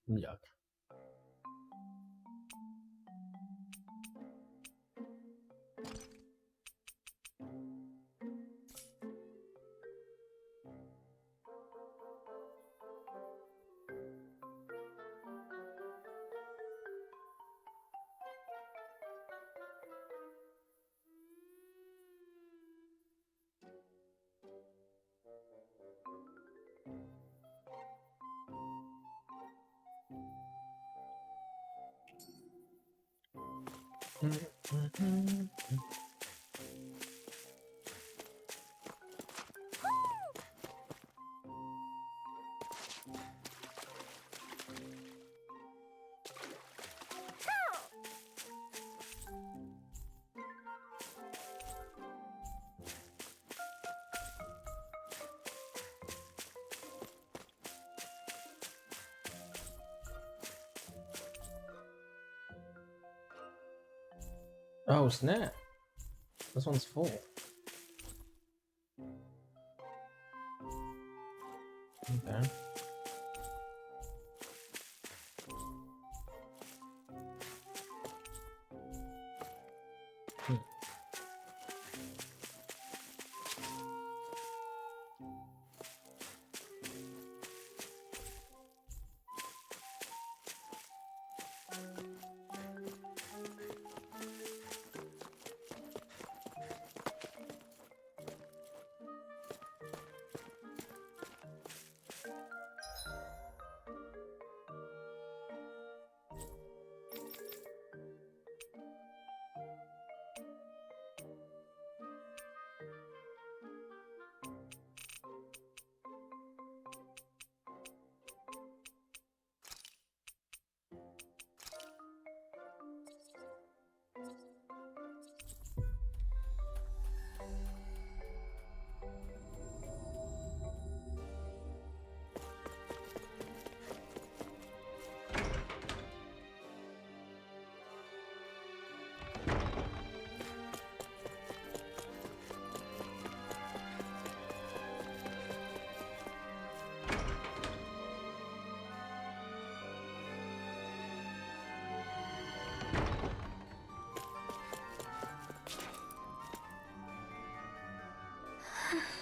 Yuck. Oh snap! This one's full. Okay.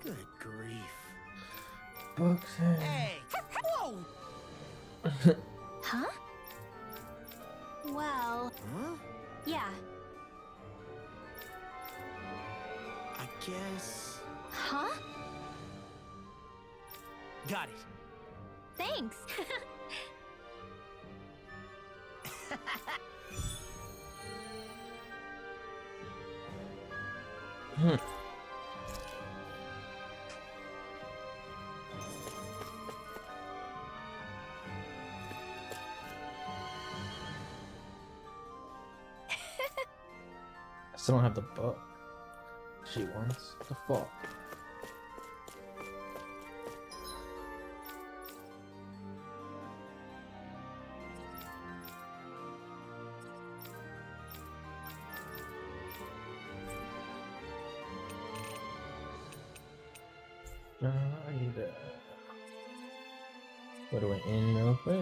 Good grief. Books. Hey! Whoa! Huh? Well, Huh? yeah. I guess... Huh? Got it. Thanks. I still don't have the book she wants. The fuck? I need to... What do I in real quick?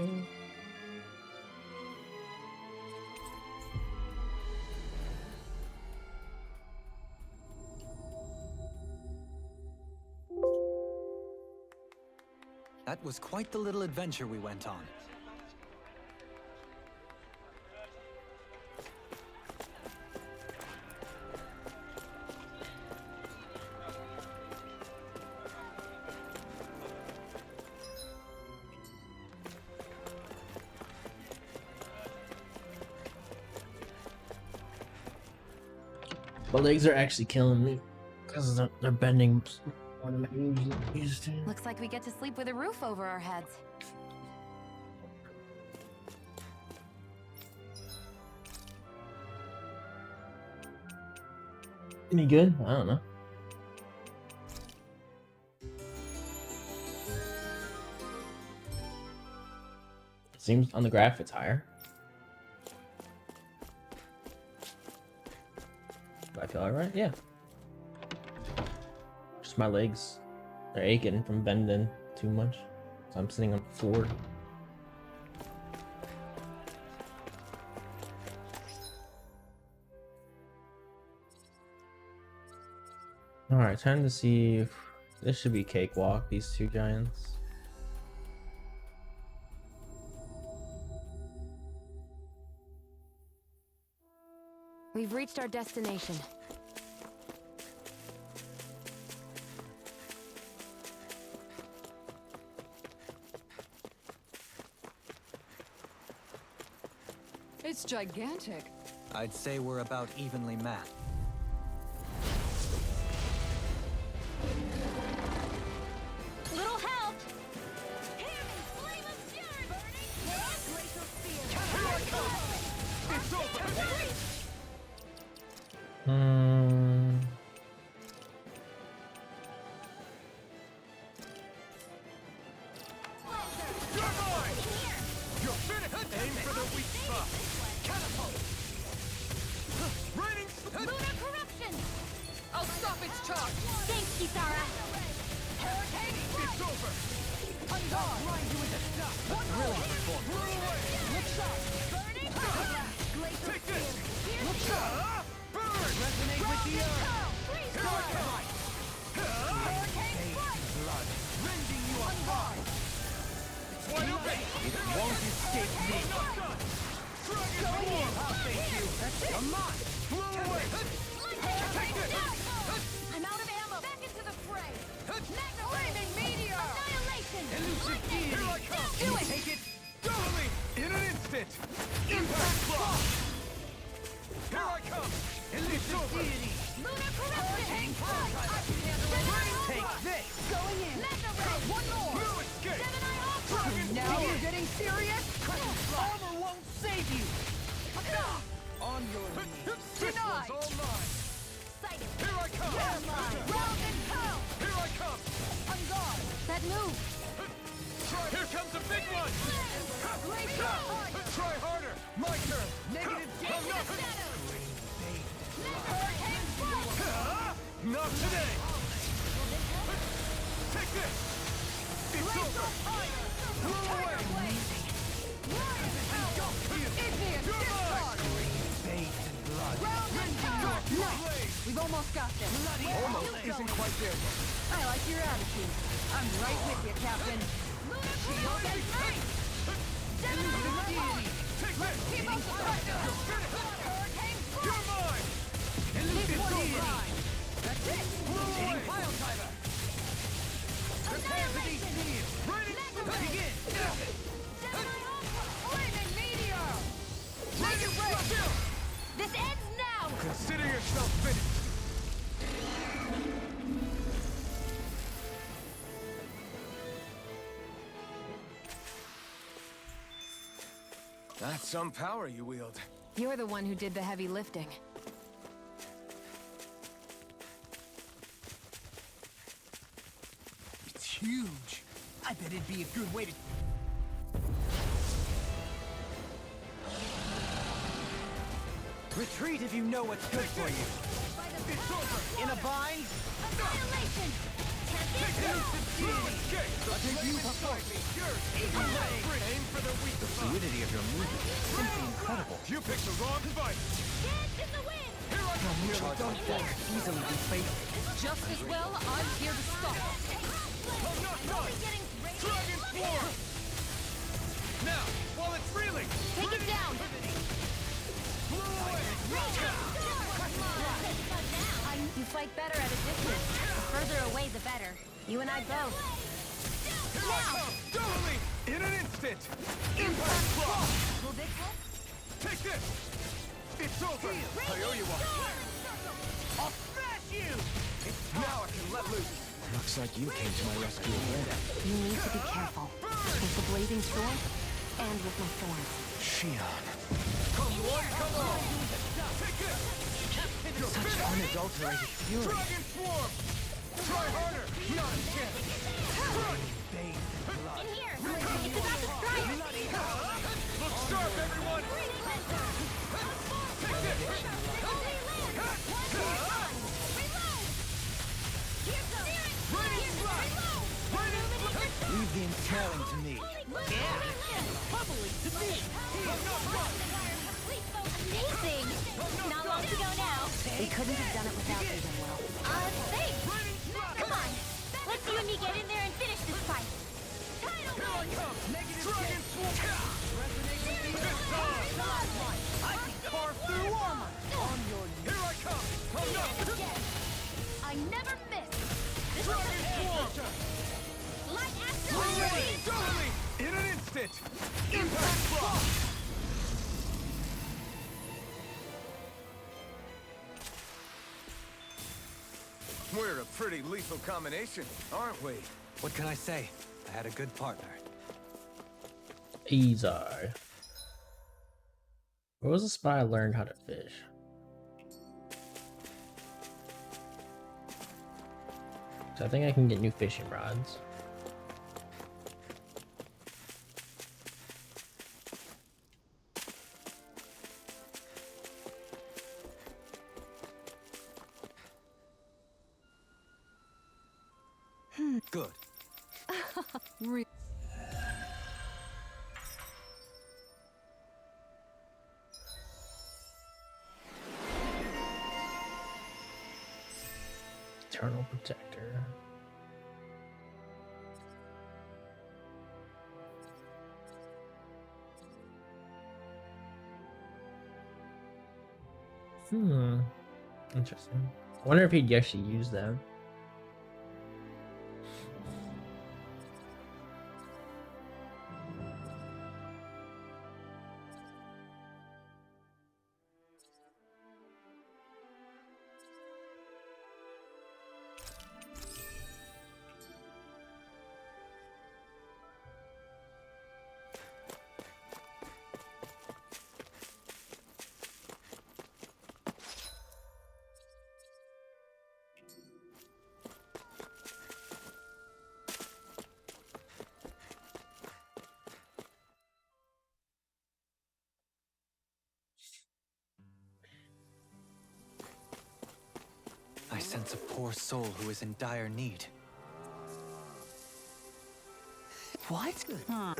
That was quite the little adventure we went on. My legs are actually killing me because they're bending more than I usually used to. Looks like we get to sleep with a roof over our heads. Any good? I don't know. Seems on the graph it's higher. Do I feel alright? Yeah. Just my legs. They're aching from bending too much. So I'm sitting on the floor. Alright, time to see if this should be cakewalk, these two giants. We've reached our destination. It's gigantic. I'd say we're about evenly matched. Little help! Aim for the weak spot. Catapult. Raining its charge! Thanks, Kisara. Hurricane It's over! on guard! Grind you into dust! One Thrilling performance. Look sharp! Burning power! Glacial Take this! spear! Look sharp! Burn! Resonate with the earth! Freeze Here I fire! come! Hurricane strike! Blood rending you On guard! It's wide open! It won't escape me. I'm not done! Dragon Going in! Form! I'll thank you! You're mine! Blow away! Take this! I'm out of ammo! Back into the fray! Flaming meteor! Annihilation! Elusive deity! Here I come! Do it! Take it! Totally! In an instant! Impact block! Here I come! Elusive deity! Lunar corruption! Take this! Going in! One more! No escape! Gemini Ultra! Dragon Now Form! you're getting serious? Armor won't save you! On your knees! This Denied! one's all mine! Sighted. Here I come! Round and pound! Here I come! On guard! That move! Here comes the big one! Try harder! My turn! Negative I'm not... Hurricane strike! Not today! Take this! It's over! Blow away! Igneous You're discharge! Faith and blood. Round and pound! Nice! We've almost got this. Almost isn't quite there yet. I like your attitude. I'm right with you, Captain. Shield and strength! Gemini deity! Take this! Keep up the pressure! Hurricane You're strike! mine! This one's mine! That's it! Blow away! Pile driver. Annihilation! Ready? Begin! Gemini Ultra! Flaming meteor! Make it rain! This ends now! Consider yourself finished! That's some power you wield. You're the one who did the heavy lifting. It's huge. I bet it'd be a good way to... Retreat if you know what's good for you. It's over! In a bind? Annihilation! Take this! Through escape! The flame inside me! Yours! Aim for the weak spot! Fluidity of your movement is simply incredible. You picked the wrong fight! Dance in the wind! Here I come! Don't fall. Easily be fatal. Just as well, I'm here to stop. I'm not done! Getting ready. Dragon Form! Now, while it's reeling! Take it down! Blow away! You fight better at a distance. The further away, the better. You and I both. Here I come! Totally! In an instant! Impact block! Will this help? Take this! It's over! I owe you one! I'll smash you! Now I can let loose! Looks like you came to my rescue again. You need to be careful. With the blazing sword, and with my thorns. Shion. Come one, come all! Take this! You're Such finished! unadulterated fury. Dragon Form! Try harder! Not a chance! Bathed in blood. In here! It's about to strike! Look sharp, everyone! Take this! Leave the impaling to me. Amazing! Not long to go now. They couldn't have done it without you, Will. Thanks! Come on! Let's you and me get in there and finish this fight! Here I come! Dragon Form! I can carve through armor. On your knees. Here I come! I'm not... I never miss! Dragon Form! Light We're ready! Totally! In an instant! Impact block! We're a pretty lethal combination, aren't we? What can I say? I had a good partner. Izar. Where was the spot I learned how to fish? So I think I can get new fishing rods. Good. Eternal Protector. Interesting. I wonder if he'd actually use that. I sense a poor soul who is in dire need. What? Yeah.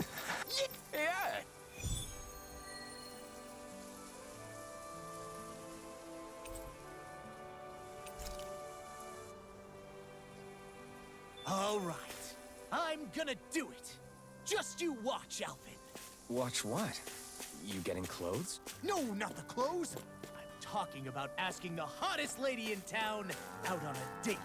All right. I'm gonna do it. Just you watch, Alvin. Watch what? You getting clothes? No, not the clothes. I'm talking about asking the hottest lady in town out on a date.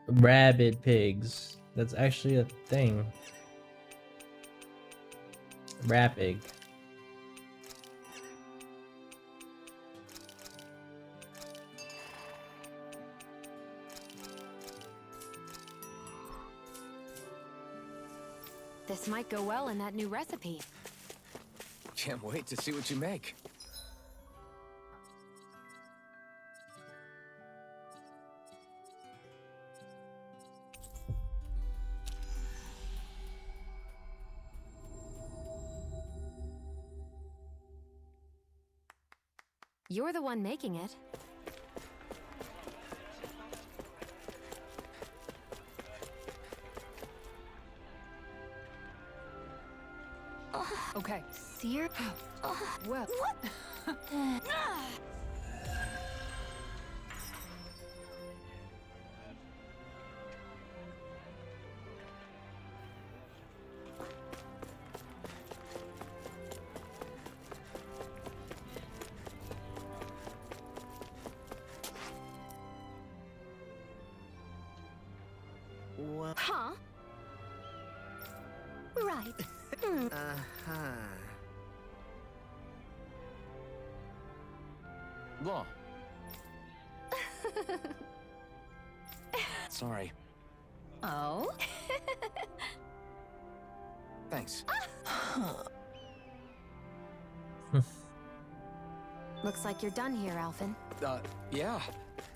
Rabid pigs. That's actually a thing. Rapig. This might go well in that new recipe. Can't wait to see what you make. You're the one making it. Okay. Seer? Well. What? What? Huh? Right. Law. Sorry. Oh? Thanks. Looks like you're done here, Alvin. Yeah.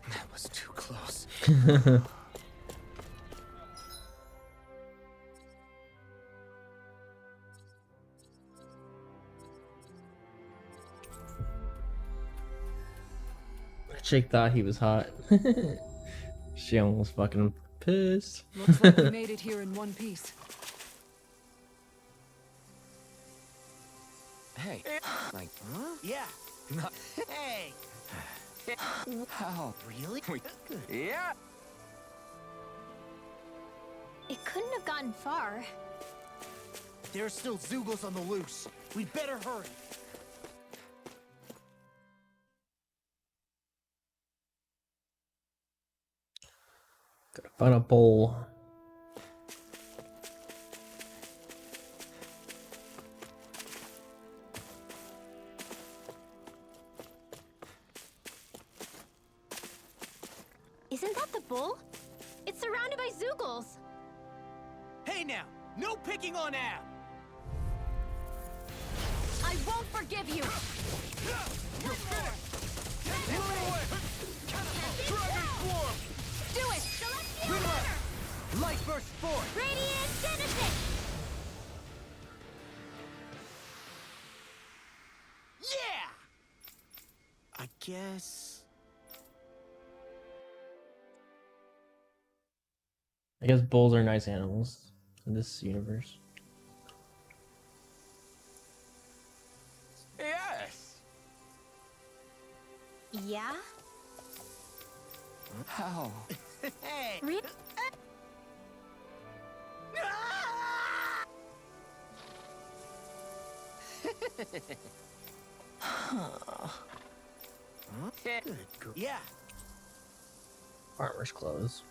That was too close. Chick thought he was hot. She almost fucking pissed. Looks like we made it here in one piece. Hey. Like, huh? Yeah. Not. Hey. How? Really? Yeah. It couldn't have gotten far. There's still Zeugles on the loose. We'd better hurry. Gotta find a bowl. Isn't that the bull? It's surrounded by Zeugles. Hey now, no picking on Ab. I won't forgive you! You're finished! Run away! Dragon form! Do it! Light burst forth! Radiant Genesis! Yeah! I guess... I guess bulls are nice animals in this universe. Yes! Yeah? How? Hey! Re- Good. Yeah. Farmer's clothes.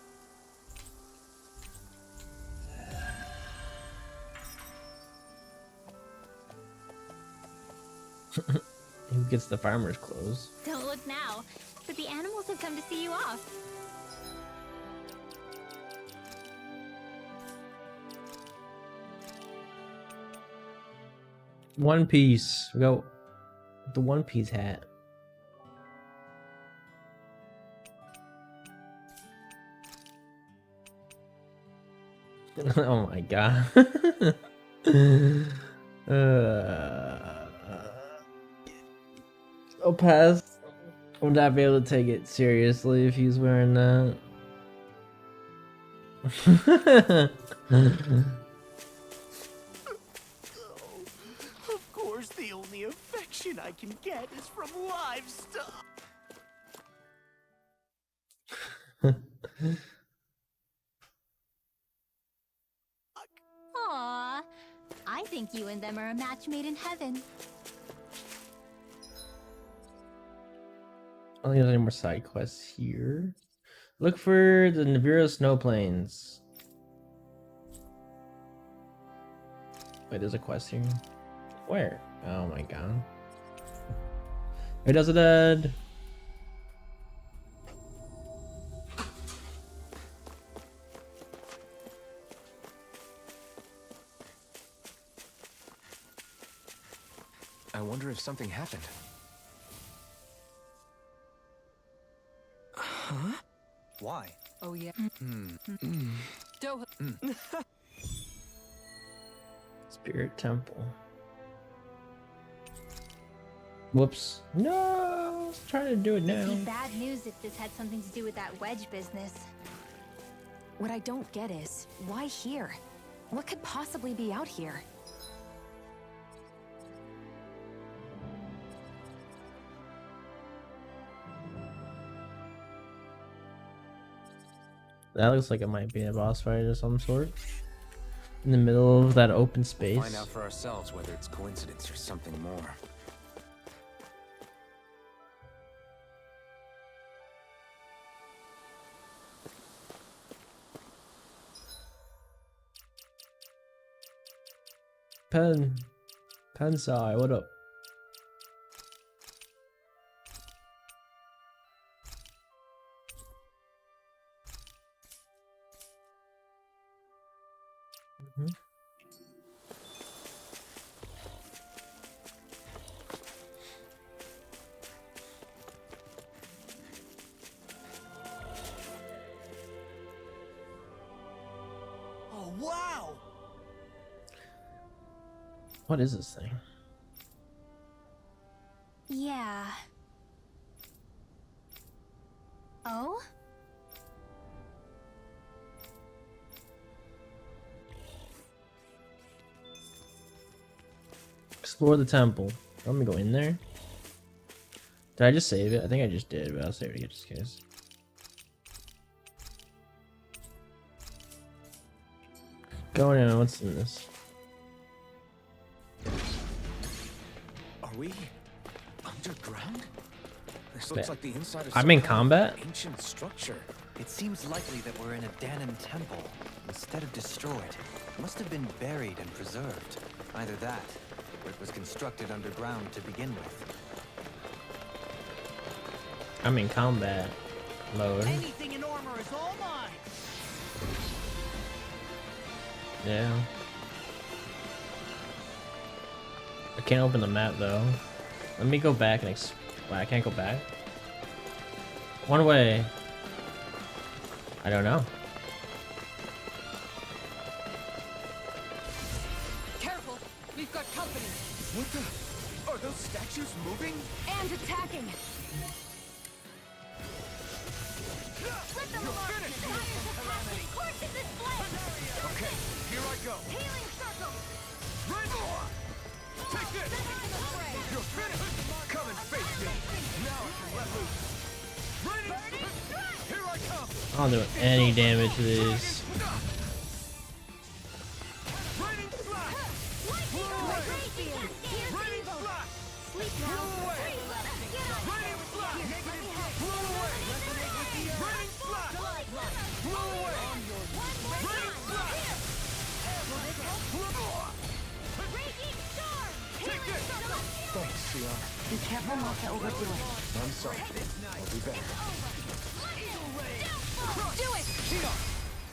Who gets the farmer's clothes? Don't look now, but the animals have come to see you off. One Piece. We got the One Piece hat. Oh my god. I'll pass. I would not be able to take it seriously if he was wearing that. Of course, the only affection I can get is from livestock. Aww. I think you and them are a match made in heaven. I don't think there's any more side quests here. Look for the Nibiru snow plains. Wait, there's a quest here. Where? Oh my god. It does it dead. I wonder if something happened. Huh? Why? Oh yeah. Doha. Spirit Temple. Whoops. No, I was trying to do it now. It'd be bad news if this had something to do with that wedge business. What I don't get is, why here? What could possibly be out here? That looks like it might be a boss fight of some sort. In the middle of that open space. Find out for ourselves whether it's coincidence or something more. Pensai, what up? Oh, wow! What is this thing? Yeah. Oh? Explore the temple. Let me go in there. Did I just save it? I think I just did, but I'll save it again just in case. Going in. What's in this? Are we underground? This Wait, looks like the inside of I'm some in kind of combat? ancient structure. It seems likely that we're in a Danim temple, instead of destroyed. It must have been buried and preserved. Either that, or it was constructed underground to begin with. I'm in combat mode. Anything in armor is all mine! Yeah. I can't open the map though. Let me go back and wait, I can't go back? One way. I don't know. Careful! We've got company! What the? Are those statues moving? And attacking! Let them alone! Course in this flame! Okay, here I go. Healing circle! Take this! You're finished! Come and face me! Now I can let loose! Raining strike! Here I come! I don't do any damage to these. Raining slash! Blow away! Raining slash! Sleep Blow now! away! Raining slash! Blow away! Raining slash! Blow away! Raining slash! Raging storm! Take this! Thanks, Sion. Be careful not to overdo it. I'm sorry. I'll be back. Do it!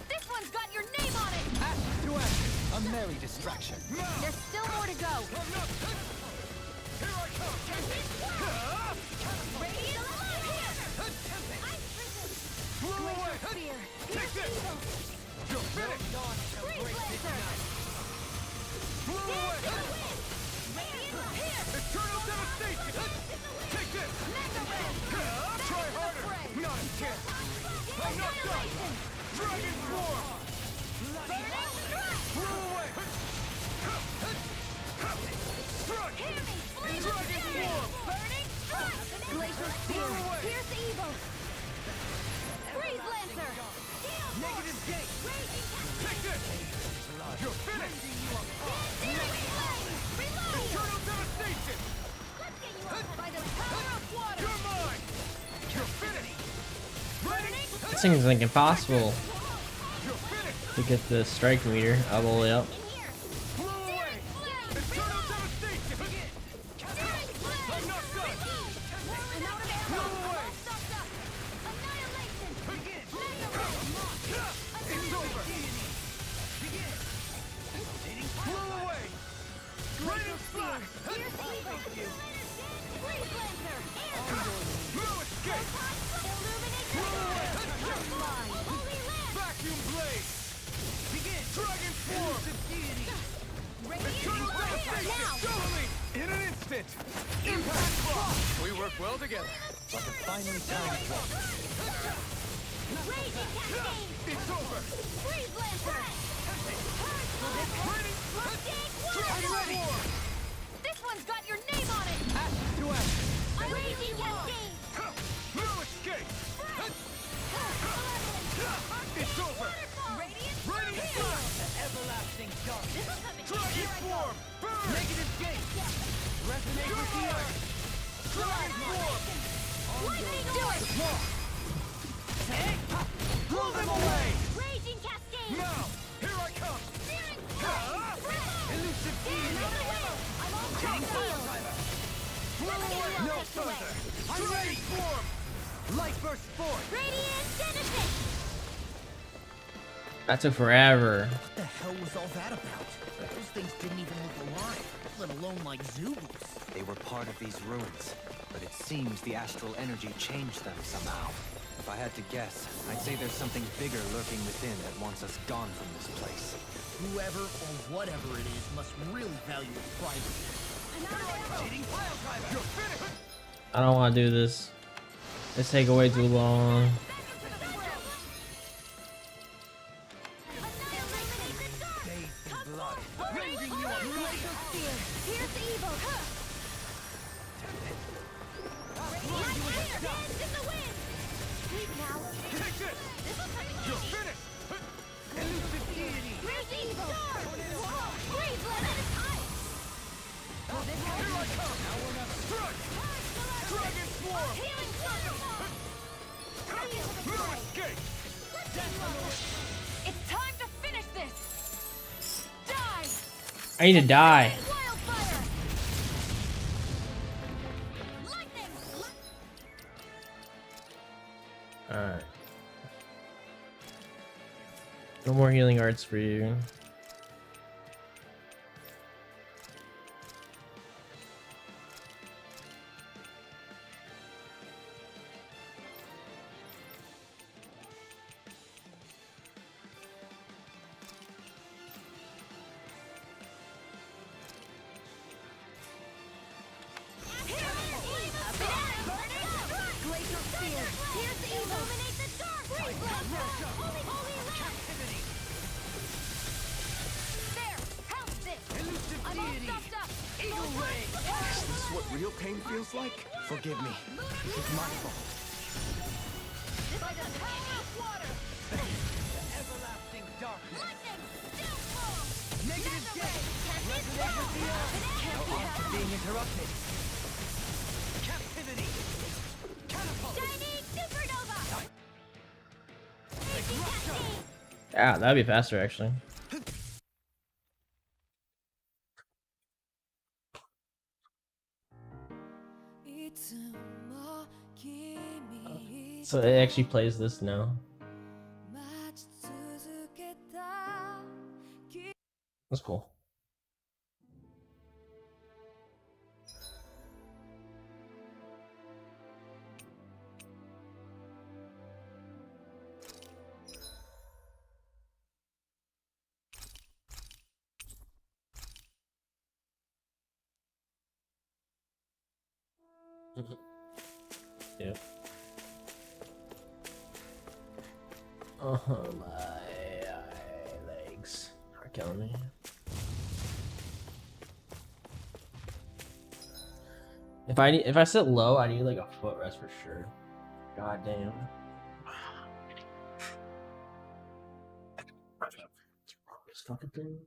This one's got your name on it! Ashes to ashes. A merry distraction. There's still more to go. Here I come! Blow away! Take this! You're finished! Blow away! Eternal devastation! Take this! Try harder! Not a chance! I'm not done! Dragon Swarm! Blow away! Strike! Dragon Swarm! Glacial Spear! Pierce evil! Freeze Lancer! Negative gate! Take this! You're finished! Eternal devastation! By the power of water! You're mine! You're finished! Raining! This thing is like impossible You're finished! to get the strike meter all the way up. Blow away! Eternal devastation! I'm not done! Blow away! It's over! Blow away! Raining slash! No escape! Blow away! Vacuum blade! Dragon Swarm! Eternal devastation! Totally! In an instant! Impact block! We work well together. But the finally time is up. It's over! Raining slash! Dragon Swarm! This one's got your name on it! Ashes to ashes! Raging cascade! No escape! It's over! Raining slash! Everlasting darkness! Dragon Swarm! Burn! Negative gate! Resonate with the earth! Dragon Swarm! Do it! Blow them away! Raging cascade! Now! Here I come! Elusive Eden! Blow away! No further! I'm ready! Swarm! Light burst forth! Radiant Genesis! That took forever. What the hell was all that about? Those things didn't even look alive, let alone like Zubus. They were part of these ruins, but it seems the astral energy changed them somehow. If I had to guess, I'd say there's something bigger lurking within that wants us gone from this place. Whoever or whatever it is must really value its privacy. You're finished! I don't want to do this. It's taking way too long. Ranging you up! Glacial Spear! Pierce evil! Take this! You're finished! Elusive deity! Here I come! Strike! Dragon Swarm! No escape! It's time to finish this! Die! I need to die. Wildfire! Lightning! Alright. No more healing arts for you. Here's the illuminate the dark! Holy captivity! There! Help this! Elusive I'm all deity! stuffed up! Eagle ray! Is this what real pain feels like? Forgive me. It's my fault. This is the power of water! Everlasting darkness! Lightning! Downfall! Negative death! Resonate with the earth! Being interrupted! Captivity! Catapult! Shining supernova! Cascade! Ah, that'd be faster actually. So it actually plays this now. That's cool. Yeah. Oh my legs are killing me. If I sit low, I need like a footrest for sure. God damn. This fucking thing.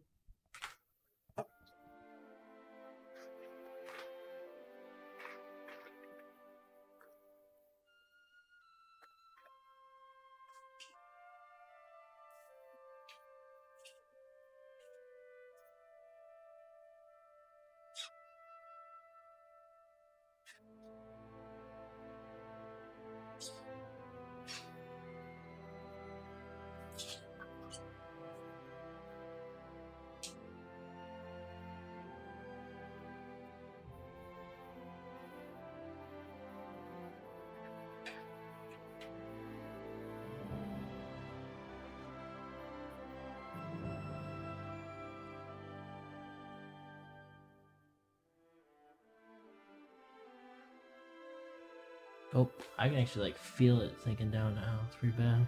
Oh, I can actually like feel it sinking down now. It's pretty bad.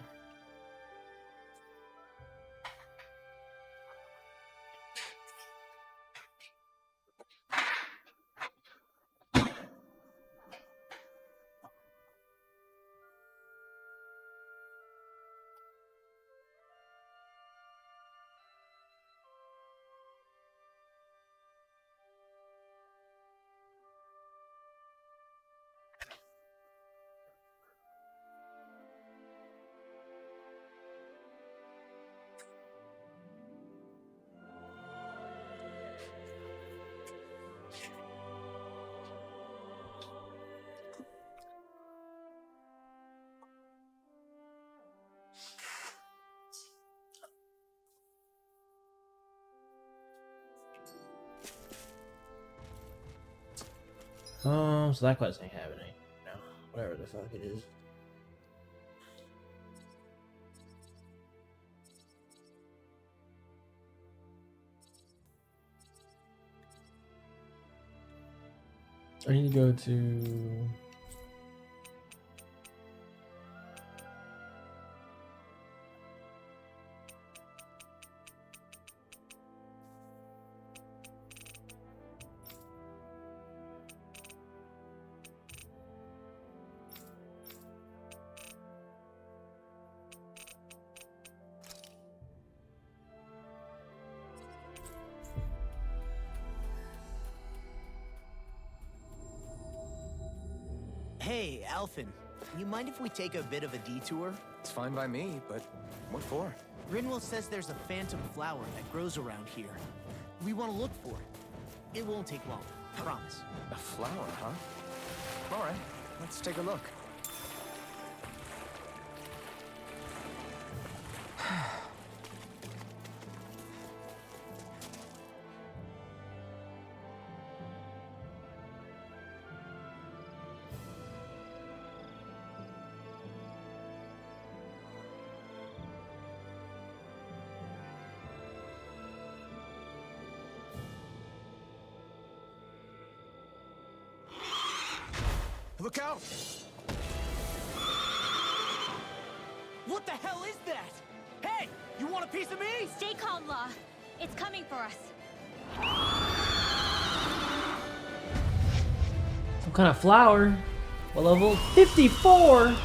So that quest ain't happening. No, whatever the fuck it is. I need to go to. Hey, Alphen. You mind if we take a bit of a detour? It's fine by me, but what for? Rinwell says there's a phantom flower that grows around here. We want to look for it. It won't take long, promise. A flower, huh? All right, let's take a look. Look out! What the hell is that? Hey, you want a piece of me? Stay calm, Law. It's coming for us. Some kind of flower. What level? 54!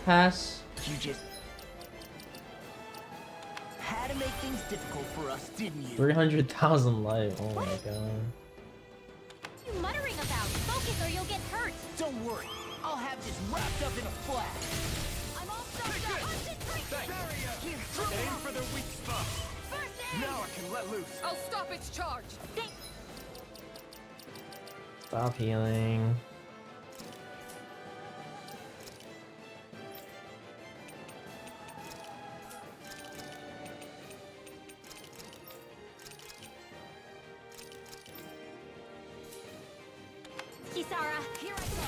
Pass. You just had to make things difficult for us, didn't you? 300,000 life. Oh my god. What are you muttering about? Focus or you'll get hurt. Don't worry, I'll have this wrapped up in a flash. I'm all stopped up. Here, Aim for the weak spot. first aid. Now I can let loose. I'll stop its charge. Stop healing. Kisara, here I go.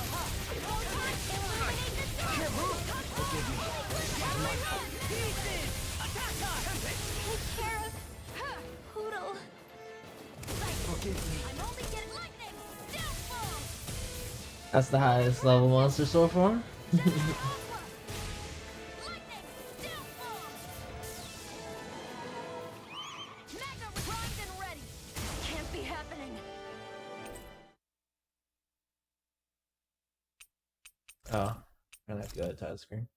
Illuminate the dark. Can't move. Pieces. Attack us. Take care of Poodle. Forgive me. I'm only getting lightning. Downfall. That's the highest level monster so far. Lightning. Downfall. Magna primed and ready. Can't be happening. Oh, I'm gonna have to go to title screen.